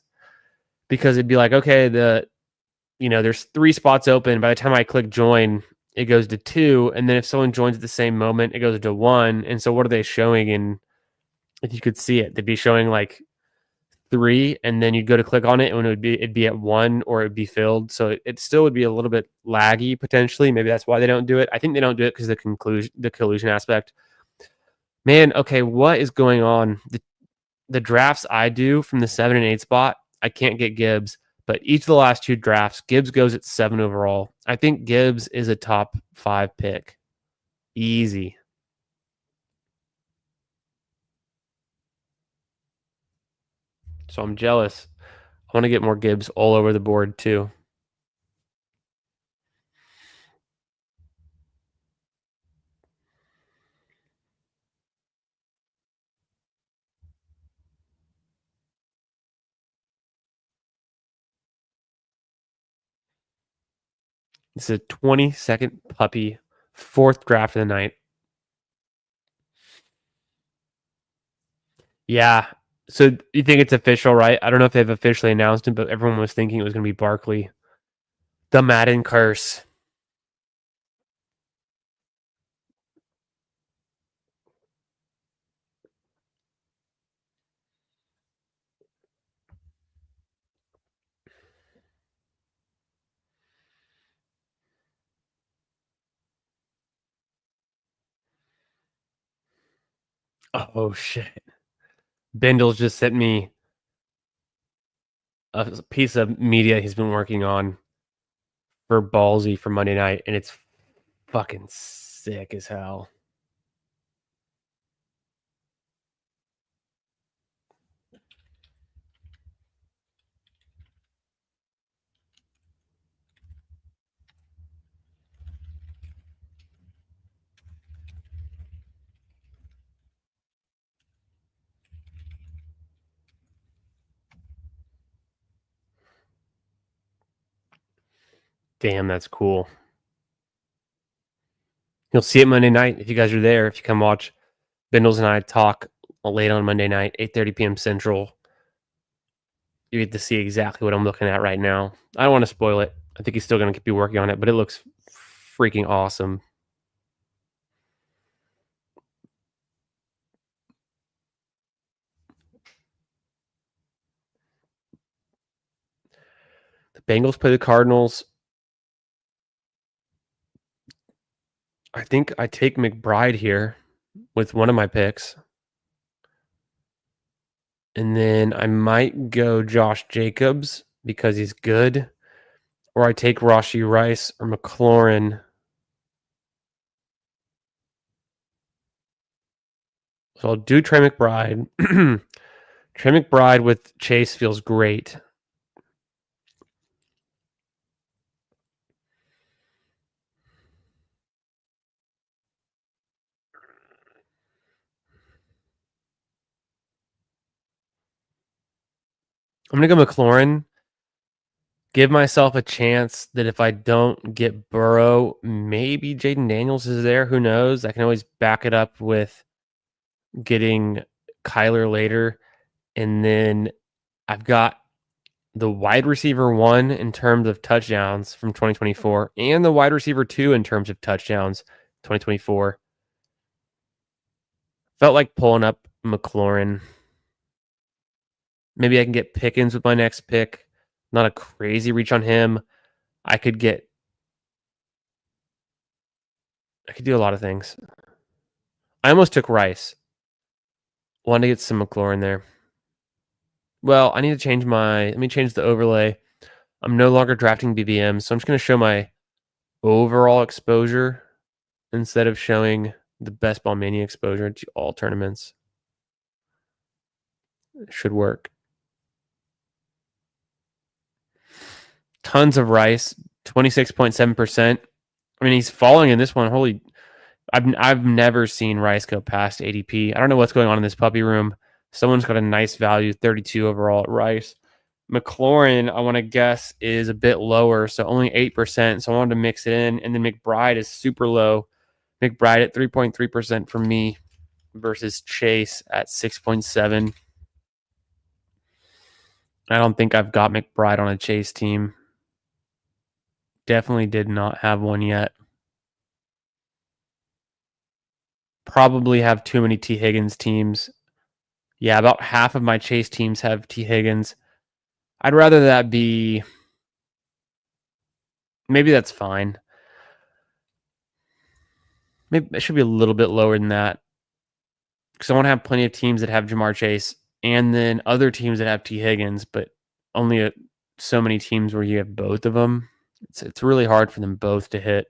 Because it'd be like, okay, there's 3 spots open. By the time I click join, it goes to 2. And then if someone joins at the same moment, it goes to 1. And so what are they showing? And if you could see it, they'd be showing like 3, and then you'd go to click on it and it'd be at 1 or it'd be filled. So it still would be a little bit laggy potentially. Maybe that's why they don't do it. I think they don't do it because the collusion aspect. Man, okay, what is going on? The drafts I do from the 7 and 8 spot, I can't get Gibbs, but each of the last 2 drafts, Gibbs goes at 7 overall. I think Gibbs is a top 5 pick. Easy. So I'm jealous. I want to get more Gibbs all over the board too. This is a 22nd puppy, 4th draft of the night. Yeah. So you think it's official, right? I don't know if they've officially announced it, but everyone was thinking it was going to be Barkley. The Madden curse. Oh, shit. Bindles just sent me a piece of media he's been working on for Ballsy for Monday night, and it's fucking sick as hell. Damn, that's cool. You'll see it Monday night if you guys are there. If you come watch Bindles and I talk late on Monday night, 8:30 p.m. Central. You get to see exactly what I'm looking at right now. I don't want to spoil it. I think he's still going to be working on it, but it looks freaking awesome. The Bengals play the Cardinals. I think I take McBride here with one of my picks. And then I might go Josh Jacobs because he's good. Or I take Rashee Rice or McLaurin. So I'll do Trey McBride. Trey McBride with Chase feels great. I'm going to go McLaurin. Give myself a chance that if I don't get Burrow, maybe Jaden Daniels is there. Who knows? I can always back it up with getting Kyler later. And then I've got the wide receiver 1 in terms of touchdowns from 2024 and the wide receiver 2 in terms of touchdowns 2024. Felt like pulling up McLaurin. Maybe I can get Pickens with my next pick. Not a crazy reach on him. I could do a lot of things. I almost took Rice. Wanted to get some McLaurin there. Well, I need to change let me change the overlay. I'm no longer drafting BBM, so I'm just going to show my overall exposure instead of showing the Best Ball Mania exposure to all tournaments. It should work. Tons of Rice, 26.7%. I mean, he's falling in this one. Holy, I've never seen Rice go past ADP. I don't know what's going on in this puppy room. Someone's got a nice value, 32 overall at Rice. McLaurin, I want to guess, is a bit lower, so only 8%. So I wanted to mix it in. And then McBride is super low. McBride at 3.3% for me versus Chase at 6.7%. I don't think I've got McBride on a Chase team. Definitely did not have one yet. Probably have too many T. Higgins teams. Yeah, about half of my Chase teams have T. Higgins. I'd rather that be... Maybe that's fine. Maybe it should be a little bit lower than that. Because I want to have plenty of teams that have Jamar Chase and then other teams that have T. Higgins, but only so many teams where you have both of them. It's really hard for them both to hit.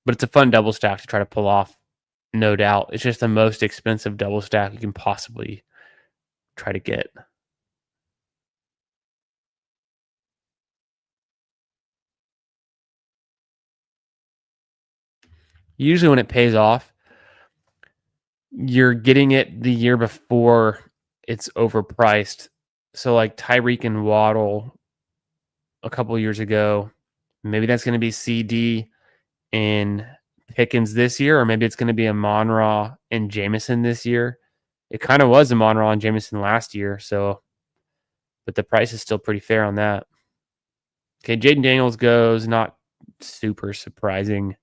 But it's a fun double stack to try to pull off, no doubt. It's just the most expensive double stack you can possibly try to get. Usually when it pays off, you're getting it the year before it's overpriced. So like Tyreek and Waddle a couple years ago, maybe that's going to be CD and Pickens this year, or maybe it's going to be Amon-Ra and Jameson this year. It kind of was Amon-Ra and Jameson last year, but the price is still pretty fair on that. Okay, Jaden Daniels goes, not super surprising.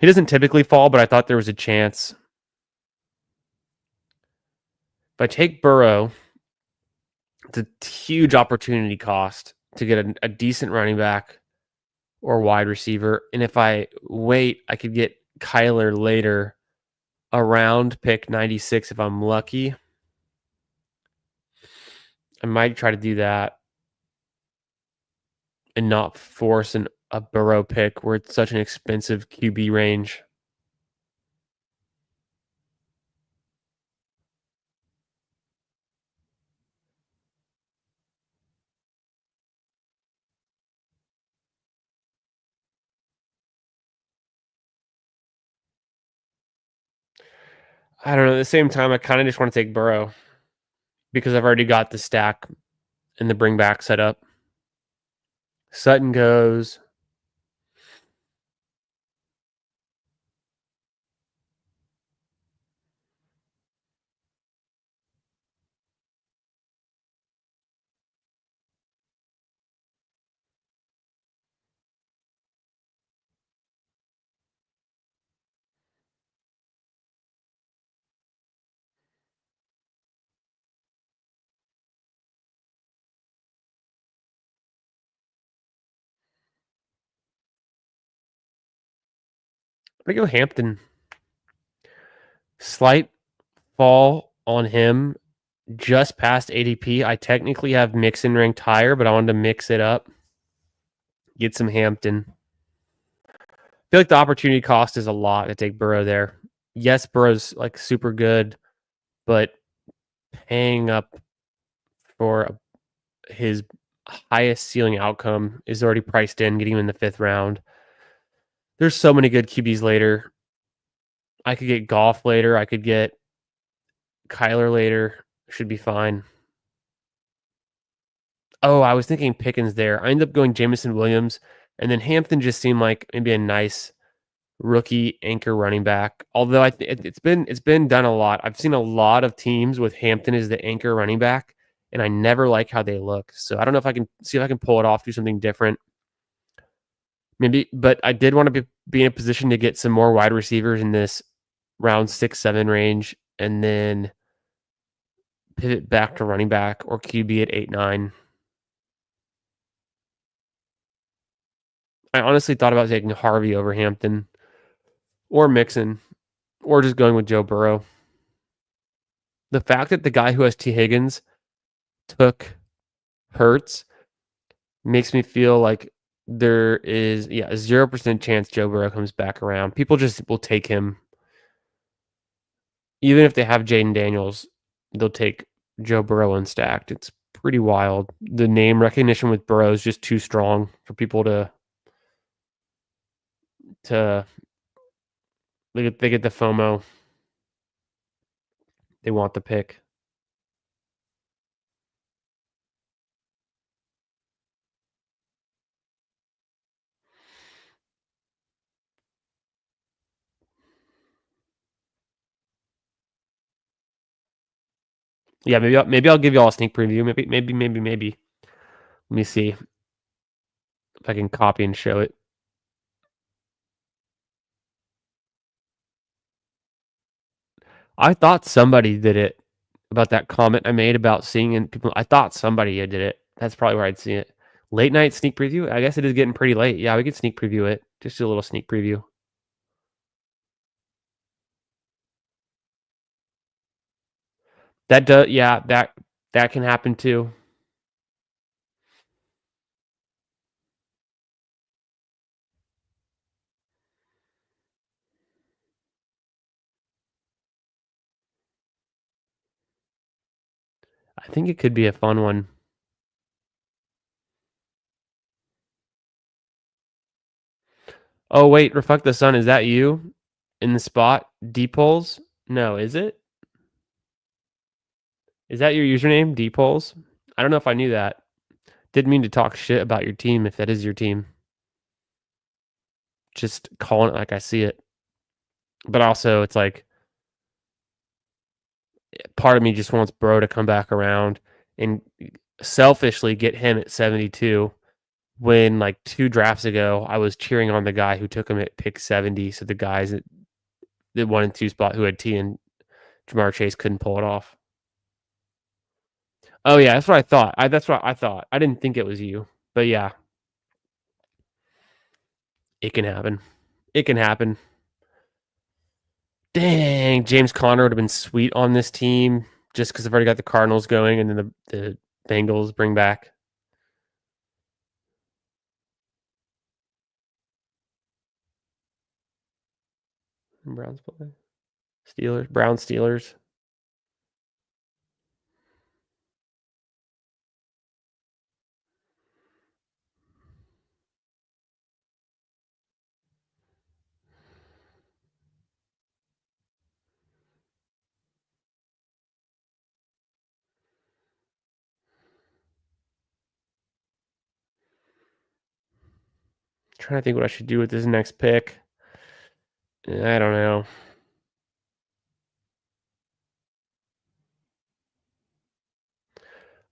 He doesn't typically fall, but I thought there was a chance. If I take Burrow, it's a huge opportunity cost to get a decent running back or wide receiver. And if I wait, I could get Kyler later around pick 96 if I'm lucky. I might try to do that and not force a Burrow pick where it's such an expensive QB range. I don't know. At the same time, I kind of just want to take Burrow because I've already got the stack and the bring back set up. Sutton goes. I go Hampton. Slight fall on him just past ADP. I technically have Mixon ranked higher, but I wanted to mix it up. Get some Hampton. feel like the opportunity cost is a lot to take Burrow there. Yes, Burrow's like super good, but paying up for his highest ceiling outcome is already priced in, getting him in the 5th round. There's so many good QBs later. I could get Goff later. I could get Kyler later. Should be fine. Oh, I was thinking Pickens there. I ended up going Jameson Williams, and then Hampton just seemed like maybe a nice rookie anchor running back. Although it's been done a lot. I've seen a lot of teams with Hampton as the anchor running back, and I never like how they look. So I don't know if I can see if I can pull it off, do something different. Maybe, but I did want to be in a position to get some more wide receivers in this round 6-7 range, and then pivot back to running back or QB at 8-9. I honestly thought about taking Harvey over Hampton or Mixon or just going with Joe Burrow. The fact that the guy who has T. Higgins took Hurts makes me feel like there is a 0% chance Joe Burrow comes back around. People just will take him. Even if they have Jaden Daniels, they'll take Joe Burrow unstacked. It's pretty wild. The name recognition with Burrow is just too strong for people to they get the FOMO. They want the pick. Yeah, maybe I'll give you all a sneak preview. Maybe. Let me see if I can copy and show it. I thought somebody did it about that comment I made about seeing in people. I thought somebody did it. That's probably where I'd see it. Late night sneak preview. I guess it is getting pretty late. Yeah, we could sneak preview it. Just do a little sneak preview. That does. Yeah, that can happen too. I think it could be a fun one. Oh wait, Reflect the Sun. Is that you in the spot? D-Poles? No, is it? Is that your username, D-Poles? I don't know if I knew that. Didn't mean to talk shit about your team if that is your team. Just calling it like I see it. But also, it's like part of me just wants Bro to come back around and selfishly get him at 72 when like 2 drafts ago I was cheering on the guy who took him at pick 70. So the guys at the 1 and 2 spot who had T and Jamar Chase couldn't pull it off. Oh yeah, that's what I thought. That's what I thought. I didn't think it was you, but yeah, it can happen. It can happen. Dang, James Conner would have been sweet on this team just because I've already got the Cardinals going, and then the Bengals bring back. Browns play. Steelers. Browns Steelers. Trying to think what I should do with this next pick. I don't know.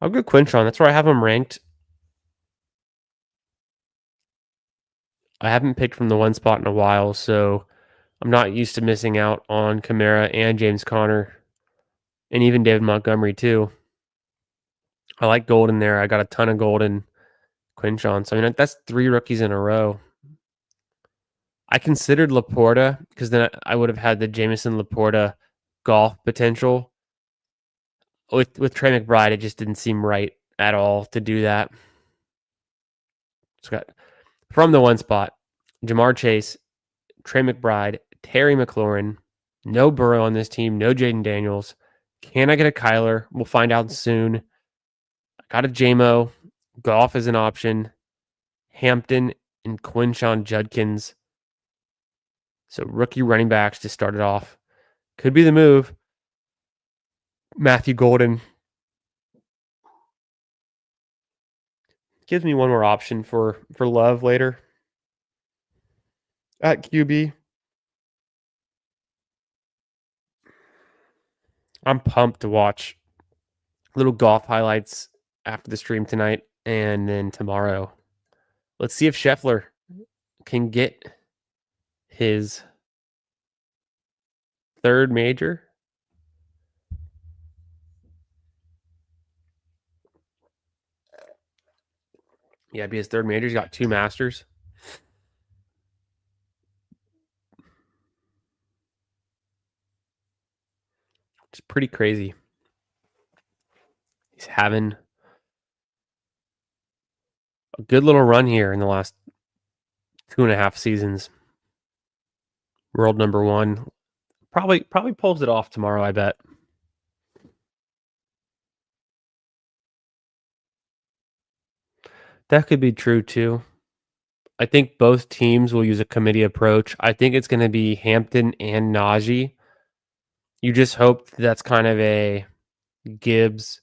I'll go Quinchon. That's where I have him ranked. I haven't picked from the 1 spot in a while, so I'm not used to missing out on Kamara and James Conner, and even David Montgomery too. I like Golden there. I got a ton of Golden Quinchon. So I mean that's 3 rookies in a row. I considered Laporta because then I would have had the Jameson Laporta golf potential. With Trey McBride, it just didn't seem right at all to do that. It's got from the 1 spot, Jamar Chase, Trey McBride, Terry McLaurin. No Burrow on this team. No Jaden Daniels. Can I get a Kyler? We'll find out soon. I got a JMO. Goff is an option. Hampton and Quinshawn Judkins. So rookie running backs to start it off. Could be the move. Matthew Golden. Gives me one more option for Love later. At QB. I'm pumped to watch little golf highlights after the stream tonight and then tomorrow. Let's see if Scheffler can get his third major. Yeah, it'd be his third major. He's got 2 Masters. It's pretty crazy. He's having a good little run here in the last 2.5 seasons. World number 1. Probably pulls it off tomorrow, I bet. That could be true too. I think both teams will use a committee approach. I think it's going to be Hampton and Najee. You just hope that's kind of a Gibbs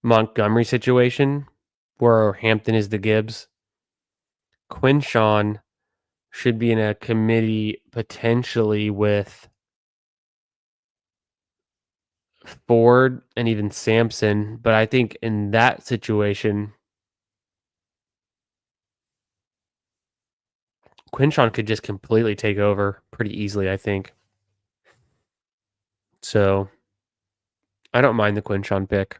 Montgomery situation where Hampton is the Gibbs. Quinshawn should be in a committee potentially with Ford and even Sampson. But I think in that situation, Quinshawn could just completely take over pretty easily, I think. So I don't mind the Quinshawn pick.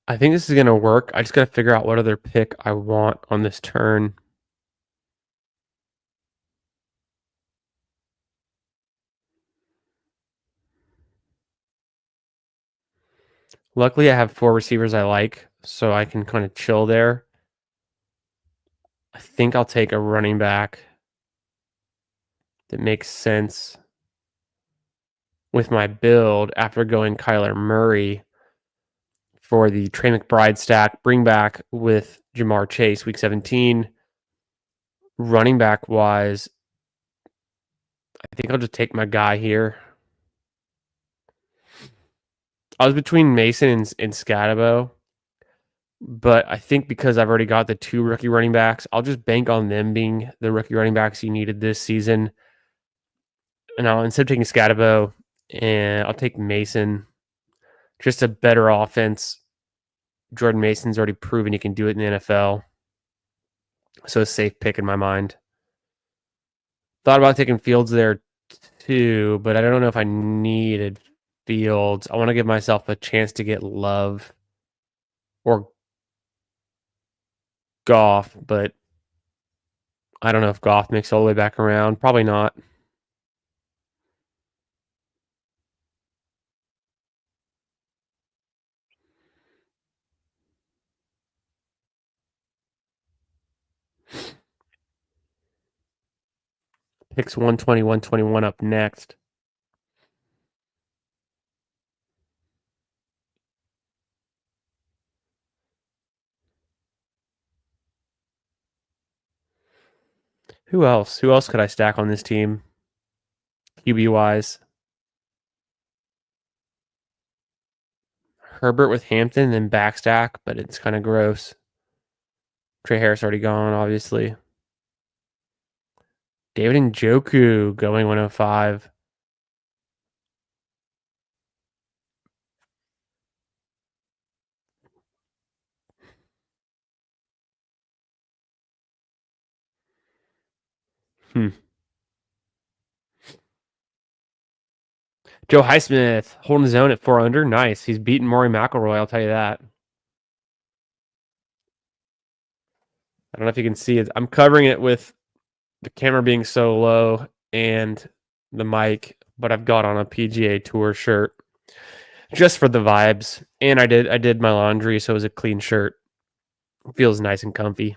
I think this is going to work. I just got to figure out what other pick I want on this turn. Luckily, I have 4 receivers I like, so I can kind of chill there. I think I'll take a running back that makes sense with my build after going Kyler Murray for the Trey McBride stack. Bring back with Jamar Chase, week 17. Running back wise, I think I'll just take my guy here. I was between Mason and Scatabo, but I think because I've already got the 2 rookie running backs, I'll just bank on them being the rookie running backs you needed this season. And instead of taking Scatabo, and I'll take Mason. Just a better offense. Jordan Mason's already proven he can do it in the NFL. So a safe pick in my mind. Thought about taking Fields there too, but I don't know if I needed Fields. I want to give myself a chance to get Love or Goff, but I don't know if Goff makes all the way back around. Probably not. Picks 120, 121 up next. Who else? Who else could I stack on this team? QB wise. Herbert with Hampton and then backstack, but it's kind of gross. Trey Harris already gone, obviously. David Njoku going 105. Joe Highsmith holding his own at 4 under. Nice. He's beaten Rory McIlroy, I'll tell you that. I don't know if you can see it. I'm covering it with the camera being so low and the mic, but I've got on a PGA Tour shirt just for the vibes. And I did my laundry, so it was a clean shirt. It feels nice and comfy.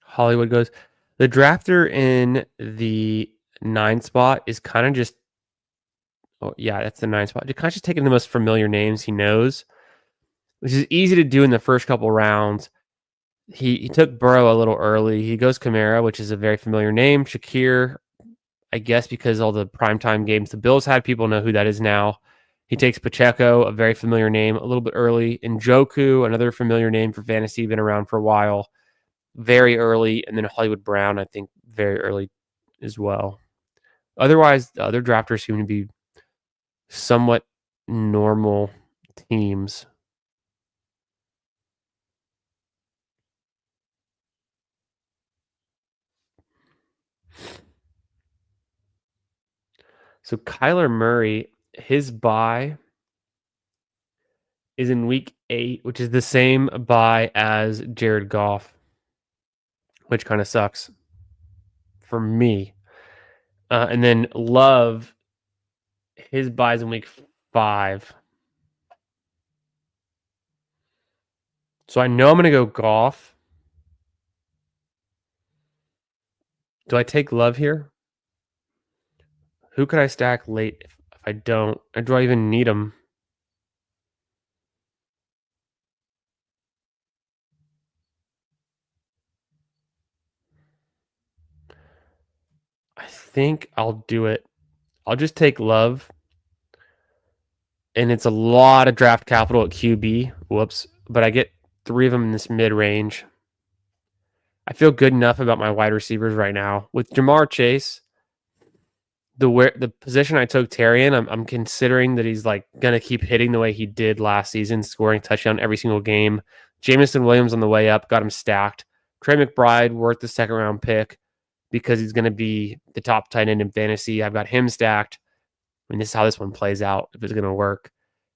Hollywood goes, the drafter in the 9 spot is kind of just, oh yeah, that's the 9 spot. You're kind of just taking the most familiar names he knows, which is easy to do in the first couple rounds. He took Burrow a little early. He goes Kamara, which is a very familiar name. Shakir, I guess because all the primetime games the Bills had, people know who that is now. He takes Pacheco, a very familiar name, a little bit early. Njoku, another familiar name for fantasy, been around for a while, very early. And then Hollywood Brown, I think, very early as well. Otherwise, the other drafters seem to be somewhat normal teams. So Kyler Murray, his bye is in week 8, which is the same bye as Jared Goff, which kind of sucks for me. And then Love, his bye is in week 5. So I know I'm going to go Goff. Do I take Love here? Who could I stack late if I don't? Or do I even need him? I think I'll do it. I'll just take Love. And it's a lot of draft capital at QB. Whoops. But I get 3 of them in this mid-range. I feel good enough about my wide receivers right now. With Jamar Chase, the position I took Terry in, I'm considering that he's like going to keep hitting the way he did last season, scoring touchdown every single game. Jameson Williams on the way up, got him stacked. Trey McBride worth the 2nd round pick because he's going to be the top tight end in fantasy. I've got him stacked. I mean, this is how this one plays out if it's going to work.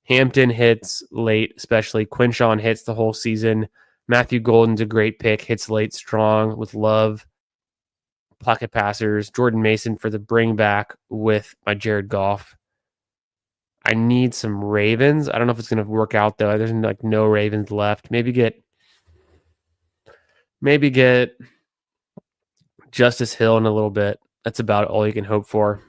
Hampton hits late, especially. Quinshawn hits the whole season. Matthew Golden's a great pick, hits late strong with Love. Pocket passers. Jordan Mason for the bring back with my Jared Goff. I need some Ravens. I don't know if it's going to work out, though. There's like no Ravens left. Maybe get Justice Hill in a little bit. That's about all you can hope for.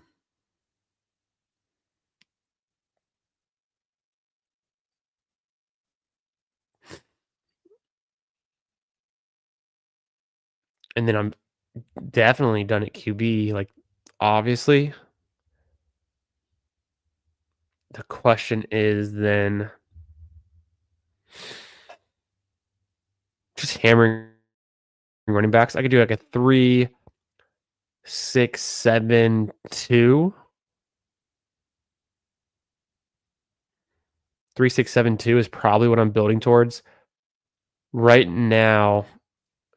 And then I'm definitely done at QB. Like, obviously, the question is then just hammering running backs. I could do like a 3, 6, 7, 2. 3, 6, 7, 2 is probably what I'm building towards. Right now,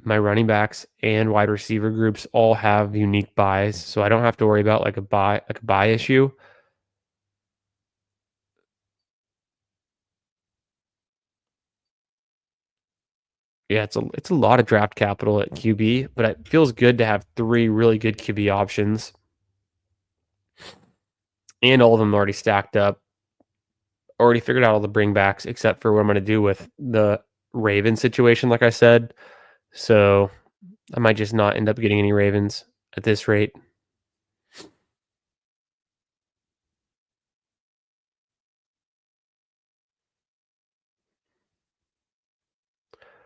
my running backs and wide receiver groups all have unique buys, so I don't have to worry about like a buy issue. Yeah, it's a lot of draft capital at QB, but it feels good to have 3 really good QB options. And all of them already stacked up. Already figured out all the bringbacks, except for what I'm going to do with the Raven situation, like I said. So I might just not end up getting any Ravens at this rate.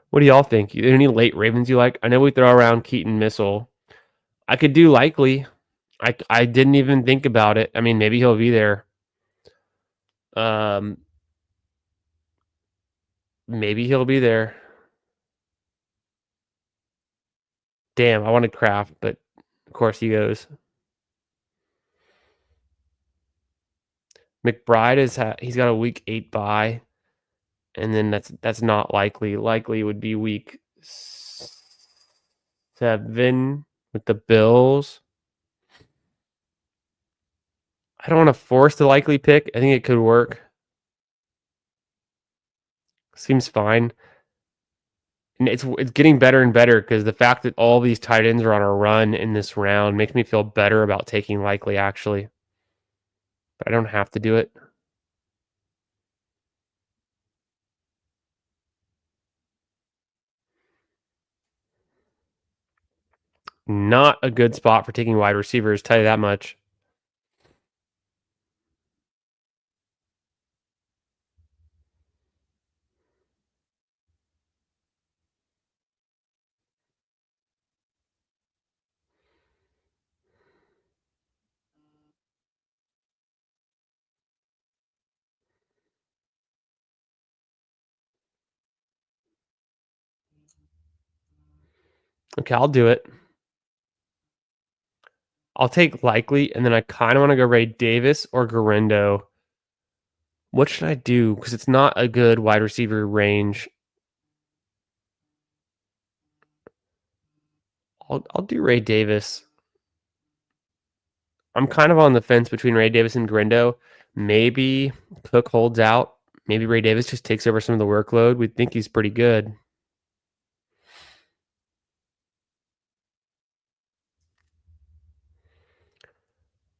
What do y'all think? Are there any late Ravens you like? I know we throw around Keaton Missile. I could do Likely. I didn't even think about it. I mean, maybe he'll be there. Maybe he'll be there. Damn, I wanted Kraft, but of course he goes. McBride he's got a week 8 bye. And then that's not likely. Likely would be week 7 with the Bills. I don't want to force the likely pick. I think it could work. Seems fine. And it's getting better and better because the fact that all these tight ends are on a run in this round makes me feel better about taking likely, actually. But I don't have to do it. Not a good spot for taking wide receivers, tell you that much. Okay, I'll do it. I'll take likely, and then I kind of want to go Ray Davis or Garendo. What should I do? Because it's not a good wide receiver range. I'll do Ray Davis. I'm kind of on the fence between Ray Davis and Garendo. Maybe Cook holds out. Maybe Ray Davis just takes over some of the workload. We think he's pretty good.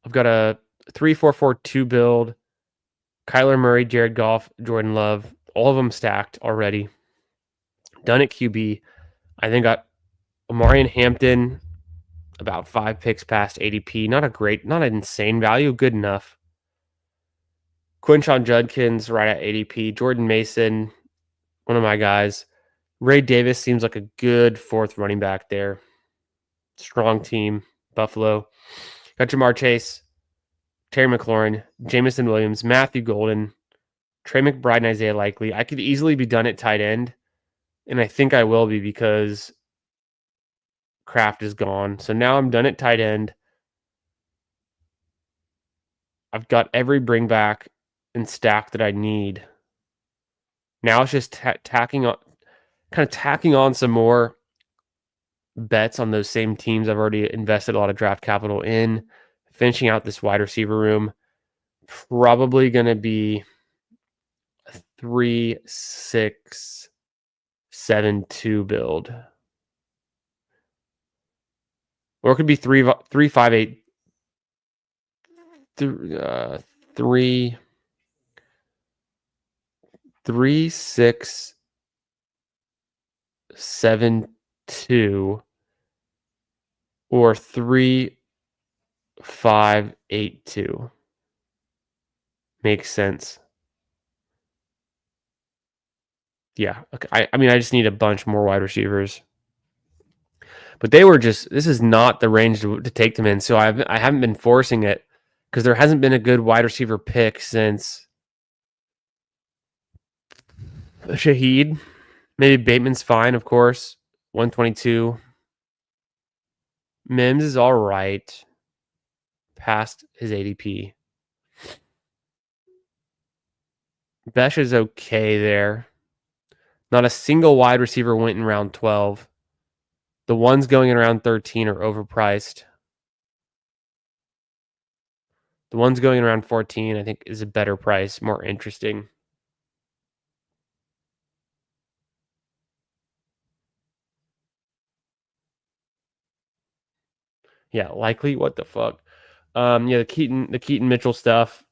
I've got a 3-4-4-2 build. Kyler Murray, Jared Goff, Jordan Love, all of them stacked already. Done at QB. I think got Amari and Hampton about 5 picks past ADP. Not an insane value, good enough. Quinshon Judkins right at ADP. Jordan Mason, one of my guys. Ray Davis seems like a good 4th running back there. Strong team, Buffalo. Got Jamar Chase, Terry McLaurin, Jamison Williams, Matthew Golden, Trey McBride, and Isaiah Likely. I could easily be done at tight end, and I think I will be because Kraft is gone. So now I'm done at tight end. I've got every bring back and stack that I need. Now it's just tacking on some more bets on those same teams I've already invested a lot of draft capital in. Finishing out this wide receiver room. Probably going to be a 3-6-7-2 build. Or it could be 3-5-8. 3-6-7-2 or 3-5-8-2. Makes sense. Yeah. Okay. I mean, I just need a bunch more wide receivers. But this is not the range to take them in. So I haven't been forcing it because there hasn't been a good wide receiver pick since Shaheed. Maybe Bateman's fine, of course. 122. Mims is all right. Past his ADP. Besh is okay there. Not a single wide receiver went in round 12. The ones going in round 13 are overpriced. The ones going in round 14, I think, is a better price, more interesting. Yeah, likely. What the fuck? Yeah, the Keaton Mitchell stuff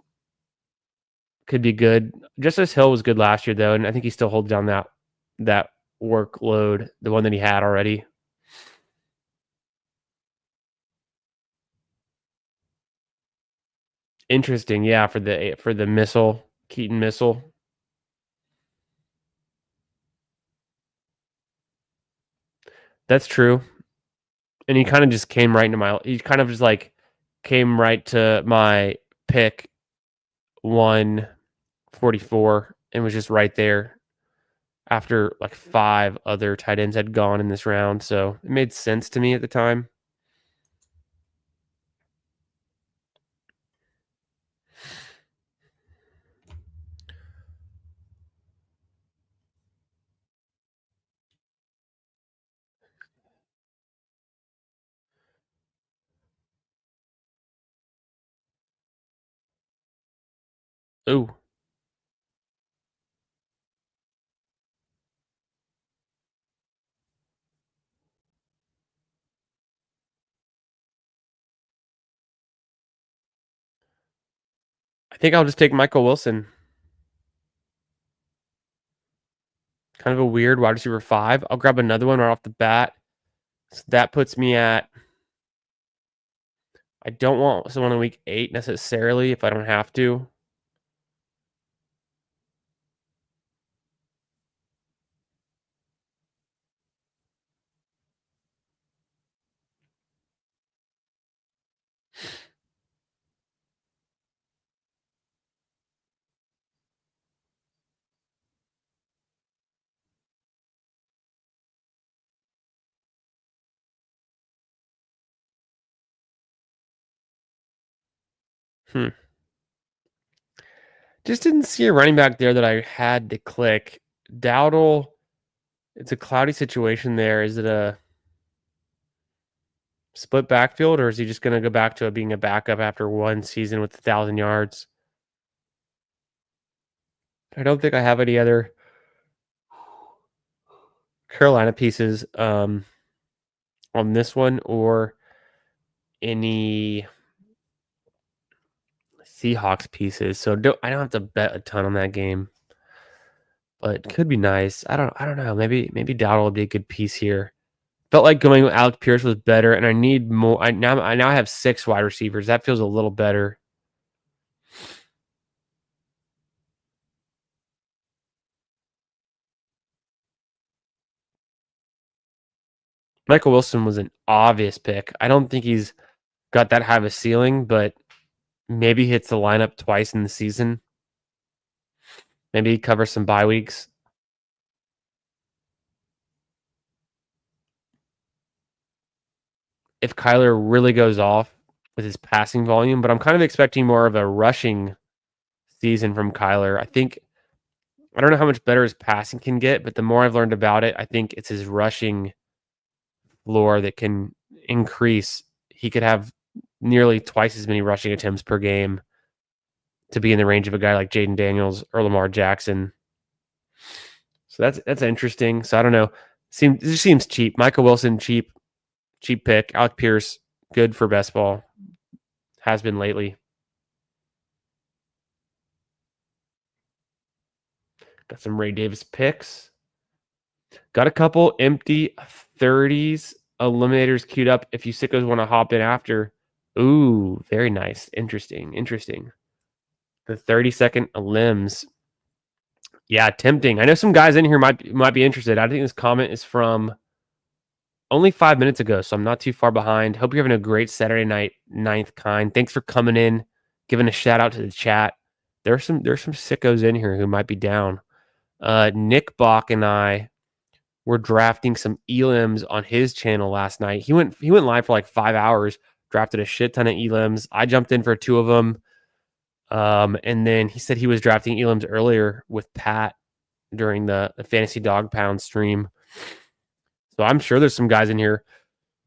could be good. Justice Hill was good last year though, and I think he still holds down that workload, the one that he had already. Interesting, yeah, for the missile, Keaton missile. That's true. And he kind of just came right to my pick 144 and was just right there after like 5 other tight ends had gone in this round. So it made sense to me at the time. Ooh. I think I'll just take Michael Wilson. Kind of a weird wide receiver 5. I'll grab another one right off the bat. So that puts me at. I don't want someone in week 8 necessarily if I don't have to. Just didn't see a running back there that I had to click. Dowdle, it's a cloudy situation there. Is it a split backfield, or is he just going to go back to being a backup after one season with 1,000 yards? I don't think I have any other Carolina pieces on this one or any Seahawks pieces. So I don't have to bet a ton on that game, but it could be nice. I don't know. Maybe Dowdle would be a good piece here. Felt like going with Alec Pierce was better, and I need more. I now have 6 wide receivers. That feels a little better. Michael Wilson was an obvious pick. I don't think he's got that high of a ceiling, but maybe hits the lineup twice in the season. Maybe he covers some bye weeks. If Kyler really goes off with his passing volume, but I'm kind of expecting more of a rushing season from Kyler. I don't know how much better his passing can get, but the more I've learned about it, I think it's his rushing floor that can increase. He could have nearly twice as many rushing attempts per game to be in the range of a guy like Jaden Daniels or Lamar Jackson. So that's interesting. So I don't know. It just seems cheap. Michael Wilson, cheap pick. Alec Pierce, good for best ball. Has been lately. Got some Ray Davis picks. Got a couple empty 30s eliminators queued up if you sickos want to hop in after. Ooh, very nice. Interesting. The 30-second elims. Yeah, tempting. I know some guys in here might be interested. I think this comment is from only 5 minutes ago, so I'm not too far behind. Hope you're having a great Saturday night, 9th kind. Thanks for coming in, giving a shout out to the chat. There's some sickos in here who might be down. Nick Bach and I were drafting some elims on his channel last night. He went live for like 5 hours, drafted a shit ton of elims. I jumped in for 2 of them. And then he said he was drafting elims earlier with Pat during the Fantasy Dog Pound stream. So I'm sure there's some guys in here.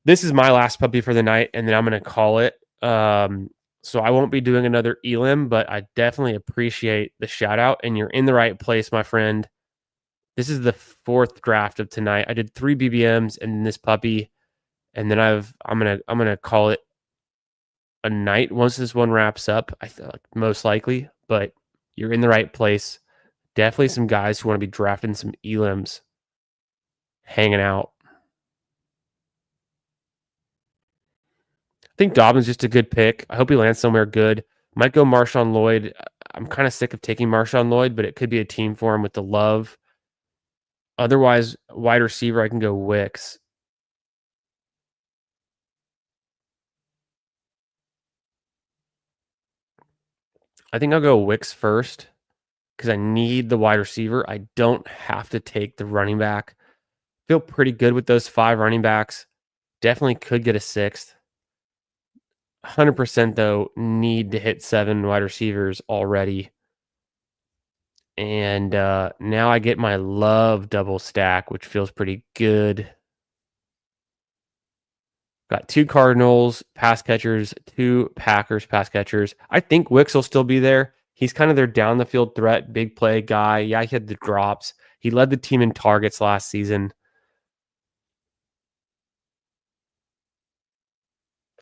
This is my last puppy for the night, and then I'm going to call it. So I won't be doing another elim, but I definitely appreciate the shout out, and you're in the right place, my friend. This is the 4th draft of tonight. I did 3 BBMs and this puppy, and then I'm gonna call it a night once this one wraps up. I feel like most likely, but you're in the right place. Definitely some guys who want to be drafting some elims, hanging out. I think Dobbins just a good pick. I hope he lands somewhere good. Might go Marshawn Lloyd. I'm kind of sick of taking Marshawn Lloyd, but it could be a team for him with the love. Otherwise, wide receiver, I can go Wicks. I think I'll go Wicks first because I need the wide receiver. I don't have to take the running back. Feel pretty good with those 5 running backs. Definitely could get a 6th. 100% though, need to hit 7 wide receivers already. And now I get my love double stack, which feels pretty good. Got 2 Cardinals pass catchers, 2 Packers pass catchers. I think Wicks will still be there. He's kind of their down the field threat, big play guy. Yeah, he had the drops. He led the team in targets last season.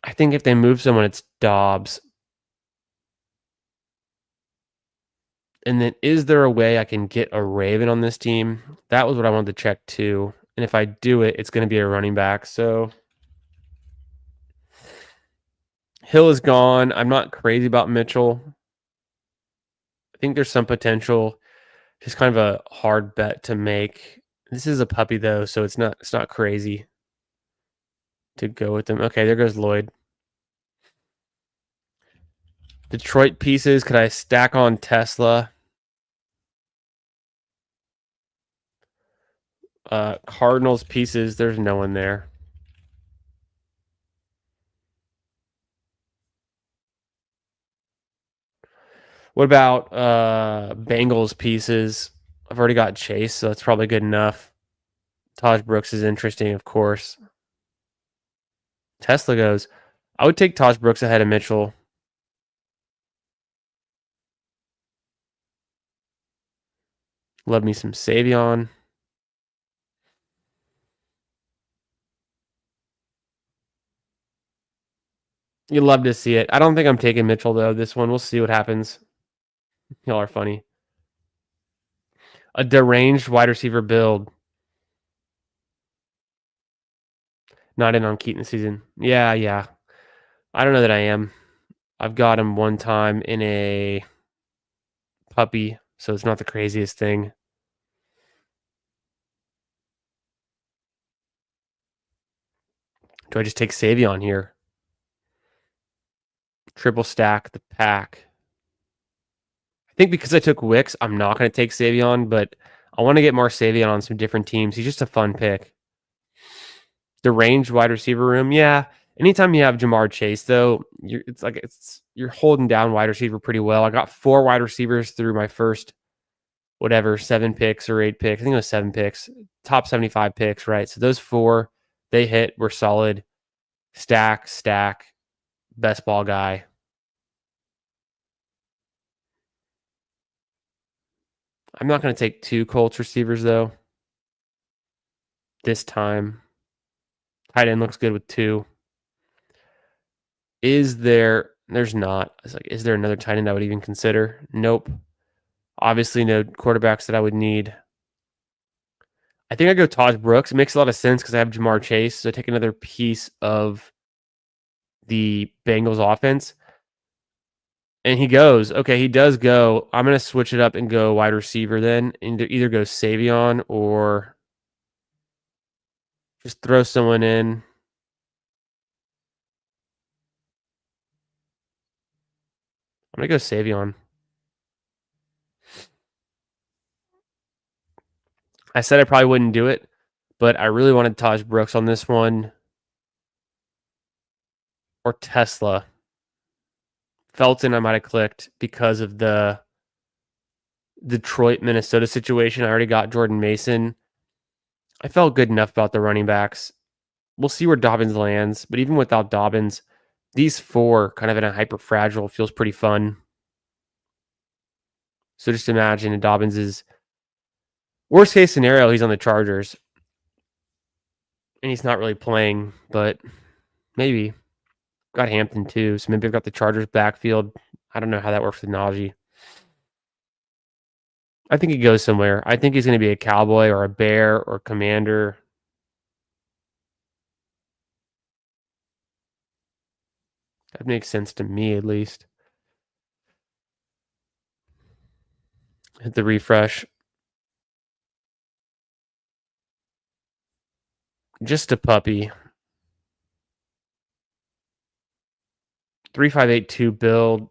I think if they move someone, it's Dobbs. And then is there a way I can get a Raven on this team? That was what I wanted to check too. And if I do it, it's going to be a running back. So Hill is gone. I'm not crazy about Mitchell. I think there's some potential. Just kind of a hard bet to make. This is a puppy though, so it's not crazy to go with them. Okay, there goes Lloyd. Detroit pieces. Could I stack on Tesla? Cardinals pieces. There's no one there. What about Bengals pieces? I've already got Chase, so that's probably good enough. Taj Brooks is interesting, of course. Tesla goes. I would take Taj Brooks ahead of Mitchell. Love me some Savion. You love to see it. I don't think I'm taking Mitchell, though, this one. We'll see what happens. Y'all are funny. A deranged wide receiver build. Not in on Keaton this season. Yeah. I don't know that I am. I've got him one time in a puppy, so it's not the craziest thing. Do I just take Savion here? Triple stack the pack. I think because I took Wicks, I'm not going to take Savion, but I want to get more Savion on some different teams. He's just a fun pick. The range wide receiver room, yeah. Anytime you have Jamar Chase, though, you're holding down wide receiver pretty well. I got 4 wide receivers through my first 7 picks or 8 picks. I think it was 7 picks. Top 75 picks, right? So those 4, they hit, were solid. Stack, best ball guy. I'm not going to take 2 Colts receivers, though. This time. Tight end looks good with 2. There's not. It's like, is there another tight end I would even consider? Nope. Obviously, no quarterbacks that I would need. I think I go Taj Brooks. It makes a lot of sense because I have Jamar Chase. So I take another piece of the Bengals offense. And he goes. Okay, he does go. I'm going to switch it up and go wide receiver then. And either go Savion or just throw someone in. I'm going to go Savion. I said I probably wouldn't do it, but I really wanted Taj Brooks on this one. Or Tesla. Felton I might have clicked because of the Detroit, Minnesota situation. I already got Jordan Mason. I felt good enough about the running backs. We'll see where Dobbins lands, but even without Dobbins, these 4 kind of in a hyper fragile feels pretty fun. So just imagine Dobbins is worst case scenario, he's on the Chargers. And he's not really playing, but maybe. Got Hampton too, so maybe I've got the Chargers backfield. I don't know how that works with Najee. I think he goes somewhere. I think he's going to be a Cowboy or a Bear or Commander. That makes sense to me, at least. Hit the refresh. Just a puppy. 3582 build.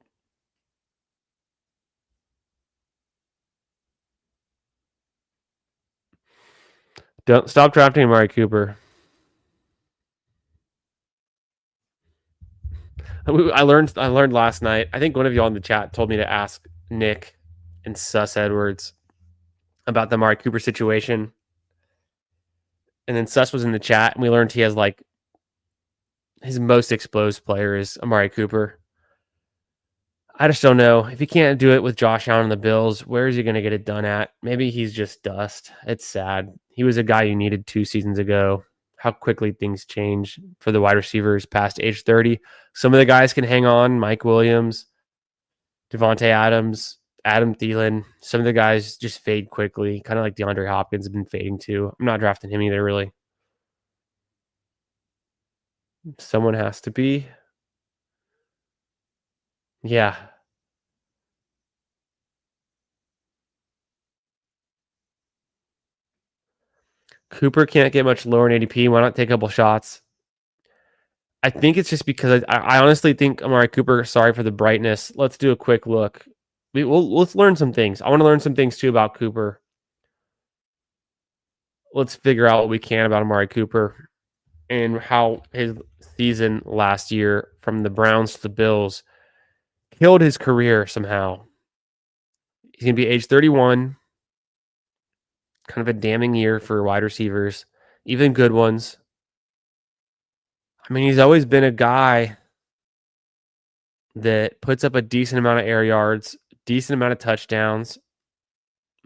Don't stop drafting Amari Cooper. I learned last night. I think one of y'all in the chat told me to ask Nick and Sus Edwards about the Amari Cooper situation. And then Sus was in the chat, and we learned he has his most exposed player is Amari Cooper. I just don't know. If he can't do it with Josh Allen and the Bills, where is he going to get it done at? Maybe he's just dust. It's sad. He was a guy you needed 2 seasons ago. How quickly things change for the wide receivers past age 30. Some of the guys can hang on. Mike Williams, Devontae Adams, Adam Thielen. Some of the guys just fade quickly, kind of like DeAndre Hopkins has been fading too. I'm not drafting him either, really. Someone has to be. Yeah. Cooper can't get much lower in ADP. Why not take a couple shots? I think it's just because I honestly think Amari Cooper, sorry for the brightness. Let's do a quick look. Let's learn some things. I want to learn some things too about Cooper. Let's figure out what we can about Amari Cooper and how his season last year from the Browns to the Bills killed his career somehow. He's going to be age 31. Kind of a damning year for wide receivers, even good ones. I mean, he's always been a guy that puts up a decent amount of air yards, decent amount of touchdowns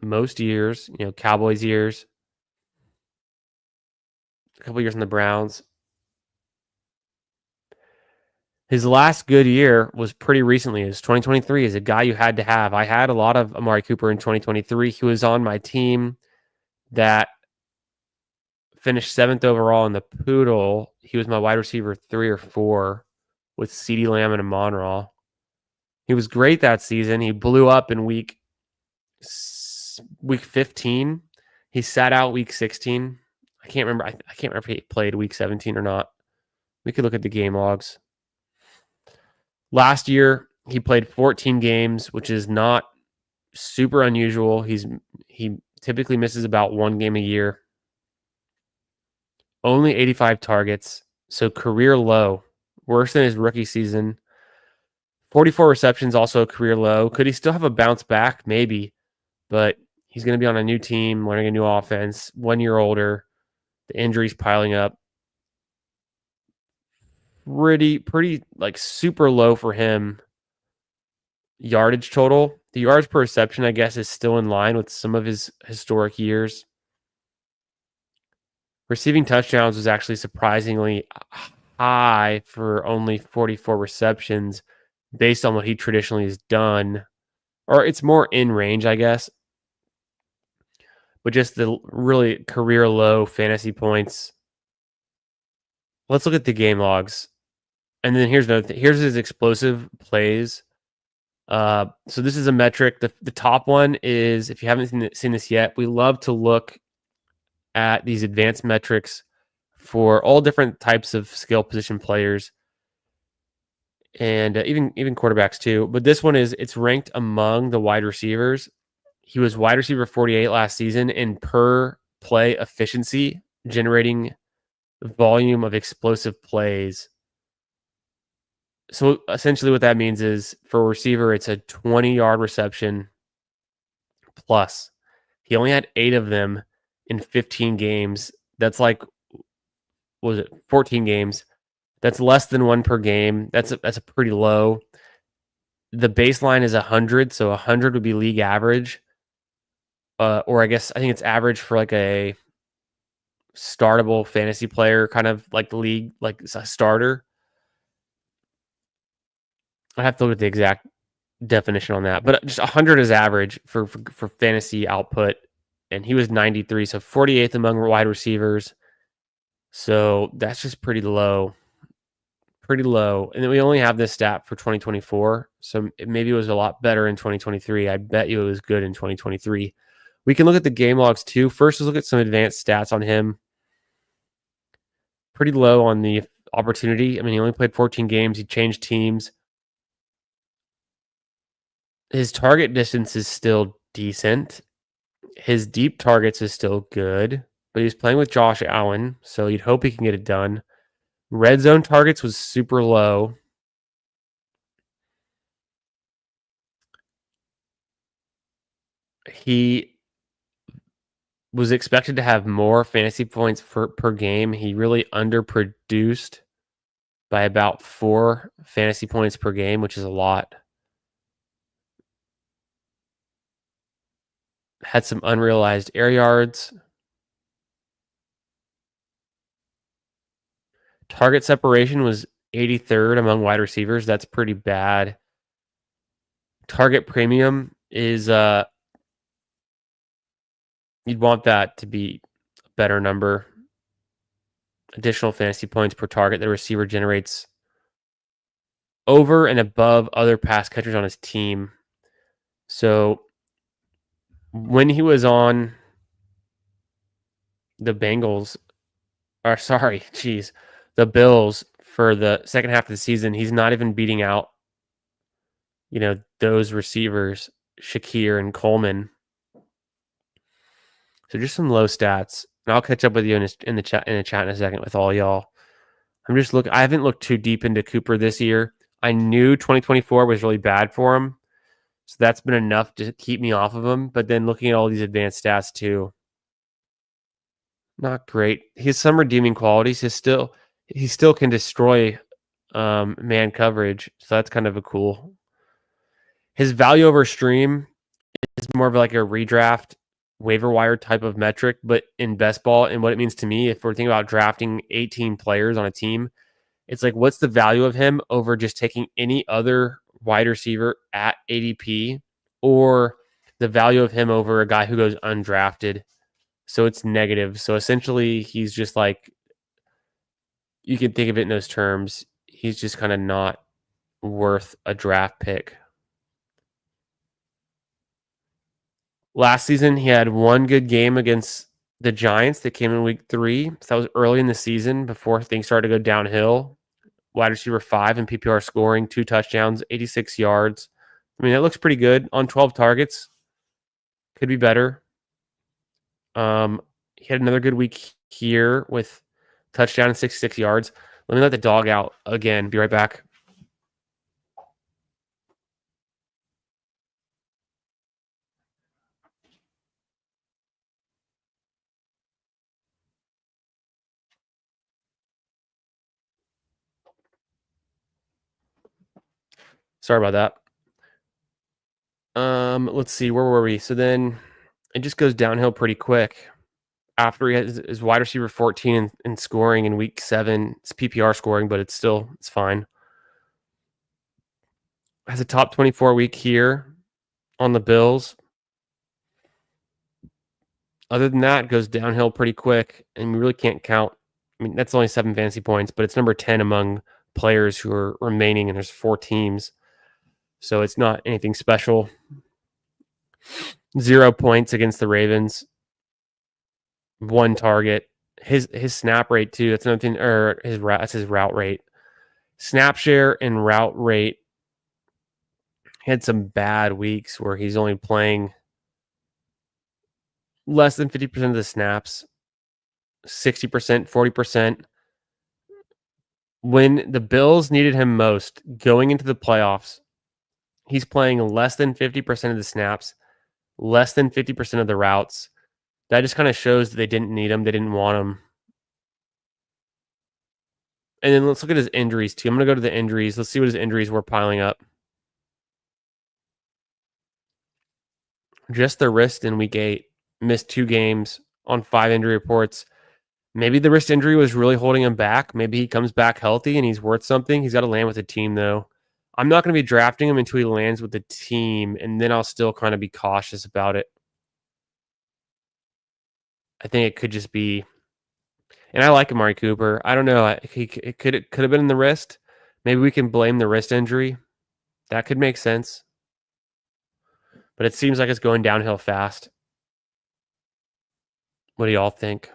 most years, Cowboys years, a couple years in the Browns. His last good year was pretty recently. It was 2023. Is a guy you had to have. I had a lot of Amari Cooper in 2023. He was on my team that finished 7th overall in the Poodle. He was my wide receiver 3 or 4 with CeeDee Lamb and Amon-Ra. He was great that season. He blew up in week 15. He sat out week 16. I can't remember. I can't remember if he played week 17 or not. We could look at the game logs. Last year, he played 14 games, which is not super unusual. He typically misses about 1 game a year. Only 85 targets, so career low. Worse than his rookie season. 44 receptions, also a career low. Could he still have a bounce back? Maybe. But he's going to be on a new team, learning a new offense, 1 year older. The injuries piling up. Pretty like super low for him. Yardage total. The yards per reception, I guess, is still in line with some of his historic years. Receiving touchdowns was actually surprisingly high for only 44 receptions based on what he traditionally has done. Or it's more in range, I guess. But just the really career low fantasy points. Let's look at the game logs. And then here's another thing. Here's his explosive plays. So this is a metric. The top one is, if you haven't seen this yet, we love to look at these advanced metrics for all different types of skill position players and even quarterbacks too. But this one it's ranked among the wide receivers. He was wide receiver 48 last season in per play efficiency, generating volume of explosive plays. So essentially what that means is for a receiver, it's a 20-yard reception plus. He only had 8 of them in 15 games. That's like, 14 games? That's less than 1 per game. That's a pretty low. The baseline is 100, so 100 would be league average. Or I think it's average for like a startable fantasy player, kind of like the league, like a starter. I have to look at the exact definition on that, but just 100 is average for fantasy output, and he was 93, so 48th among wide receivers. So that's just pretty low. And then we only have this stat for 2024, so maybe it was a lot better in 2023. I bet you it was good in 2023. We can look at the game logs too. First, let's look at some advanced stats on him. Pretty low on the opportunity. I mean, he only played 14 games. He changed teams. His target distance is still decent. His deep targets is still good, but he's playing with Josh Allen, so you'd hope he can get it done. Red zone targets was super low. He was expected to have more fantasy points per game. He really underproduced by about 4 fantasy points per game, which is a lot. Had some unrealized air yards. Target separation was 83rd among wide receivers. That's pretty bad. Target premium is you'd want that to be a better number. Additional fantasy points per target the receiver generates over and above other pass catchers on his team. So when he was on the Bengals, the Bills for the second half of the season, he's not even beating out, those receivers, Shakir and Coleman. So just some low stats, and I'll catch up with you in the chat in a second with all y'all. I haven't looked too deep into Cooper this year. I knew 2024 was really bad for him, so that's been enough to keep me off of him. But then looking at all these advanced stats too, not great. He has some redeeming qualities. He still can destroy man coverage, so that's kind of a cool. His value over stream is more of like a redraft waiver wire type of metric, but in best ball. And what it means to me, if we're thinking about drafting 18 players on a team, it's like, what's the value of him over just taking any other wide receiver at ADP, or the value of him over a guy who goes undrafted? So it's negative. So essentially, he's just like, you can think of it in those terms. He's just kind of not worth a draft pick. Last season, he had one good game against the Giants that came in week 3. So that was early in the season before things started to go downhill. Wide receiver 5 in PPR scoring, 2 touchdowns, 86 yards. I mean, that looks pretty good on 12 targets. Could be better. He had another good week here with touchdown and 66 yards. Let me let the dog out again. Be right back. Sorry about that. Let's see. Where were we? So then it just goes downhill pretty quick. After he has his wide receiver 14 in scoring in week 7, it's PPR scoring, but it's fine. Has a top 24 week here on the Bills. Other than that, it goes downhill pretty quick, and we really can't count. I mean, that's only 7 fantasy points, but it's number 10 among players who are remaining, and there's 4 teams. So it's not anything special. 0 points against the Ravens. 1 target. His snap rate too. That's another thing. Or that's his route rate. Snap share and route rate. He had some bad weeks where he's only playing less than 50% of the snaps. 60%, 40%. When the Bills needed him most going into the playoffs, he's playing less than 50% of the snaps, less than 50% of the routes. That just kind of shows that they didn't need him. They didn't want him. And then let's look at his injuries too. I'm going to go to the injuries. Let's see what his injuries were piling up. Just the wrist in week 8. Missed 2 games on 5 injury reports. Maybe the wrist injury was really holding him back. Maybe he comes back healthy and he's worth something. He's got to land with the team, though. I'm not going to be drafting him until he lands with the team, and then I'll still kind of be cautious about it. I think it could just be, and I like Amari Cooper. I don't know. It could have been in the wrist. Maybe we can blame the wrist injury. That could make sense. But it seems like it's going downhill fast. What do y'all think?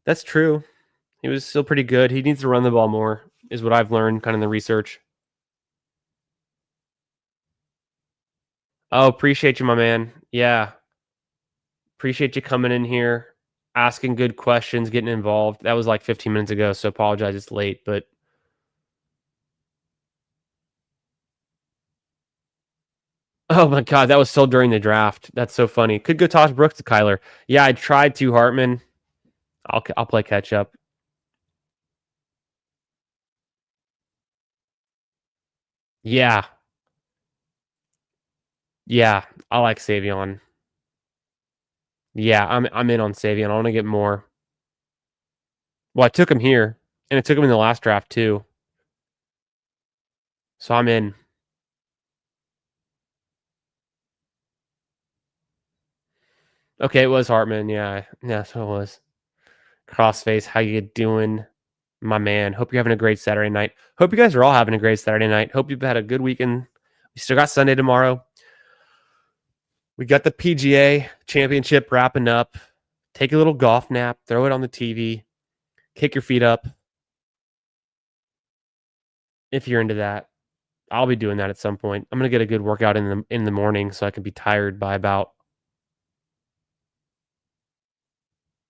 That's true. He was still pretty good. He needs to run the ball more, is what I've learned kind of in the research. Oh, appreciate you, my man. Yeah. Appreciate you coming in here, asking good questions, getting involved. That was like 15 minutes ago, so apologize it's late, but Oh my God, that was still during the draft. That's so funny. Could go toss Brooks to Kyler. Yeah, I tried to, Hartman. I'll play catch up. Yeah. Yeah, I like Savion. Yeah, I'm in on Savion. I want to get more. Well, I took him here, and I took him in the last draft too. So I'm in. Okay, it was Hartman. Yeah, that's what it was. Crossface, how you doing, my man? Hope you're having a great Saturday night. Hope you guys are all having a great Saturday night. Hope you've had a good weekend. We still got Sunday tomorrow. We got the PGA Championship wrapping up. Take a little golf nap. Throw it on the TV. Kick your feet up. If you're into that, I'll be doing that at some point. I'm gonna get a good workout in the morning so I can be tired by about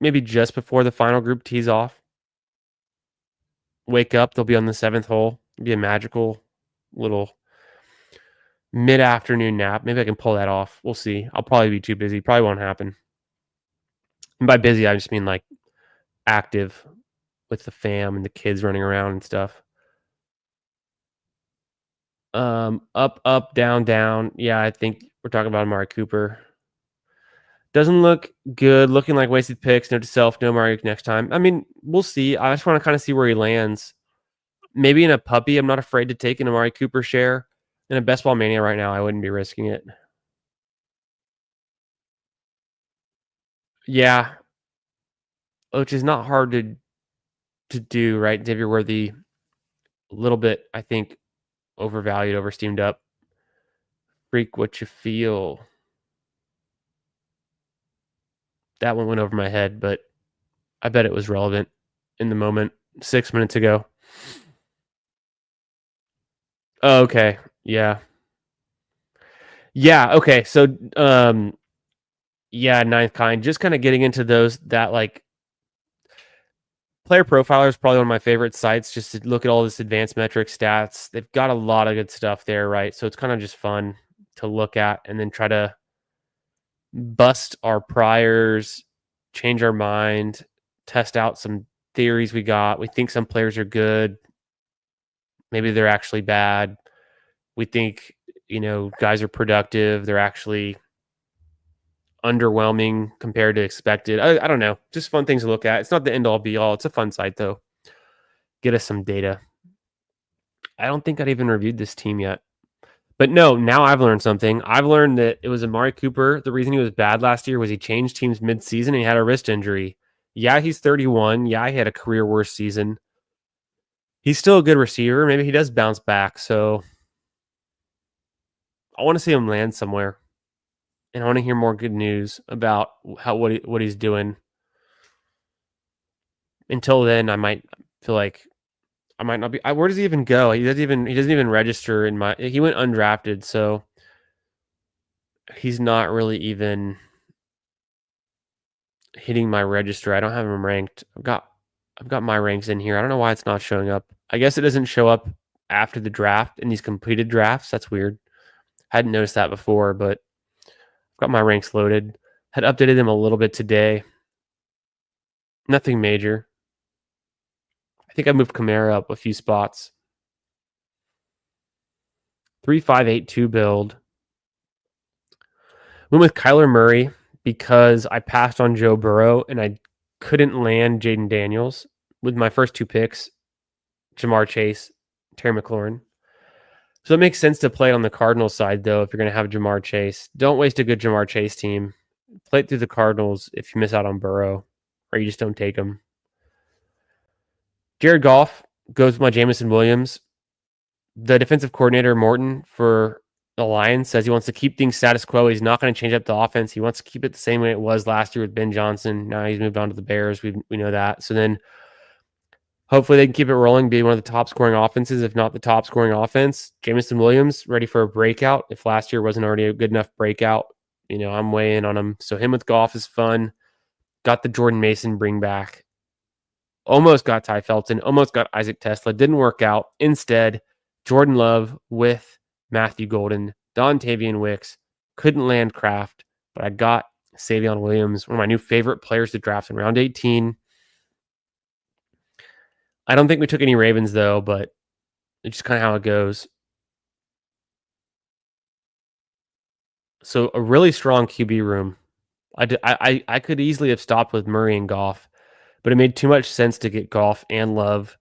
maybe just before the final group tees off. Wake up, they'll be on the 7th hole. It'll be a magical little mid-afternoon nap. Maybe I can pull that off. We'll see. I'll probably be too busy. Probably won't happen. And by busy, I just mean like active with the fam and the kids running around and stuff. Up, down, down. Yeah, I think we're talking about Amari Cooper. Doesn't look good. Looking like wasted picks. Note to self, no Amari next time. I mean, we'll see. I just want to kind of see where he lands. Maybe in a puppy, I'm not afraid to take an Amari Cooper share. In a best ball mania right now, I wouldn't be risking it. Yeah, which is not hard to do, right? Xavier Worthy, a little bit, I think, overvalued, oversteamed up. Freak what you feel. That one went over my head, but I bet it was relevant in the moment 6 minutes ago. Oh, okay. Yeah. Yeah. Okay. So, yeah, ninth kind. Just kind of getting into those that like Player Profiler is probably one of my favorite sites just to look at all this advanced metric stats. They've got a lot of good stuff there, right? So it's kind of just fun to look at and then try to bust our priors, change our mind, test out some theories we got. We think some players are good. Maybe they're actually bad. We think, guys are productive. They're actually underwhelming compared to expected. I don't know. Just fun things to look at. It's not the end all be all. It's a fun site though. Get us some data. I don't think I'd even reviewed this team yet. But no, now I've learned something. I've learned that it was Amari Cooper. The reason he was bad last year was he changed teams midseason and he had a wrist injury. Yeah, he's 31. Yeah, he had a career worst season. He's still a good receiver. Maybe he does bounce back. So I want to see him land somewhere. And I want to hear more good news about what he's doing. Until then, I might feel like I might not be. Where does he even go? He doesn't even register in my. He went undrafted, so he's not really even hitting my register. I don't have him ranked. I've got my ranks in here. I don't know why it's not showing up. I guess it doesn't show up after the draft in these completed drafts. That's weird. I hadn't noticed that before, but I've got my ranks loaded. Had updated them a little bit today. Nothing major. I think I moved Kamara up a few spots. 3.582 build. Went with Kyler Murray because I passed on Joe Burrow and I couldn't land Jaden Daniels with my first two picks, Jamar Chase, Terry McLaurin. So it makes sense to play on the Cardinals side, though, if you're going to have Jamar Chase. Don't waste a good Jamar Chase team. Play it through the Cardinals if you miss out on Burrow or you just don't take him. Jared Goff goes with my Jameson Williams. The defensive coordinator, Morton, for the Lions says he wants to keep things status quo. He's not going to change up the offense. He wants to keep it the same way it was last year with Ben Johnson. Now he's moved on to the Bears. We know that. So then hopefully they can keep it rolling, be one of the top scoring offenses, if not the top scoring offense. Jameson Williams ready for a breakout. If last year wasn't already a good enough breakout, I'm way in on him. So him with Goff is fun. Got the Jordan Mason bring back. Almost got Ty Felton. Almost got Isaac Tesla. Didn't work out. Instead, Jordan Love with Matthew Golden. Dontavian Wicks. Couldn't land Kraft, but I got Savion Williams, one of my new favorite players to draft in round 18. I don't think we took any Ravens, though, but it's just kind of how it goes. So a really strong QB room. I could easily have stopped with Murray and Goff, but it made too much sense to get Goff and Love.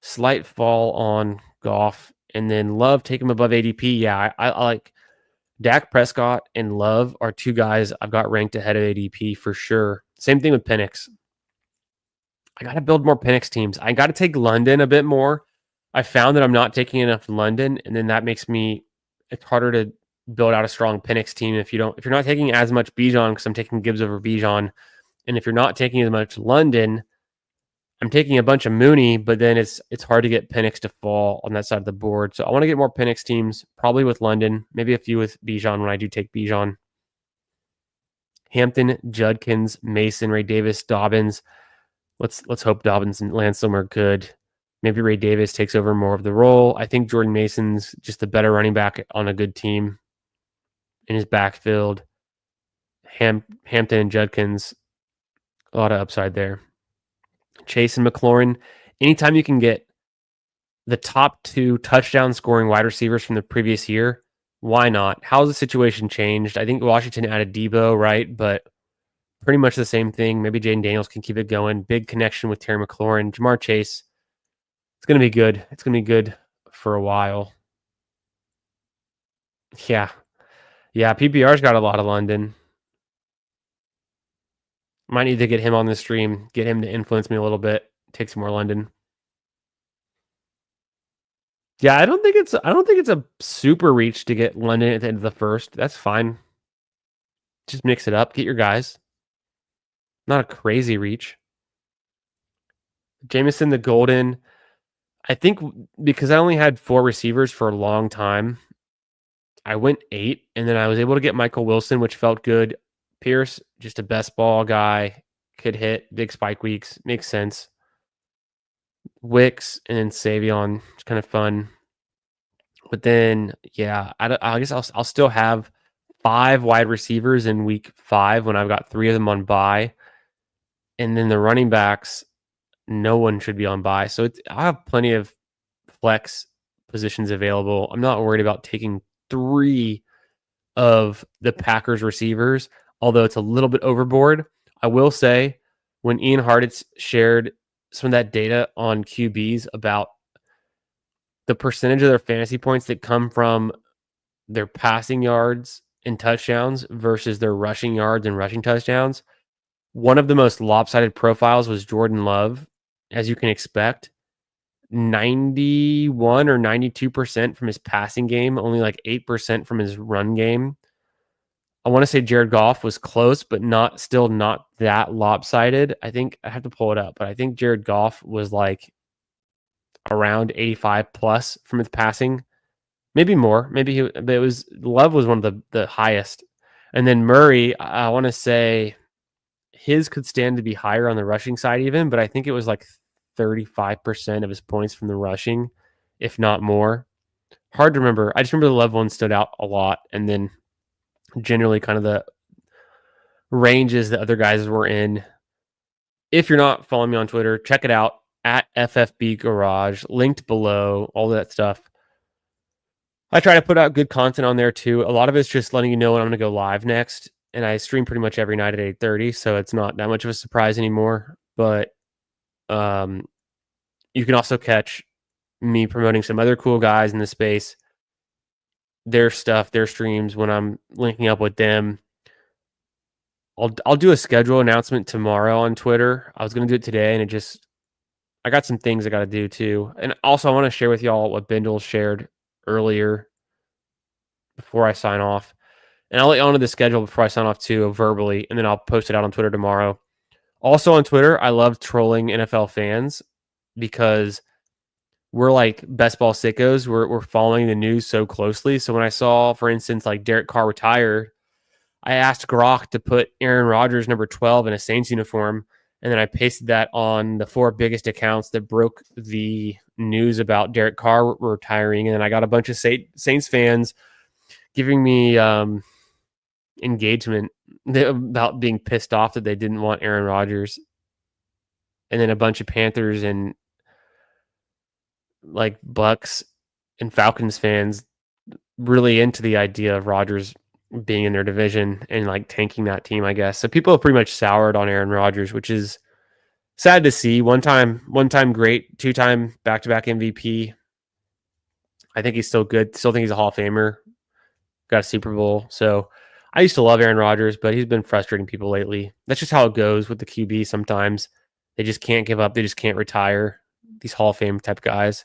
Slight fall on Goff, and then Love take him above ADP. Yeah, I like Dak Prescott and Love are two guys I've got ranked ahead of ADP for sure. Same thing with Penix. I got to build more Penix teams. I got to take London a bit more. I found that I'm not taking enough London, and then that makes it's harder to build out a strong Penix team if you're not taking as much Bijan, because I'm taking Gibbs over Bijan, and if you're not taking as much London, I'm taking a bunch of Mooney, but then it's hard to get Penix to fall on that side of the board. So I want to get more Penix teams, probably with London, maybe a few with Bijan when I do take Bijan. Hampton, Judkins, Mason, Ray Davis, Dobbins. Let's hope Dobbins lands somewhere good. Maybe Ray Davis takes over more of the role. I think Jordan Mason's just a better running back on a good team in his backfield. Hampton and Judkins, a lot of upside there. Chase and McLaurin. Anytime you can get the top 2 touchdown scoring wide receivers from the previous year, why not? How's the situation changed? I think Washington added Debo, right? But pretty much the same thing. Maybe Jaden Daniels can keep it going. Big connection with Terry McLaurin. Jamar Chase. It's going to be good. It's going to be good for a while. Yeah. Yeah, PPR's got a lot of London. Might need to get him on the stream, get him to influence me a little bit, take some more London. Yeah, I don't think it's a super reach to get London at the end of the first. That's fine. Just mix it up. Get your guys. Not a crazy reach. Jameson the Golden. I think because I only had 4 receivers for a long time, I went 8, and then I was able to get Michael Wilson, which felt good. Pierce, just a best ball guy, could hit big spike weeks, makes sense. Wicks and then Savion, it's kind of fun. But then, yeah, I guess I'll still have 5 wide receivers in week 5 when I've got 3 of them on bye, and then the running backs, no one should be on bye. So I have plenty of flex positions available. I'm not worried about taking 3 of the Packers receivers, although it's a little bit overboard. I will say, when Ian Hartitz shared some of that data on QBs about the percentage of their fantasy points that come from their passing yards and touchdowns versus their rushing yards and rushing touchdowns, one of the most lopsided profiles was Jordan Love, as you can expect. 91 or 92% from his passing game, only like 8% from his run game. I want to say Jared Goff was close, but still not that lopsided. I think I have to pull it up, but I think Jared Goff was like around 85 plus from his passing, maybe more. But it was Love was one of the highest, and then Murray, I want to say his could stand to be higher on the rushing side even, but I think it was like 35% of his points from the rushing, if not more. Hard to remember. I just remember the Love one stood out a lot, and then generally kind of the ranges that other guys were in. If you're not following me on Twitter, check it out at FFB Garage, linked below, all that stuff. I try to put out good content on there too. A lot of it's just letting you know when I'm going to go live next, and I stream pretty much every night at 8:30, so it's not that much of a surprise anymore. But you can also catch me promoting some other cool guys in the space, their stuff, their streams when I'm linking up with them. I'll do a schedule announcement tomorrow on Twitter. I was going to do it today, and I got some things I got to do too. And also I want to share with y'all what BINDLES shared earlier before I sign off. And I'll let you on to the schedule before I sign off too, verbally, and then I'll post it out on Twitter tomorrow. Also on Twitter, I love trolling NFL fans because we're like best ball sickos. We're following the news so closely. So when I saw, for instance, like Derek Carr retired, I asked Grok to put Aaron Rodgers number 12 in a Saints uniform, and then I pasted that on the 4 biggest accounts that broke the news about Derek Carr retiring, and then I got a bunch of Saints fans giving me engagement about being pissed off that they didn't want Aaron Rodgers, and then a bunch of Panthers and like Bucks and Falcons fans really into the idea of Rodgers being in their division and like tanking that team, I guess. So people have pretty much soured on Aaron Rodgers, which is sad to see. One time great, 2-time back-to-back MVP. I think he's still good. Still think he's a Hall of Famer. Got a Super Bowl. So I used to love Aaron Rodgers, but he's been frustrating people lately. That's just how it goes with the QB sometimes. They just can't give up. They just can't retire. These Hall of Fame type guys.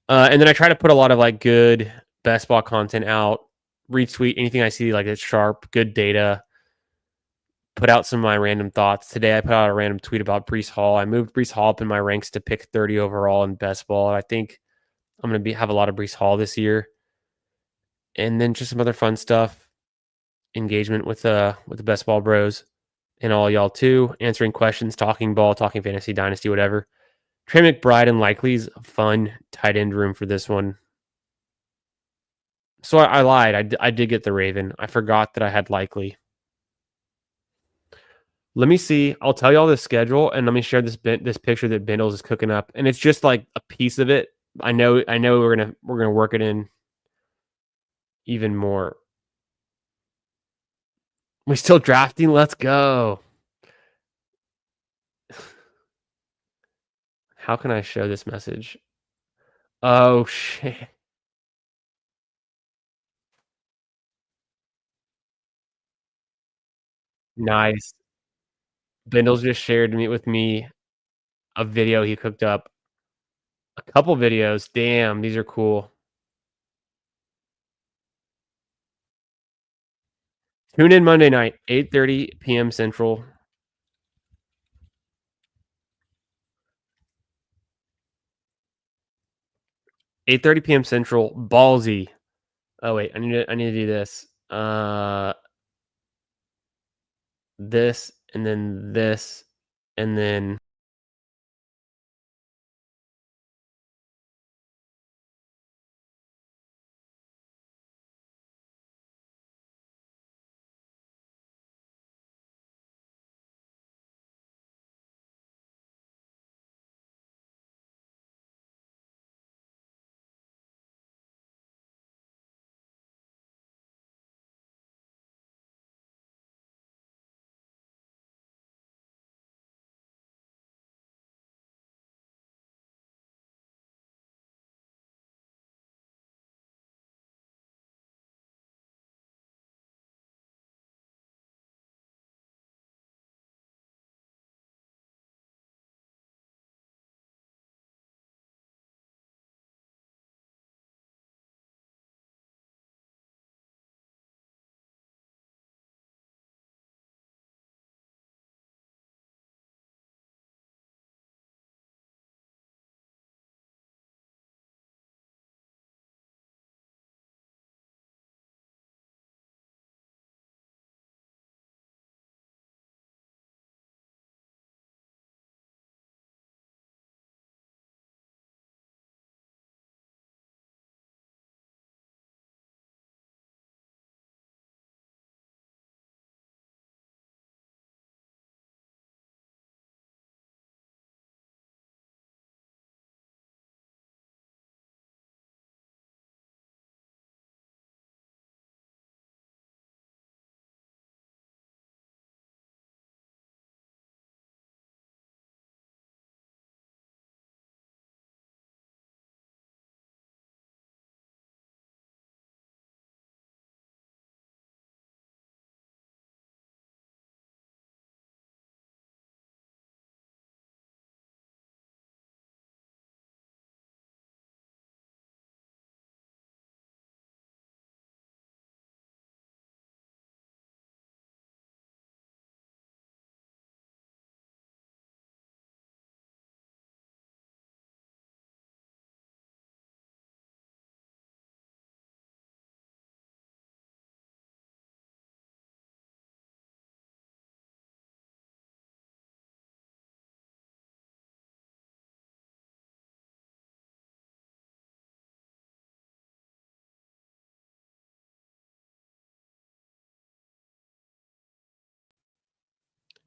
And then I try to put a lot of like good best ball content out, retweet anything I see like it's sharp, good data, put out some of my random thoughts. Today I put out a random tweet about Breece Hall. I moved Breece Hall up in my ranks to pick 30 overall in best ball. I think I'm going to have a lot of Breece Hall this year. And then just some other fun stuff, engagement with the best ball bros and all y'all too, answering questions, talking ball, talking fantasy, dynasty, whatever. Trey McBride and Likely's a fun tight end room for this one. So I lied. I did get the Raven. I forgot that I had Likely. Let me see. I'll tell you all the schedule, and let me share this picture that Bindles is cooking up, and it's just like a piece of it. I know we're gonna work it in even more. We still drafting. Let's go. How can I show this message? Oh shit. Nice. Bindles just shared with me a video he cooked up. A couple videos. Damn, these are cool. Tune in Monday night, 8:30 p.m. Central. 8:30 p.m. Central. Ballsy. Oh wait, I need to do this. This and then this and then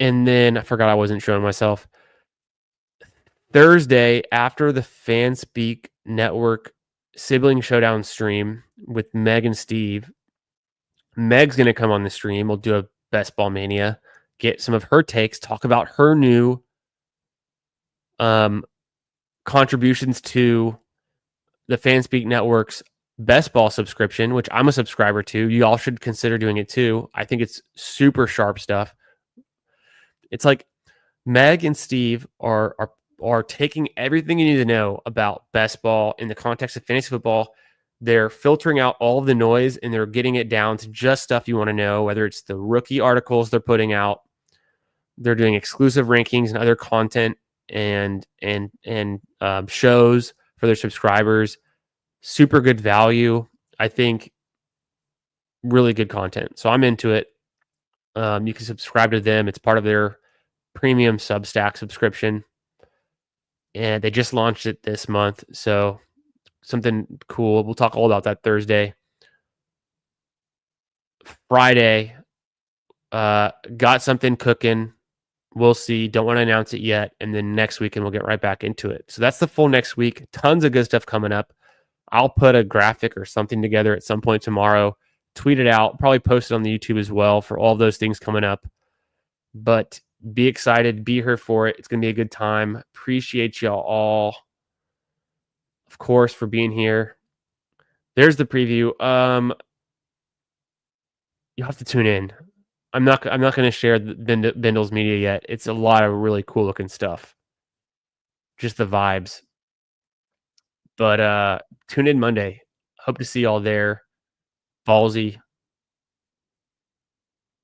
And then I forgot I wasn't showing myself. Thursday, after the Fanspeak Network Sibling Showdown stream with Meg and Steve, Meg's going to come on the stream. We'll do a Best Ball Mania, get some of her takes, talk about her new contributions to the Fanspeak Network's Best Ball subscription, which I'm a subscriber to. You all should consider doing it too. I think it's super sharp stuff. It's like Meg and Steve are taking everything you need to know about best ball in the context of fantasy football. They're filtering out all of the noise and they're getting it down to just stuff you want to know, whether it's the rookie articles they're putting out. They're doing exclusive rankings and other content and shows for their subscribers. Super good value. I think really good content. So I'm into it. You can subscribe to them. It's part of their premium Substack subscription. And they just launched it this month. So something cool. We'll talk all about that Thursday. Friday, got something cooking. We'll see. Don't want to announce it yet. And then next weekend, we'll get right back into it. So that's the full next week. Tons of good stuff coming up. I'll put a graphic or something together at some point tomorrow. Tweet it out. Probably post it on the YouTube as well for all those things coming up. But be excited. Be here for it. It's going to be a good time. Appreciate y'all all, of course, for being here. There's the preview. You'll have to tune in. I'm not going to share the Bindles media yet. It's a lot of really cool looking stuff. Just the vibes. But tune in Monday. Hope to see y'all there. Ballsy,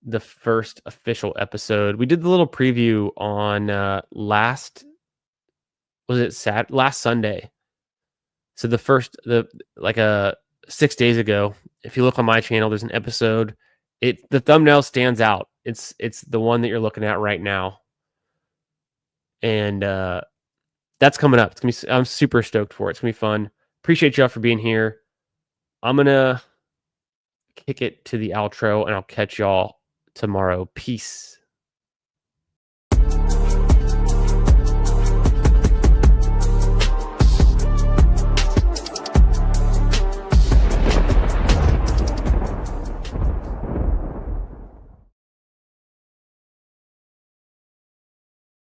the first official episode. We did the little preview on last Sunday. So the 6 days ago. If you look on my channel, there's an episode. The thumbnail stands out. It's the one that you're looking at right now. And that's coming up. I'm super stoked for it. It's gonna be fun. Appreciate y'all for being here. I'm gonna kick it to the outro and I'll catch y'all tomorrow. Peace.